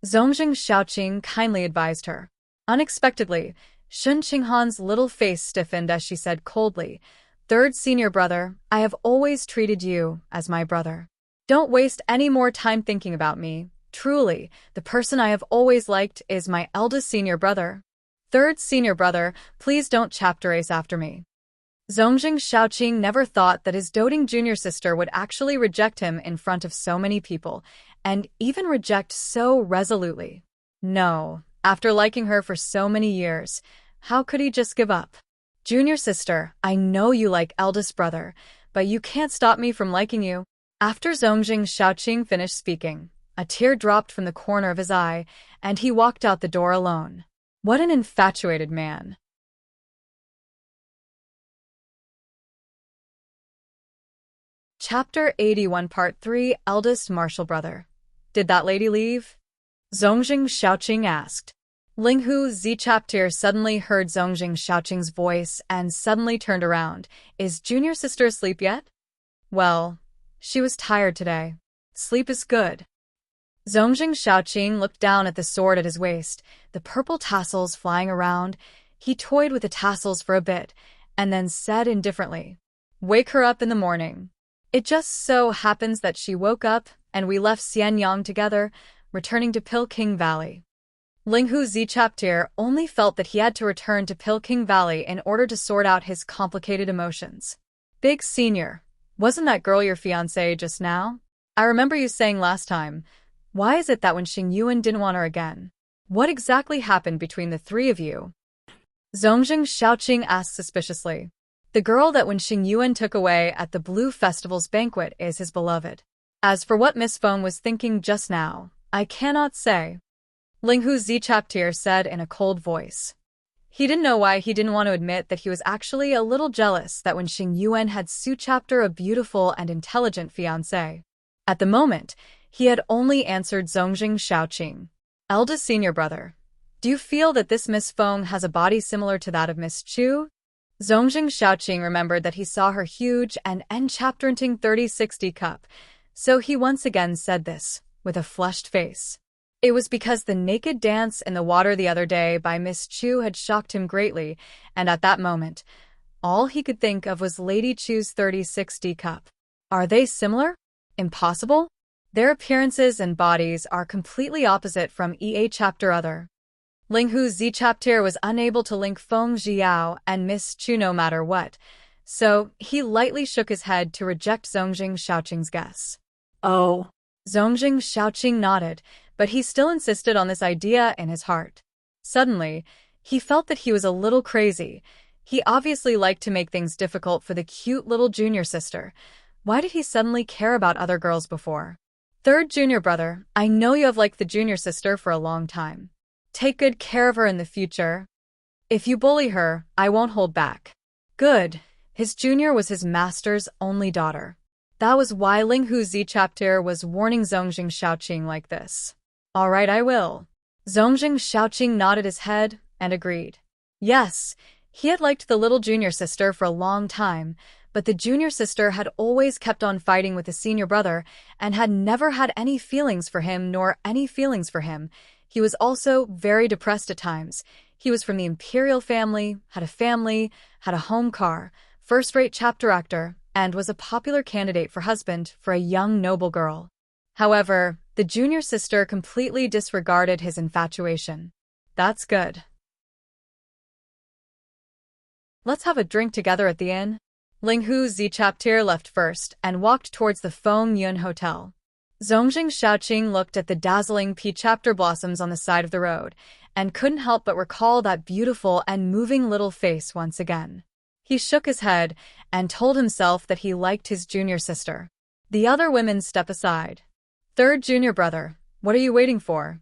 Zongjing Shaoqing kindly advised her. Unexpectedly, Shin Qinghan's little face stiffened as she said coldly, Third senior brother, I have always treated you as my brother. Don't waste any more time thinking about me. Truly, the person I have always liked is my eldest senior brother. Third senior brother, please don't chapter ace after me. Zongjing Shaoqing never thought that his doting junior sister would actually reject him in front of so many people, and even reject so resolutely. No, after liking her for so many years, how could he just give up? Junior sister, I know you like eldest brother, but you can't stop me from liking you. After Zongjing Shaoqing finished speaking, a tear dropped from the corner of his eye, and he walked out the door alone. What an infatuated man. Chapter 81 Part 3 Eldest Martial Brother. Did that lady leave? Zongjing Shaoqing asked. Ling Hu Z-chapter suddenly heard Zongjing Shaoqing's voice and suddenly turned around. Is junior sister asleep yet? Well, she was tired today. Sleep is good. Zongjing Shaoqing looked down at the sword at his waist, the purple tassels flying around. He toyed with the tassels for a bit, and then said indifferently, Wake her up in the morning. It just so happens that she woke up, and we left Xianyang together, returning to Pilking Valley. Ling Hu Z-chapter only felt that he had to return to Pilking Valley in order to sort out his complicated emotions. Big senior, wasn't that girl your fiancée just now? I remember you saying last time, why is it that when Xing Yuan didn't want her again? What exactly happened between the three of you? Zongjing Shaoqing asked suspiciously. The girl that when Xing Yuan took away at the Blue Festival's banquet is his beloved. As for what Miss Feng was thinking just now, I cannot say, Ling Hu Zichaptir said in a cold voice. He didn't know why he didn't want to admit that he was actually a little jealous that when Xing Yuan had Suchapter a beautiful and intelligent fiancé. At the moment, he had only answered Zongjing Shaoqing. Eldest senior brother, do you feel that this Miss Feng has a body similar to that of Miss Chu? Zongjing Shaoqing remembered that he saw her huge and enchapterenting 3060 cup, so he once again said this, with a flushed face. It was because the naked dance in the water the other day by Miss Chu had shocked him greatly, and at that moment, all he could think of was Lady Chu's 3060 cup. Are they similar? Impossible? Their appearances and bodies are completely opposite from EA chapter other. Ling Hu Zichaptir was unable to link Feng Jiao and Miss Chu no matter what, so he lightly shook his head to reject Zongjing Shaoqing's guess. Oh. Zongjing Shaoqing nodded, but he still insisted on this idea in his heart. Suddenly, he felt that he was a little crazy. He obviously liked to make things difficult for the cute little junior sister. Why did he suddenly care about other girls before? Third junior brother, I know you have liked the junior sister for a long time. Take good care of her in the future. If you bully her, I won't hold back. Good. His junior was his master's only daughter. That was why Ling Hu Zichaptir was warning Zongjing Shaoqing like this. All right, I will. Zongjing Shaoqing nodded his head and agreed. Yes, he had liked the little junior sister for a long time, but the junior sister had always kept on fighting with the senior brother and had never had any feelings for him nor any feelings for him. He was also very depressed at times. He was from the imperial family, had a home car, first-rate chapter actor, and was a popular candidate for husband for a young noble girl. However, the junior sister completely disregarded his infatuation. That's good. Let's have a drink together at the inn. Ling Hu Zichaptir left first and walked towards the Feng Yun Hotel. Zongjing Shaoqing looked at the dazzling pea-chapter blossoms on the side of the road and couldn't help but recall that beautiful and moving little face once again. He shook his head and told himself that he liked his junior sister. The other women stepped aside. Third junior brother, what are you waiting for?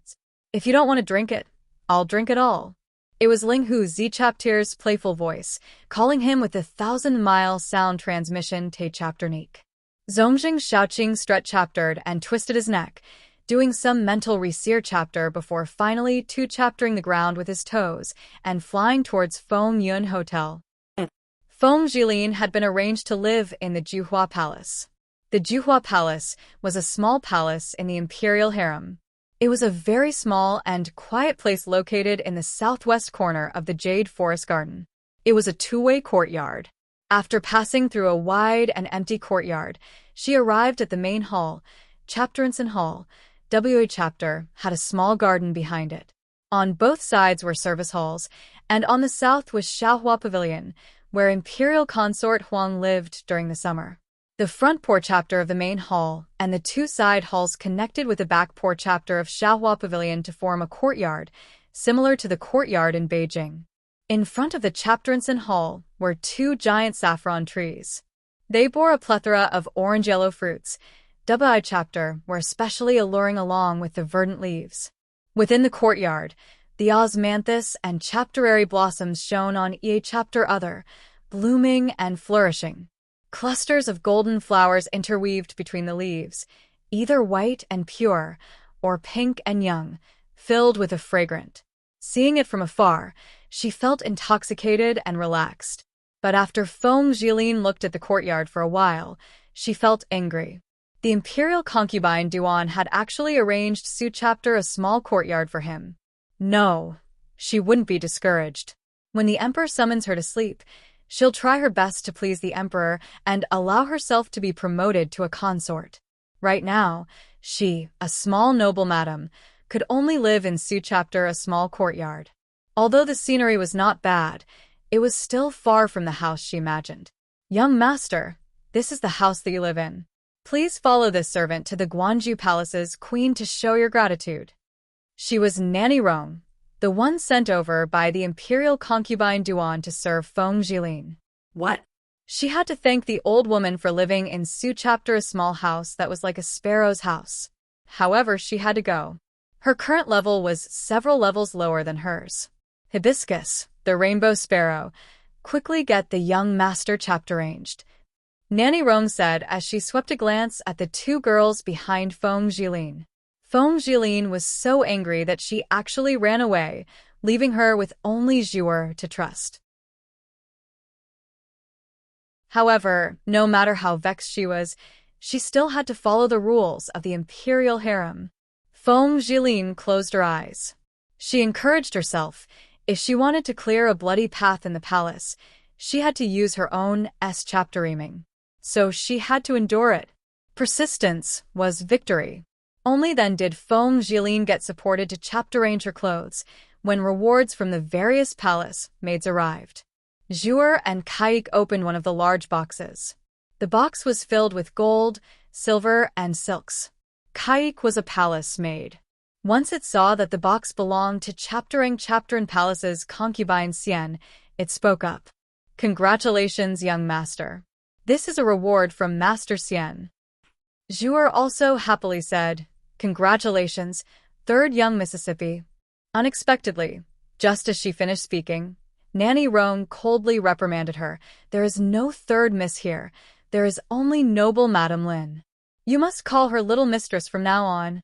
If you don't want to drink it, I'll drink it all. It was Ling Hu Zichaptir's playful voice, calling him with the 1,000-mile sound transmission te chapternique. Zongjing Shaoqing stretch-chaptered and twisted his neck, doing some mental resear chapter before finally two-chaptering the ground with his toes and flying towards Feng Yun Hotel. Feng Jilin had been arranged to live in the Juhua Palace. The Juhua Palace was a small palace in the imperial harem. It was a very small and quiet place located in the southwest corner of the Jade Forest Garden. It was a two-way courtyard. After passing through a wide and empty courtyard, she arrived at the main hall. Chapterinson Hall, WA chapter, had a small garden behind it. On both sides were service halls, and on the south was Xiaohua Pavilion, where Imperial Consort Huang lived during the summer. The front por chapter of the main hall and the two side halls connected with the back por chapter of Xiaohua Pavilion to form a courtyard, similar to the courtyard in Beijing. In front of the Chapterinson Hall were two giant saffron trees. They bore a plethora of orange-yellow fruits. WI chapter were especially alluring along with the verdant leaves. Within the courtyard, the osmanthus and chapterary blossoms shone on EA chapter other, blooming and flourishing. Clusters of golden flowers interweaved between the leaves, either white and pure, or pink and young, filled with a fragrant. Seeing it from afar, she felt intoxicated and relaxed. But after Feng Jilin looked at the courtyard for a while, she felt angry. The imperial concubine Duan had actually arranged Su chapter a small courtyard for him. No, she wouldn't be discouraged. When the emperor summons her to sleep, she'll try her best to please the emperor and allow herself to be promoted to a consort. Right now, she, a small noble madam, could only live in Su chapter a small courtyard. Although the scenery was not bad, it was still far from the house she imagined. Young master, this is the house that you live in. Please follow this servant to the Guanju Palace's queen to show your gratitude. She was Nanny Rong, the one sent over by the imperial concubine Duan to serve Feng Jilin. What? She had to thank the old woman for living in Su chapter, a small house that was like a sparrow's house. However, she had to go. Her current level was several levels lower than hers. Hibiscus, the rainbow sparrow, quickly get the young master chapter ranged, Nanny Rong said as she swept a glance at the two girls behind Feng Jilin. Feng Jilin was so angry that she actually ran away, leaving her with only Zhuer to trust. However, no matter how vexed she was, she still had to follow the rules of the imperial harem. Feng Jilin closed her eyes. She encouraged herself, if she wanted to clear a bloody path in the palace, she had to use her own chapter aiming. So she had to endure it. Persistence was victory. Only then did Feng Jilin get supported to chapter range her clothes, when rewards from the various palace maids arrived. Zhuer and Kaik opened one of the large boxes. The box was filled with gold, silver, and silks. Kaik was a palace maid. Once it saw that the box belonged to chapter and palace's concubine Xian, it spoke up. Congratulations, young master. This is a reward from Master Xian. Zhuer also happily said, Congratulations, third young Mississippi. Unexpectedly, just as she finished speaking, Nanny Rong coldly reprimanded her. There is no third miss here. There is only noble Madame Lin. You must call her little mistress from now on.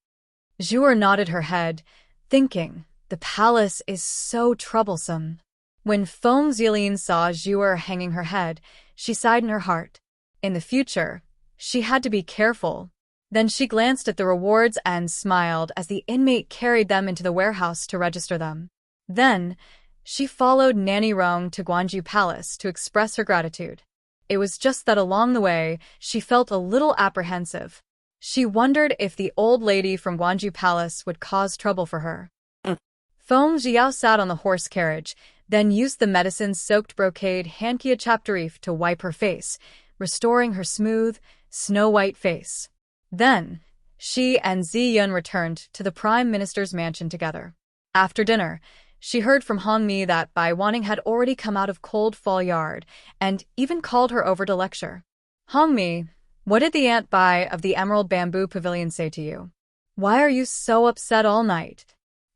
Zhuer nodded her head, thinking, the palace is so troublesome. When Feng Jilin saw Zhuer hanging her head, she sighed in her heart. In the future, she had to be careful. Then she glanced at the rewards and smiled as the inmate carried them into the warehouse to register them. Then, she followed Nanny Rong to Guanju Palace to express her gratitude. It was just that along the way, she felt a little apprehensive. She wondered if the old lady from Guanju Palace would cause trouble for her. Feng Jiao sat on the horse carriage, then used the medicine-soaked brocade Hankia chapterif to wipe her face, restoring her smooth, snow-white face. Then, she and Zi Yun returned to the Prime Minister's mansion together. After dinner, she heard from Hongmi that Bai Wanning had already come out of Cold Fall Yard and even called her over to lecture. Hongmi, what did the Aunt Bai of the Emerald Bamboo Pavilion say to you? Why are you so upset all night?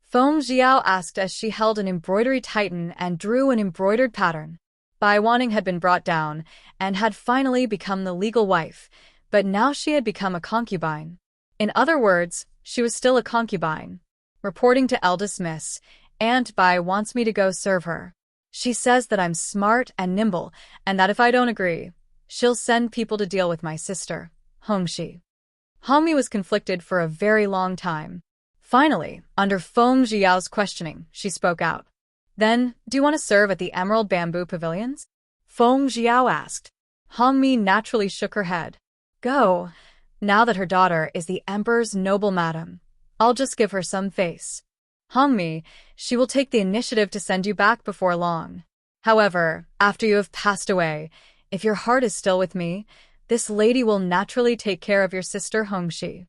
Feng Jiao asked as she held an embroidery tighten and drew an embroidered pattern. Bai Wanning had been brought down and had finally become the legal wife, but now she had become a concubine. In other words, she was still a concubine. Reporting to eldest miss, Aunt Bai wants me to go serve her. She says that I'm smart and nimble, and that if I don't agree, she'll send people to deal with my sister, Hongxi. Hongmi was conflicted for a very long time. Finally, under Feng Jiao's questioning, she spoke out. Then, do you want to serve at the Emerald Bamboo Pavilions? Feng Jiao asked. Hongmi naturally shook her head. Go. Now that her daughter is the Emperor's noble madam, I'll just give her some face. Hongmi, she will take the initiative to send you back before long. However, after you have passed away, if your heart is still with me, this lady will naturally take care of your sister Hongxi.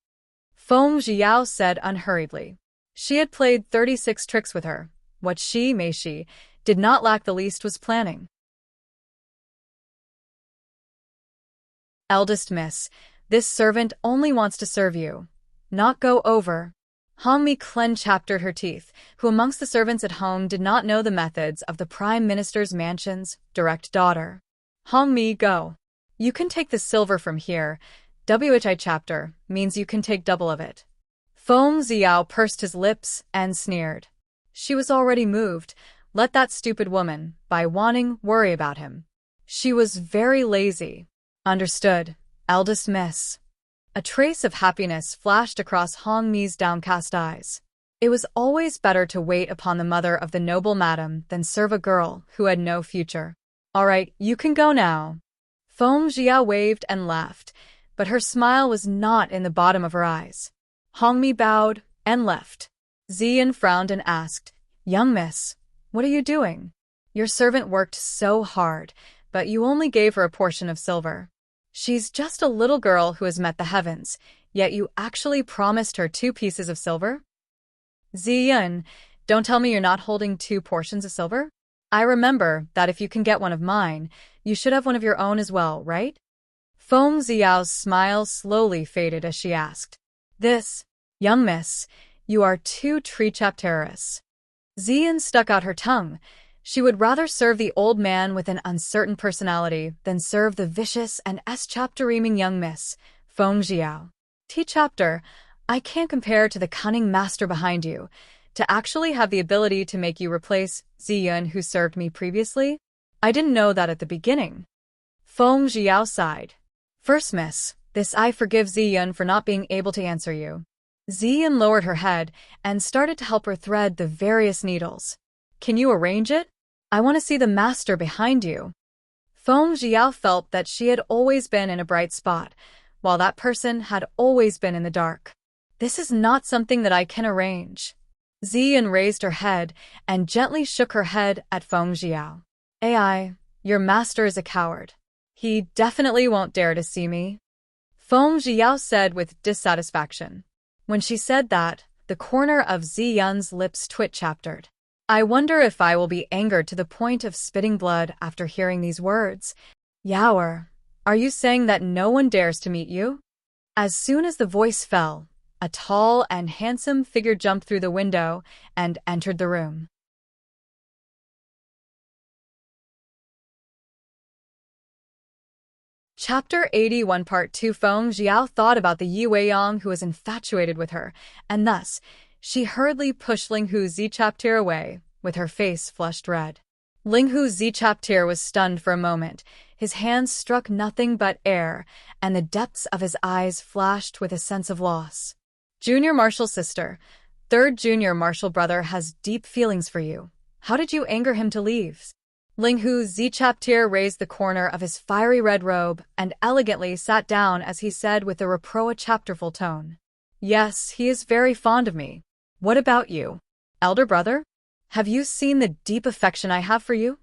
Feng Jiao said unhurriedly. She had played 36 tricks with her. What she did not lack the least was planning. Eldest miss, this servant only wants to serve you, not go over. Hongmi clenched her teeth, who amongst the servants at home did not know the methods of the Prime Minister's mansion's direct daughter. Hongmi, go. You can take the silver from here. WHI chapter means you can take double of it. Feng Jiao pursed his lips and sneered. She was already moved. Let that stupid woman, Bai Wanning, worry about him. She was very lazy. Understood, eldest miss. A trace of happiness flashed across Hongmi's downcast eyes. It was always better to wait upon the mother of the noble madam than serve a girl who had no future. All right, you can go now. Feng Jiao waved and laughed, but her smile was not in the bottom of her eyes. Hongmi bowed and left. Ziyan frowned and asked, Young miss, what are you doing? Your servant worked so hard, but you only gave her a portion of silver. She's just a little girl who has met the heavens, yet you actually promised her 2 pieces of silver? Ziyan, don't tell me you're not holding 2 portions of silver? I remember that if you can get one of mine, You should have one of your own as well, right? Feng Xiao's smile slowly faded as she asked. This, young miss, you are too treacherous. Xian stuck out her tongue. She would rather serve the old man with an uncertain personality than serve the vicious and chapter-reaming young miss, Feng Xiao. T-chapter, I can't compare to the cunning master behind you. To actually have the ability to make you replace Xian who served me previously? I didn't know that at the beginning. Feng Xiao sighed. First miss, this I forgive Xian for not being able to answer you. Xian lowered her head and started to help her thread the various needles. Can you arrange it? I want to see the master behind you. Feng Xiao felt that she had always been in a bright spot, while that person had always been in the dark. This is not something that I can arrange. Xian raised her head and gently shook her head at Feng Xiao. AI, your master is a coward. He definitely won't dare to see me. Feng Xiao said with dissatisfaction. When she said that, the corner of Xian's lips twitch-chaptered. I wonder if I will be angered to the point of spitting blood after hearing these words. Yaoer, are you saying that no one dares to meet you? As soon as the voice fell, a tall and handsome figure jumped through the window and entered the room. Chapter 81 Part 2 Feng Xiao thought about the Yi Weiyang who was infatuated with her, and thus, she hurriedly pushed Linghu Zichaptir away, with her face flushed red. Linghu Zichaptir was stunned for a moment. His hands struck nothing but air, and the depths of his eyes flashed with a sense of loss. Junior Martial sister, third junior martial brother has deep feelings for you. How did you anger him to leave? Linghu Zichaptir raised the corner of his fiery red robe and elegantly sat down as he said with a reproach-chapterful tone. Yes, he is very fond of me. What about you? Elder brother? Have you seen the deep affection I have for you?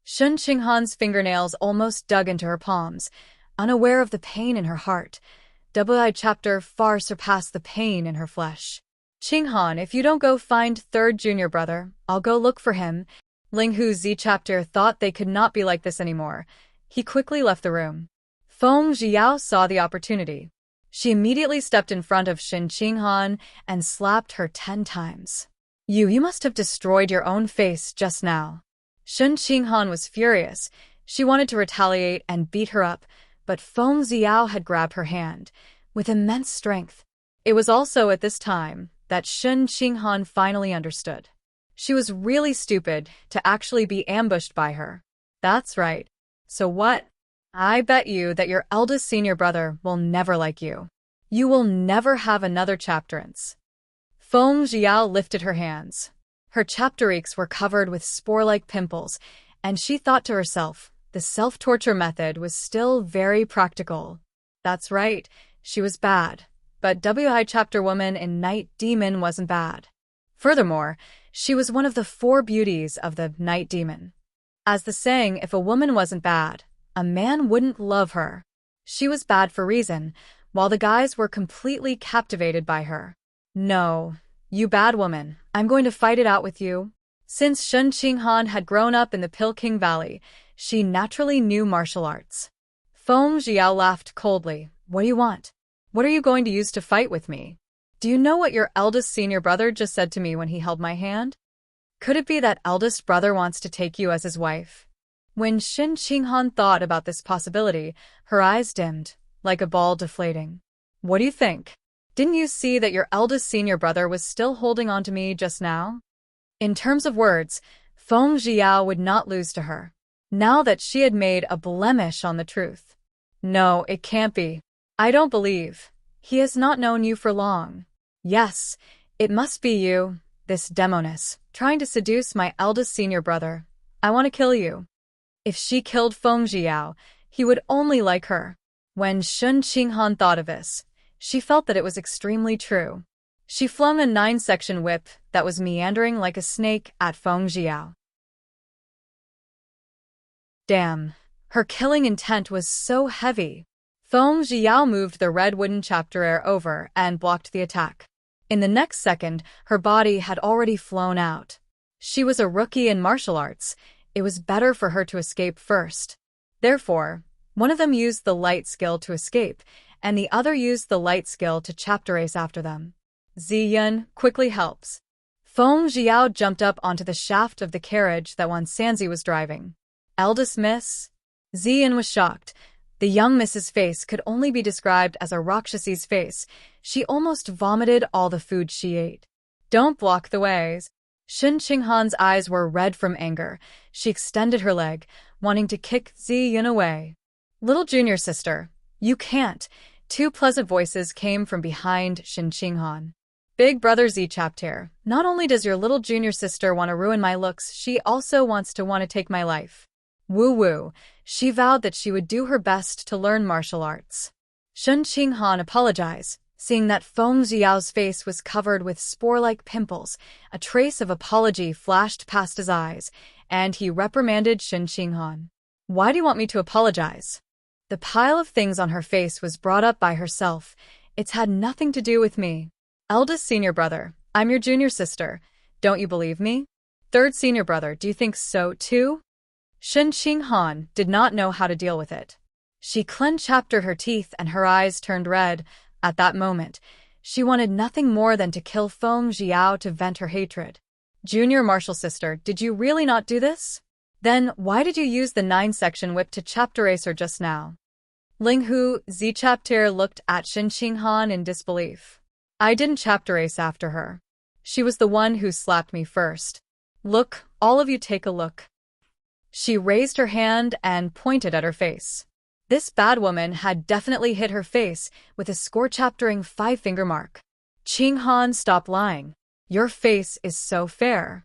Shun Qinghan's fingernails almost dug into her palms, unaware of the pain in her heart. Chapter far surpassed the pain in her flesh. Qinghan, if you don't go find third junior brother, I'll go look for him. Linghu Zichaptir thought they could not be like this anymore. He quickly left the room. Feng Xiao saw the opportunity. She immediately stepped in front of Shun Qinghan and slapped her 10 times. You must have destroyed your own face just now. Shun Qinghan was furious. She wanted to retaliate and beat her up, but Feng Xiao had grabbed her hand with immense strength. It was also at this time that Shun Qinghan finally understood. She was really stupid to actually be ambushed by her. That's right. So what? I bet you that your eldest senior brother will never like you. You will never have another chapterance. Feng Xiao lifted her hands. Her chapteriques were covered with spore-like pimples, and she thought to herself, the self-torture method was still very practical. That's right, she was bad, but WI chapter woman in Night Demon wasn't bad. Furthermore, she was one of the 4 beauties of the Night Demon. As the saying, if a woman wasn't bad, a man wouldn't love her. She was bad for reason, while the guys were completely captivated by her. No, you bad woman, I'm going to fight it out with you. Since Shun Qinghan had grown up in the Pilking Valley, she naturally knew martial arts. Feng Xiao laughed coldly. What do you want? What are you going to use to fight with me? Do you know what your eldest senior brother just said to me when he held my hand? Could it be that eldest brother wants to take you as his wife? When Shun Qinghan thought about this possibility, her eyes dimmed, like a ball deflating. What do you think? Didn't you see that your eldest senior brother was still holding on to me just now? In terms of words, Feng Xiao would not lose to her, now that she had made a blemish on the truth. No, it can't be. I don't believe. He has not known you for long. Yes, it must be you, this demoness, trying to seduce my eldest senior brother. I want to kill you. If she killed Feng Xiao, he would only like her. When Shun Qinghan thought of this, she felt that it was extremely true. She flung a 9-section whip that was meandering like a snake at Feng Xiao. Damn, her killing intent was so heavy. Feng Xiao moved the red wooden chapter over and blocked the attack. In the next second, her body had already flown out. She was a rookie in martial arts. it was better for her to escape first. Therefore, one of them used the light skill to escape, and the other used the light skill to chapter race after them. Ziyun quickly helps. Feng Xiao jumped up onto the shaft of the carriage that Wan Sanzi was driving. Eldest miss? Ziyun was shocked. The young miss's face could only be described as a Rakshasi's face. She almost vomited all the food she ate. Don't block the ways. Shen Qinghan's eyes were red from anger. She extended her leg, wanting to kick Ziyun away. Little junior sister, you can't. Two pleasant voices came from behind Shen Qinghan. Big brother Z chapter, not only does your little junior sister want to ruin my looks, she also wants to take my life. Woo-woo, she vowed that she would do her best to learn martial arts. Shen Qinghan apologized, seeing that Feng Xiao's face was covered with spore-like pimples. A trace of apology flashed past his eyes, and he reprimanded Shen Qinghan. Why do you want me to apologize? The pile of things on her face was brought up by herself. It's had nothing to do with me. Eldest senior brother, I'm your junior sister. Don't you believe me? Third senior brother, do you think so too? Shen Qinghan did not know how to deal with it. She clenched her teeth and her eyes turned red. At that moment, she wanted nothing more than to kill Feng Xiao to vent her hatred. Junior martial sister, did you really not do this? Then why did you use the 9-section whip to chapter racer just now? Linghu Z chapter looked at Shen Qinghan in disbelief. I didn't chapter race after her. She was the one who slapped me first. Look, all of you take a look. She raised her hand and pointed at her face. This bad woman had definitely hit her face with a score-chaptering 5-finger mark. Qinghan, stop lying. Your face is so fair.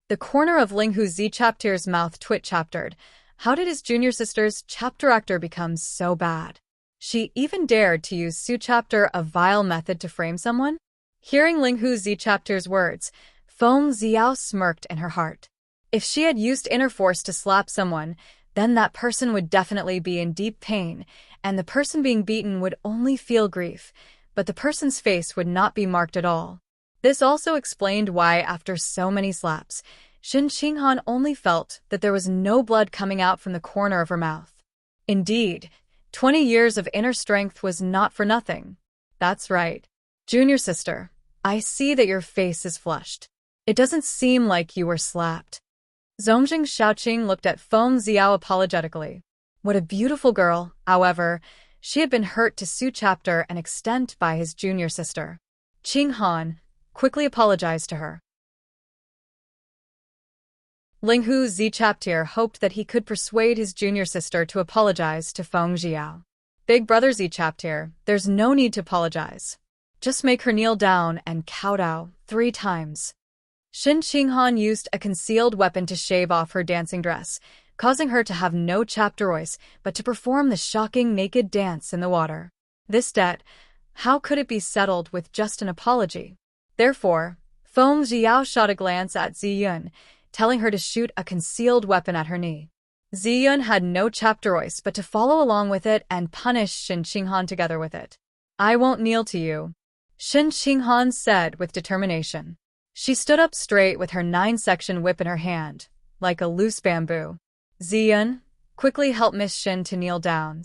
The corner of Linghu Z chapter's mouth twitch-chaptered. How did his junior sister's chapter actor become so bad? She even dared to use Su chapter, a vile method to frame someone? Hearing Linghu Z chapter's words, Feng Xiao smirked in her heart. If she had used inner force to slap someone, then that person would definitely be in deep pain, and the person being beaten would only feel grief, but the person's face would not be marked at all. This also explained why, after so many slaps, Shen Qinghan only felt that there was no blood coming out from the corner of her mouth. Indeed, 20 years of inner strength was not for nothing. That's right. Junior sister, I see that your face is flushed. It doesn't seem like you were slapped. Zongjing Shaoqing looked at Feng Xiao apologetically. What a beautiful girl. However, she had been hurt to Su chapter an extent by his junior sister. Qinghan quickly apologized to her. Linghu Z chapter hoped that he could persuade his junior sister to apologize to Feng Xiao. Big brother Z chapter, there's no need to apologize. Just make her kneel down and kowtow 3 times. Shen Qinghan used a concealed weapon to shave off her dancing dress, causing her to have no chapter voice but to perform the shocking naked dance in the water. This debt, how could it be settled with just an apology? Therefore, Feng Xiao shot a glance at Ziyun, telling her to shoot a concealed weapon at her knee. Ziyun had no chapter voice but to follow along with it and punish Shen Qinghan together with it. I won't kneel to you, Shen Qinghan said with determination. She stood up straight with her 9-section whip in her hand, like a loose bamboo. Ziyun, quickly help Miss Shen to kneel down,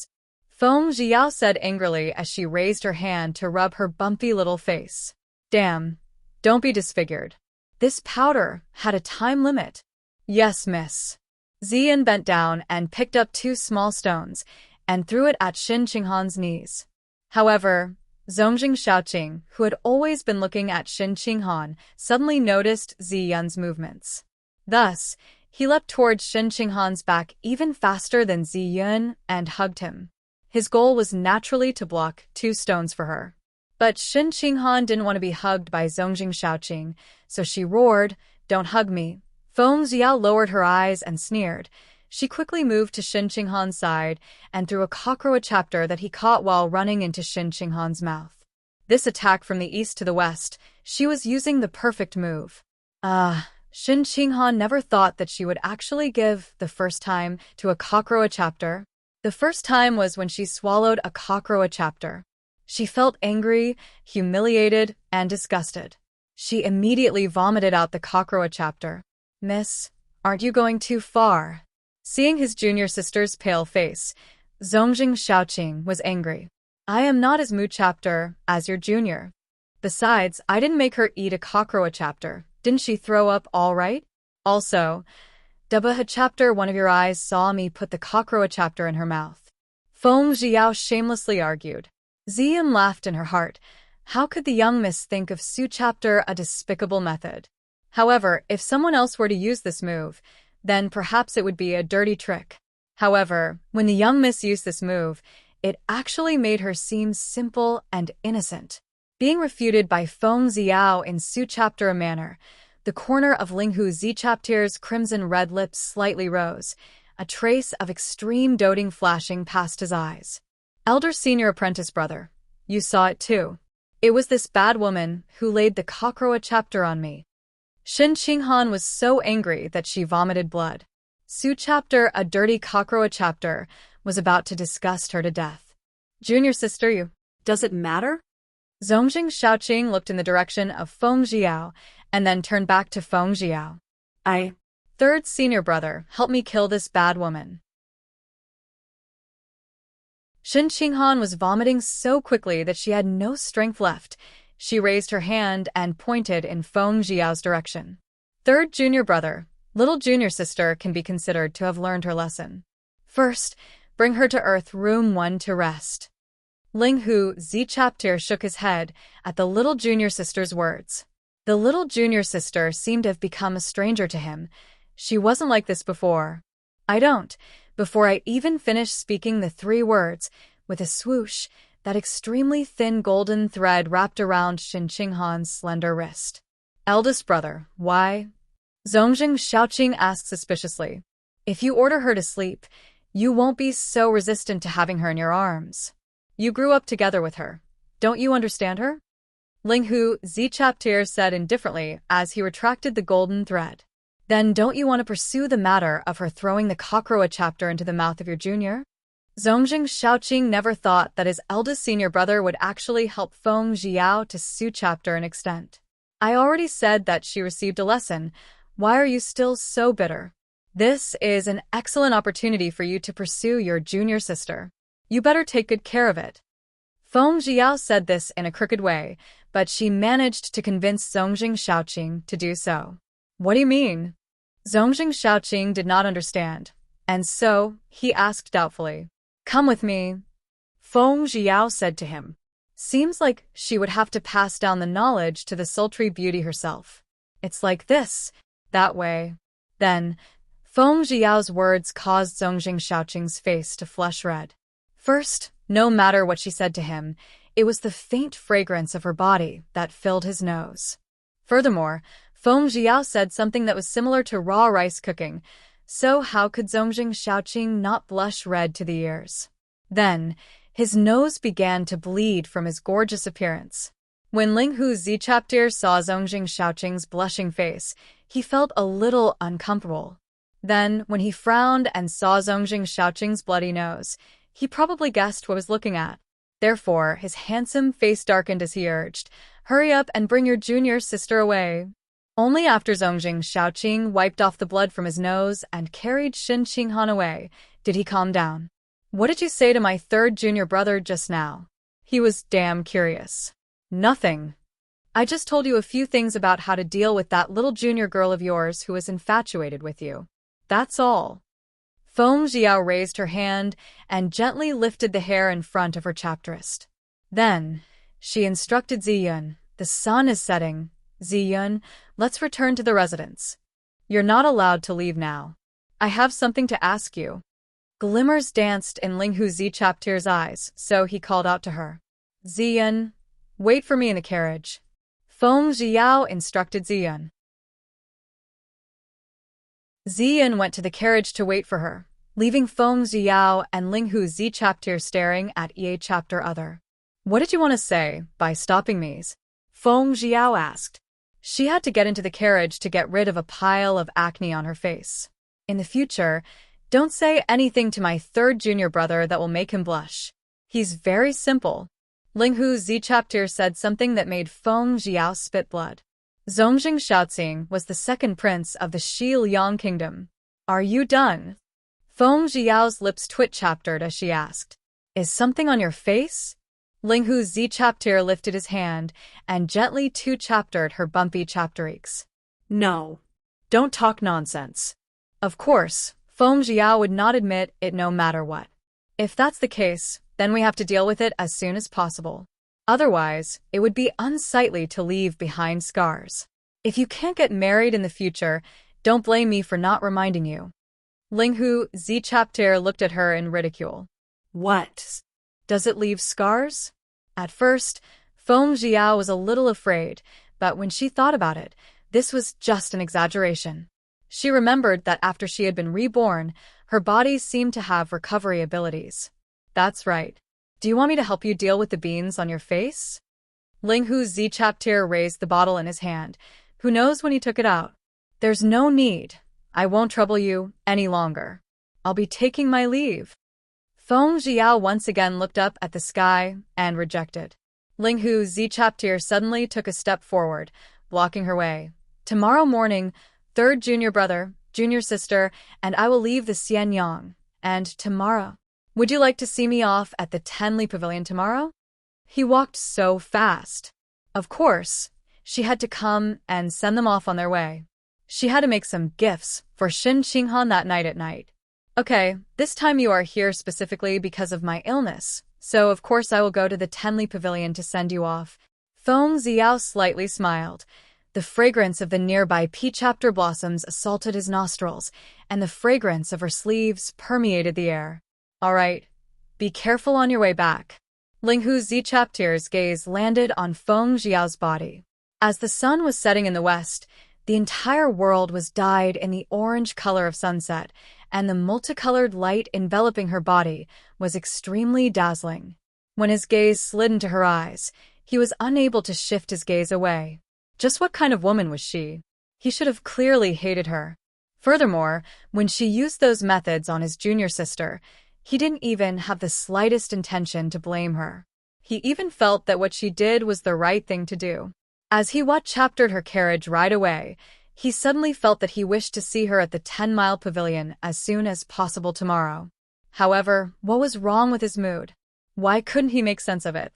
Feng Xiao said angrily as she raised her hand to rub her bumpy little face. Damn, don't be disfigured. This powder had a time limit. Yes, miss. Ziyun bent down and picked up 2 small stones and threw it at Shen Qinghan's knees. However, Zongjing Shaoqing, who had always been looking at Shen Qinghan, suddenly noticed Ziyun's movements. Thus, he leapt towards Shen Qinghan's back even faster than Ziyun and hugged him. His goal was naturally to block 2 stones for her. But Shen Qinghan didn't want to be hugged by Zongjing Shaoqing, so she roared, "Don't hug me." Feng Xiao lowered her eyes and sneered. She quickly moved to Shen Qinghan's side and threw a cockroach chapter that he caught while running into Shen Qinghan's mouth. This attack from the east to the west, she was using the perfect move. Shen Qinghan never thought that she would actually give the first time to a cockroach chapter. The first time was when she swallowed a cockroach chapter. She felt angry, humiliated, and disgusted. She immediately vomited out the cockroach chapter. Miss, Aren't you going too far? Seeing his junior sister's pale face, Zongjing Shaoqing was angry. I am not as Mu chapter as your junior. Besides, I didn't make her eat a cockroach chapter. Didn't she throw up all right? Also, Dubha chapter, one of your eyes saw me put the cockroach chapter in her mouth. Feng Jiao shamelessly argued. Ziyan laughed in her heart. How could the young miss think of Su chapter a despicable method? However, if someone else were to use this move, then perhaps it would be a dirty trick. However, when the young miss used this move, it actually made her seem simple and innocent. Being refuted by Feng Ziao in Su chapter a manner, the corner of Linghu Zi chapter's crimson-red lips slightly rose, a trace of extreme doting flashing past his eyes. Elder senior apprentice brother, you saw it too. It was this bad woman who laid the cockroach chapter on me. Shin Qinghan was so angry that she vomited blood. Su chapter, a dirty cockroach chapter, was about to disgust her to death. Junior sister, you. Does it matter? Zongjing Shaoqing looked in the direction of Feng Jiao and then turned back to Feng Jiao. Third senior brother, help me kill this bad woman. Shin Qinghan was vomiting so quickly that she had no strength left. She raised her hand and pointed in Feng Jiao's direction. Third junior brother, little junior sister can be considered to have learned her lesson. First, bring her to Earth Room 1 to rest. Linghu Zi chapter shook his head at the little junior sister's words. The little junior sister seemed to have become a stranger to him. She wasn't like this before. I don't. Before I even finished speaking the 3 words, with a swoosh, that extremely thin golden thread wrapped around Shin Qinghan's slender wrist. Eldest brother, why? Zongjing Shaoqing asked suspiciously. If you order her to sleep, you won't be so resistant to having her in your arms. You grew up together with her. Don't you understand her? Linghu Zi chapter said indifferently as he retracted the golden thread. Then don't you want to pursue the matter of her throwing the cockroach chapter into the mouth of your junior? Zongjing Shaoqing never thought that his eldest senior brother would actually help Feng Jiao to Su chapter an extent. I already said that she received a lesson. Why are you still so bitter? This is an excellent opportunity for you to pursue your junior sister. You better take good care of it. Feng Jiao said this in a crooked way, but she managed to convince Zongjing Shaoqing to do so. What do you mean? Zongjing Shaoqing did not understand, and so he asked doubtfully. Come with me. Feng Jiao said to him. Seems like she would have to pass down the knowledge to the sultry beauty herself. It's like this, that way. Then, Feng Jiao's words caused Zongjing Shaoqing's face to flush red. First, no matter what she said to him, it was the faint fragrance of her body that filled his nose. Furthermore, Feng Jiao said something that was similar to raw rice cooking, so how could Zongjing Shaoqing not blush red to the ears? Then, his nose began to bleed from his gorgeous appearance. When Linghu Zi chapter saw Zongjing Shaoqing's blushing face, he felt a little uncomfortable. Then, when he frowned and saw Zongjing Shaoqing's bloody nose, he probably guessed what he was looking at. Therefore, his handsome face darkened as he urged, "Hurry up and bring your junior sister away." Only after Zongjing Shaoqing wiped off the blood from his nose and carried Shin Qinghan away did he calm down. What did you say to my third junior brother just now? He was damn curious. Nothing. I just told you a few things about how to deal with that little junior girl of yours who is infatuated with you. That's all. Feng Jiao raised her hand and gently lifted the hair in front of her chapterist. Then, she instructed Ziyun, the sun is setting. Ziyun, let's return to the residence. You're not allowed to leave now. I have something to ask you. Glimmers danced in Linghu Zi chapter's eyes, so he called out to her. Ziyun, wait for me in the carriage. Feng Jiao instructed Ziyun. Ziyun went to the carriage to wait for her, leaving Feng Jiao and Linghu Zi chapter staring at Ye chapter other. What did you want to say by stopping me? Feng Jiao asked. She had to get into the carriage to get rid of a pile of acne on her face. In the future, don't say anything to my third junior brother that will make him blush. He's very simple. Linghu Zi chapter said something that made Feng Jiao spit blood. Zhongjing Shaoxing was the second prince of the Shi Liang kingdom. Are you done? Feng Zhiyao's lips twitch-chaptered as she asked. Is something on your face? Linghu Zi-chapter lifted his hand and gently two-chaptered her bumpy chaptereeks. No. Don't talk nonsense. Of course, Feng Zhiyao would not admit it no matter what. If that's the case, then we have to deal with it as soon as possible. Otherwise, it would be unsightly to leave behind scars. If you can't get married in the future, don't blame me for not reminding you. Linghu Zi-chapter looked at her in ridicule. What? Does it leave scars? At first, Feng Zhiyao was a little afraid, but when she thought about it, this was just an exaggeration. She remembered that after she had been reborn, her body seemed to have recovery abilities. That's right. Do you want me to help you deal with the beans on your face? Linghu Zi-chapter raised the bottle in his hand. Who knows when he took it out? There's no need. I won't trouble you any longer. I'll be taking my leave. Feng Zhiyao once again looked up at the sky and rejected. Linghu Zi-chapter suddenly took a step forward, blocking her way. Tomorrow morning, third junior brother, junior sister, and I will leave the Xianyang. And tomorrow. Would you like to see me off at the Tenli Pavilion tomorrow? He walked so fast. Of course, she had to come and send them off on their way. She had to make some gifts for Shin Qinghan that night. Okay, this time you are here specifically because of my illness, so of course I will go to the Tenli Pavilion to send you off. Feng Zhiyao slightly smiled. The fragrance of the nearby peach-chapter blossoms assaulted his nostrils, and the fragrance of her sleeves permeated the air. All right, be careful on your way back. Linghu Zi-chapter's gaze landed on Feng Zhiyao's body. As the sun was setting in the west, the entire world was dyed in the orange color of sunset, and the multicolored light enveloping her body was extremely dazzling. When his gaze slid into her eyes, he was unable to shift his gaze away. Just what kind of woman was she? He should have clearly hated her. Furthermore, when she used those methods on his junior sister, he didn't even have the slightest intention to blame her. He even felt that what she did was the right thing to do. As he watch-chaptered her carriage ride away, he suddenly felt that he wished to see her at the 10-mile pavilion as soon as possible tomorrow. However, what was wrong with his mood? Why couldn't he make sense of it?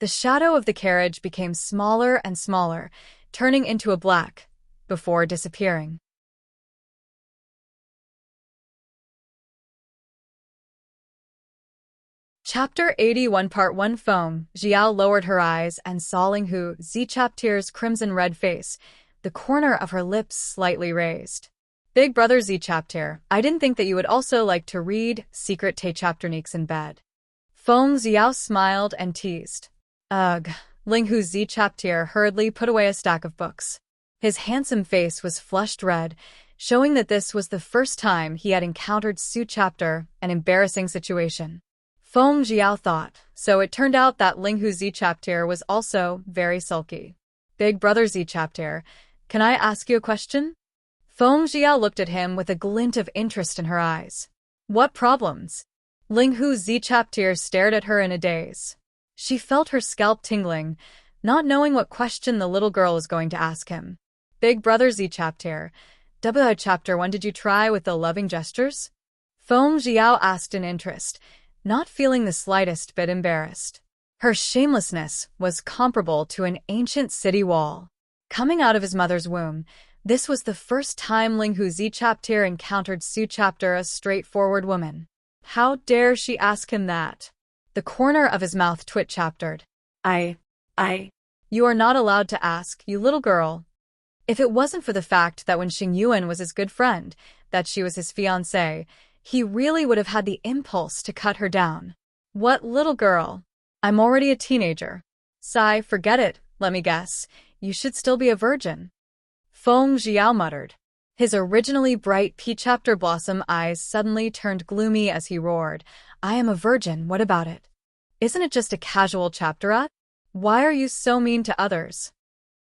The shadow of the carriage became smaller and smaller, turning into a black, before disappearing. Chapter 81 Part 1 Feng Zhiyao lowered her eyes and saw Linghu Zi-chapter's crimson-red face, the corner of her lips slightly raised. Big brother Zi-chapter, I didn't think that you would also like to read secret chapterniques in bed. Feng Zhiyao smiled and teased. Ugh. Linghu Zi-chapter hurriedly put away a stack of books. His handsome face was flushed red, showing that this was the first time he had encountered Su-chapter, an embarrassing situation. Feng Zhiyao thought, so it turned out that Linghu Zi-chapter was also very sulky. Big brother Zi-chapter, can I ask you a question? Feng Zhiyao looked at him with a glint of interest in her eyes. What problems? Linghu Zi-chapter stared at her in a daze. She felt her scalp tingling, not knowing what question the little girl was going to ask him. Big brother Zi-chapter, chapter 1, did you try with the loving gestures? Feng Zhiyao asked in interest, not feeling the slightest bit embarrassed. Her shamelessness was comparable to an ancient city wall. Coming out of his mother's womb, this was the first time Linghu Zi-chapter encountered Su-chapter, a straightforward woman. How dare she ask him that? The corner of his mouth twitch-chaptered. You are not allowed to ask, you little girl. If it wasn't for the fact that when Xing Yuan was his good friend, that she was his fiancée, he really would have had the impulse to cut her down. What little girl? I'm already a teenager. Sigh, forget it, let me guess. You should still be a virgin. Feng Zhiyao muttered. His originally bright peach-chapter blossom eyes suddenly turned gloomy as he roared. I am a virgin, what about it? Isn't it just a casual chapterette? Why are you so mean to others?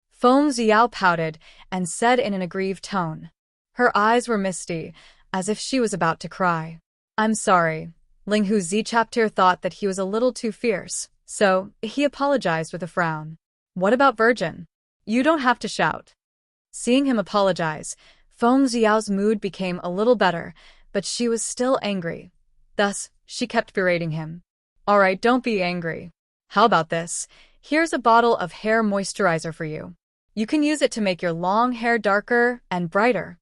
Feng Zhiyao pouted and said in an aggrieved tone. Her eyes were misty, as if she was about to cry. I'm sorry. Linghu Zi-chapter thought that he was a little too fierce, so he apologized with a frown. What about virgin? You don't have to shout. Seeing him apologize, Feng Xiao's mood became a little better, but she was still angry. Thus, she kept berating him. Alright, don't be angry. How about this? Here's a bottle of hair moisturizer for you. You can use it to make your long hair darker and brighter.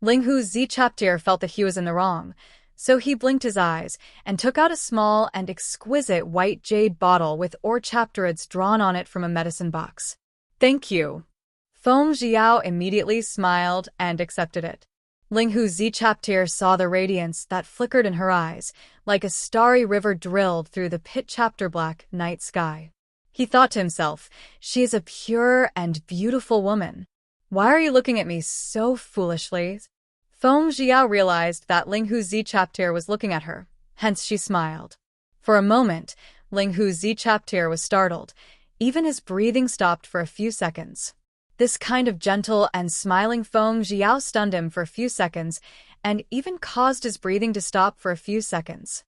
Ling Hu's Z-Chapter felt that he was in the wrong, so he blinked his eyes and took out a small and exquisite white jade bottle with or chapterids drawn on it from a medicine box. Thank you. Feng Xiao immediately smiled and accepted it. Ling Hu's Z-Chapter saw the radiance that flickered in her eyes, like a starry river drilled through the pitch-chapter black night sky. He thought to himself, she is a pure and beautiful woman. Why are you looking at me so foolishly? Feng Xiao realized that Ling Hu's Z-Chapter was looking at her, hence she smiled. For a moment, Ling Hu's Z-Chapter was startled. Even his breathing stopped for a few seconds. This kind of gentle and smiling Feng Xiao stunned him for a few seconds and even caused his breathing to stop for a few seconds.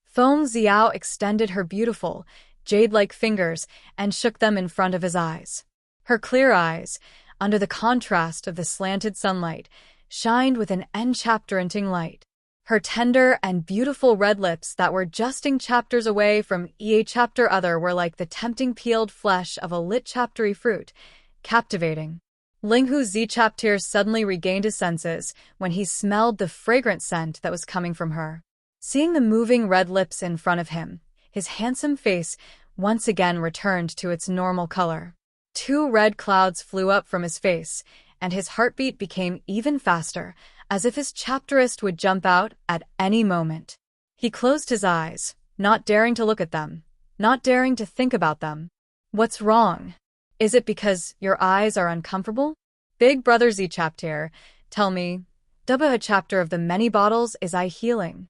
Feng Xiao extended her beautiful, jade-like fingers and shook them in front of his eyes. Her clear eyes, under the contrast of the slanted sunlight, shined with an enchanting light. Her tender and beautiful red lips that were just chapters away from a chapter other were like the tempting peeled flesh of a lit chaptery fruit, captivating. Ling Hu's Z-Chapter suddenly regained his senses when he smelled the fragrant scent that was coming from her. Seeing the moving red lips in front of him, his handsome face once again returned to its normal color. 2 red clouds flew up from his face, and his heartbeat became even faster, as if his chapterist would jump out at any moment. He closed his eyes, not daring to look at them, not daring to think about them. What's wrong? Is it because your eyes are uncomfortable? Big brother Z-Chapter, tell me, a chapter of the many bottles is eye healing.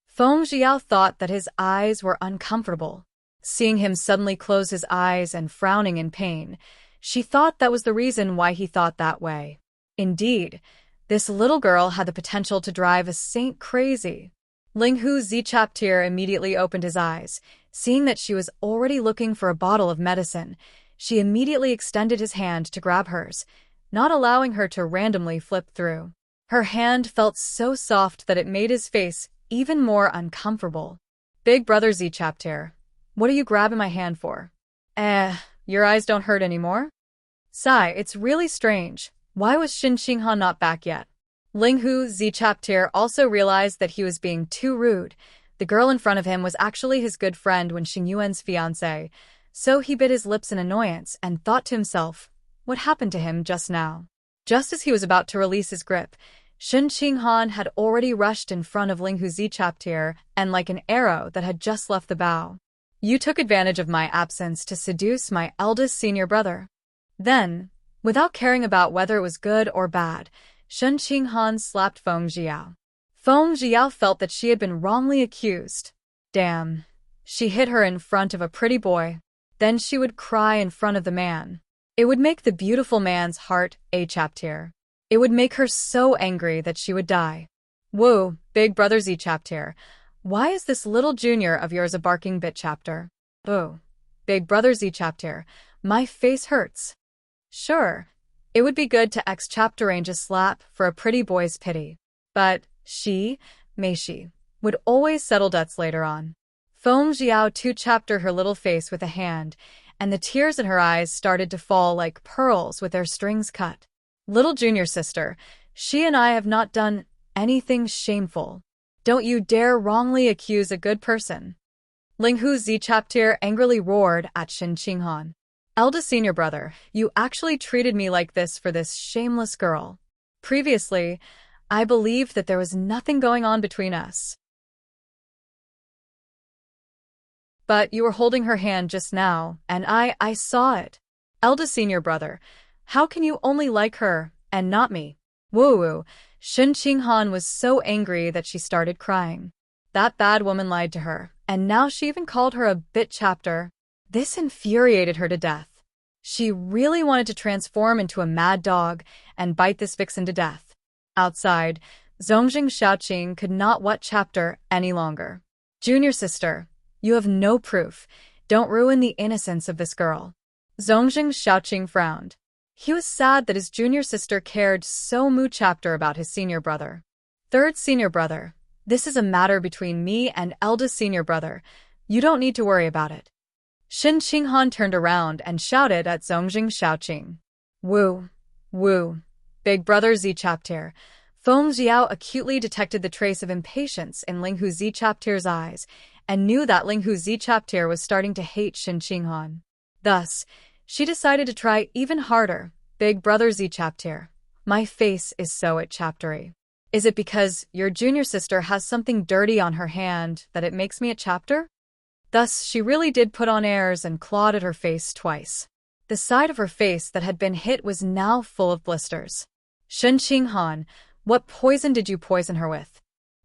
Feng Xiao thought that his eyes were uncomfortable. Seeing him suddenly close his eyes and frowning in pain, she thought that was the reason why he thought that way. Indeed, this little girl had the potential to drive a saint crazy. Ling Hu's Z-Chapter immediately opened his eyes. Seeing that she was already looking for a bottle of medicine, she immediately extended his hand to grab hers, not allowing her to randomly flip through. Her hand felt so soft that it made his face even more uncomfortable. Big brother Z-Chapter, what are you grabbing my hand for? Your eyes don't hurt anymore? Sigh, it's really strange. Why was Shin Qinghan not back yet? Ling Hu's Z-Chapter also realized that he was being too rude. The girl in front of him was actually his good friend Wen Xingyuan's fiancée, so he bit his lips in annoyance and thought to himself, what happened to him just now? Just as he was about to release his grip, Shin Qinghan had already rushed in front of Ling Hu's Z-Chapter and like an arrow that had just left the bow. You took advantage of my absence to seduce my eldest senior brother. Then, without caring about whether it was good or bad, Shin Qinghan slapped Feng Xiao. Feng Xiao felt that she had been wrongly accused. Damn. She hit her in front of a pretty boy. Then she would cry in front of the man. It would make the beautiful man's heart a chapter. It would make her so angry that she would die. Whoa, big brother Z-Chapter. Why is this little junior of yours a barking bit chapter? Oh, big brother Z-Chapter, my face hurts. Sure, it would be good to chapter range a slap for a pretty boy's pity. But she, Meishi, would always settle debts later on. Feng Xiao chapter her little face with a hand, and the tears in her eyes started to fall like pearls with their strings cut. Little junior sister, she and I have not done anything shameful. Don't you dare wrongly accuse a good person. Ling Hu's Z-Chapter angrily roared at Shin Qinghan. Eldest senior brother, you actually treated me like this for this shameless girl. Previously, I believed that there was nothing going on between us. But you were holding her hand just now, and I saw it. Eldest senior brother, how can you only like her, and not me? Woo-woo. Shin Qinghan was so angry that she started crying. That bad woman lied to her, and now she even called her a bit chapter. This infuriated her to death. She really wanted to transform into a mad dog and bite this vixen to death. Outside, Zongjing Xiaoqing could not what chapter any longer. Junior sister, you have no proof. Don't ruin the innocence of this girl. Zongjing Xiaoqing frowned. He was sad that his junior sister cared so much about his senior brother. Third senior brother, this is a matter between me and eldest senior brother. You don't need to worry about it. Shen Qinghan turned around and shouted at Zongjing Xiaoqing. Woo, woo, big brother Zichaptir. Feng Jiao acutely detected the trace of impatience in Linghu Zichaptir's eyes and knew that Linghu Zichaptir was starting to hate Shen Qinghan. Thus, she decided to try even harder. Big brother Zichaptir, my face is so at chaptery. Is it because your junior sister has something dirty on her hand that it makes me a chapter? Thus, she really did put on airs and clawed at her face twice. The side of her face that had been hit was now full of blisters. Shen Qinghan, what poison did you poison her with?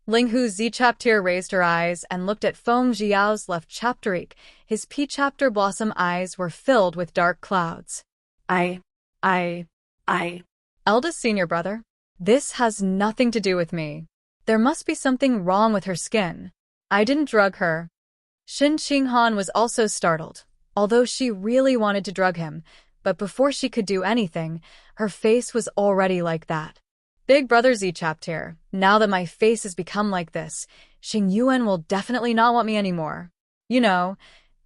Linghu Zichaptir raised her eyes and looked at Feng Jiao's left chapterik. His P-chapter blossom eyes were filled with dark clouds. Eldest senior brother? This has nothing to do with me. There must be something wrong with her skin. I didn't drug her. Shen Qinghan was also startled, although she really wanted to drug him, but before she could do anything, her face was already like that. Big brother Zichaptir, now that my face has become like this, Xing Yuan will definitely not want me anymore. You know,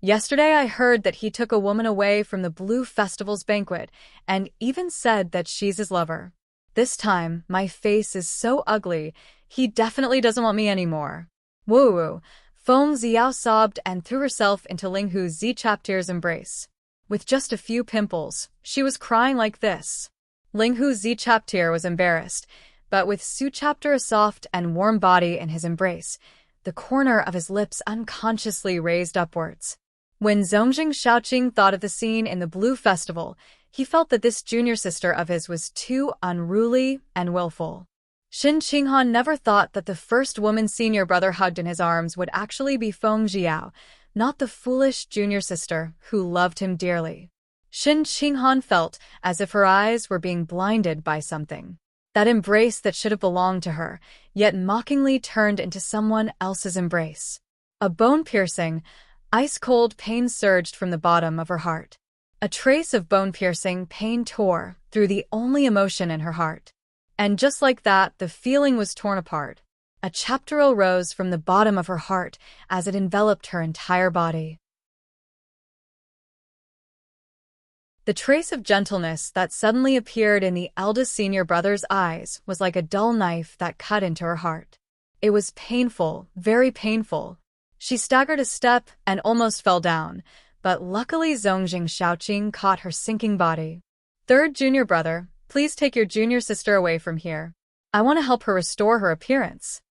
yesterday I heard that he took a woman away from the Blue Festival's banquet and even said that she's his lover. This time, my face is so ugly, he definitely doesn't want me anymore. Woo-woo. Feng Xiao sobbed and threw herself into Linghu Zichaptir's embrace. With just a few pimples, she was crying like this. Linghu Zichaptir was embarrassed, but with Suchaptir a soft and warm body in his embrace, the corner of his lips unconsciously raised upwards. When Zongjing Xiaoqing thought of the scene in the Blue Festival, he felt that this junior sister of his was too unruly and willful. Shen Qinghan never thought that the first woman senior brother hugged in his arms would actually be Feng Jiao, not the foolish junior sister who loved him dearly. Shen Qinghan felt as if her eyes were being blinded by something. That embrace that should have belonged to her, yet mockingly turned into someone else's embrace. A bone-piercing, ice-cold pain surged from the bottom of her heart. A trace of bone-piercing pain tore through the only emotion in her heart. And just like that, the feeling was torn apart. A chapteral rose from the bottom of her heart as it enveloped her entire body. The trace of gentleness that suddenly appeared in the eldest senior brother's eyes was like a dull knife that cut into her heart. It was painful, very painful. She staggered a step and almost fell down, but luckily Zongjing Xiaoqing caught her sinking body. Third junior brother, please take your junior sister away from here. I want to help her restore her appearance.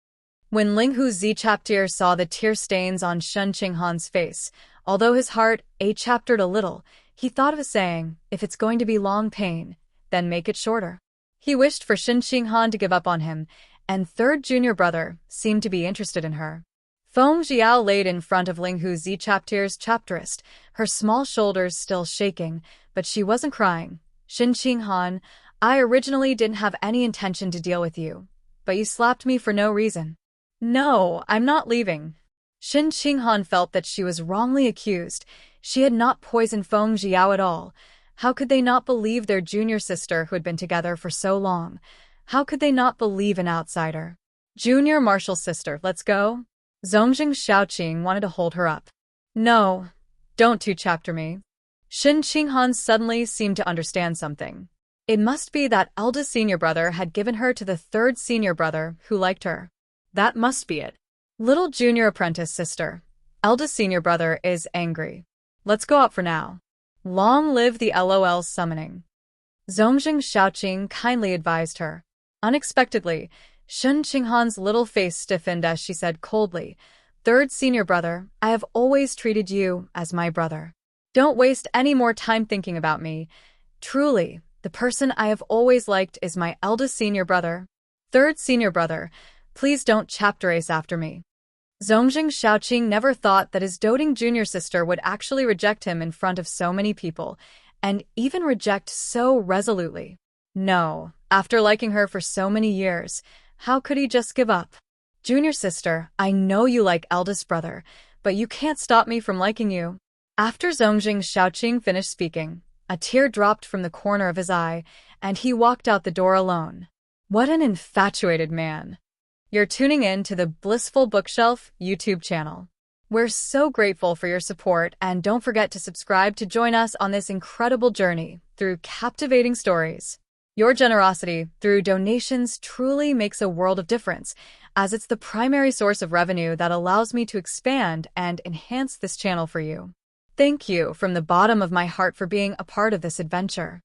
When Linghu Zichaptir saw the tear stains on Shen Qinghan's face, although his heart chaptered a little, he thought of a saying, if it's going to be long pain, then make it shorter. He wished for Shen Qinghan to give up on him, and third junior brother seemed to be interested in her. Feng Jiao laid in front of Linghu Zichaptir's chapterist, her small shoulders still shaking, but she wasn't crying. Shen Qinghan, I originally didn't have any intention to deal with you, but you slapped me for no reason. No, I'm not leaving. Shen Qinghan felt that she was wrongly accused. She had not poisoned Feng Jiao at all. How could they not believe their junior sister who had been together for so long? How could they not believe an outsider? Junior martial sister, let's go. Zongjing Xiaoqing wanted to hold her up. No, don't two-chapter me. Shen Qinghan suddenly seemed to understand something. It must be that eldest senior brother had given her to the third senior brother who liked her. That must be it. Little junior apprentice sister. Eldest senior brother is angry. Let's go out for now. Long live the LOL summoning. Zongjing Xiaoqing kindly advised her. Unexpectedly, Shen Qinghan's little face stiffened as she said coldly, Third senior brother, I have always treated you as my brother. Don't waste any more time thinking about me. Truly, the person I have always liked is my eldest senior brother. Third senior brother, please don't chapter ace after me. Zongjing Xiaoqing never thought that his doting junior sister would actually reject him in front of so many people, and even reject so resolutely. No, after liking her for so many years, how could he just give up? Junior sister, I know you like eldest brother, but you can't stop me from liking you. After Zongjing Shaoqing finished speaking, a tear dropped from the corner of his eye, and he walked out the door alone. What an infatuated man. You're tuning in to the Blissful Bookshelf YouTube channel. We're so grateful for your support, and don't forget to subscribe to join us on this incredible journey through captivating stories. Your generosity through donations truly makes a world of difference, as it's the primary source of revenue that allows me to expand and enhance this channel for you. Thank you from the bottom of my heart for being a part of this adventure.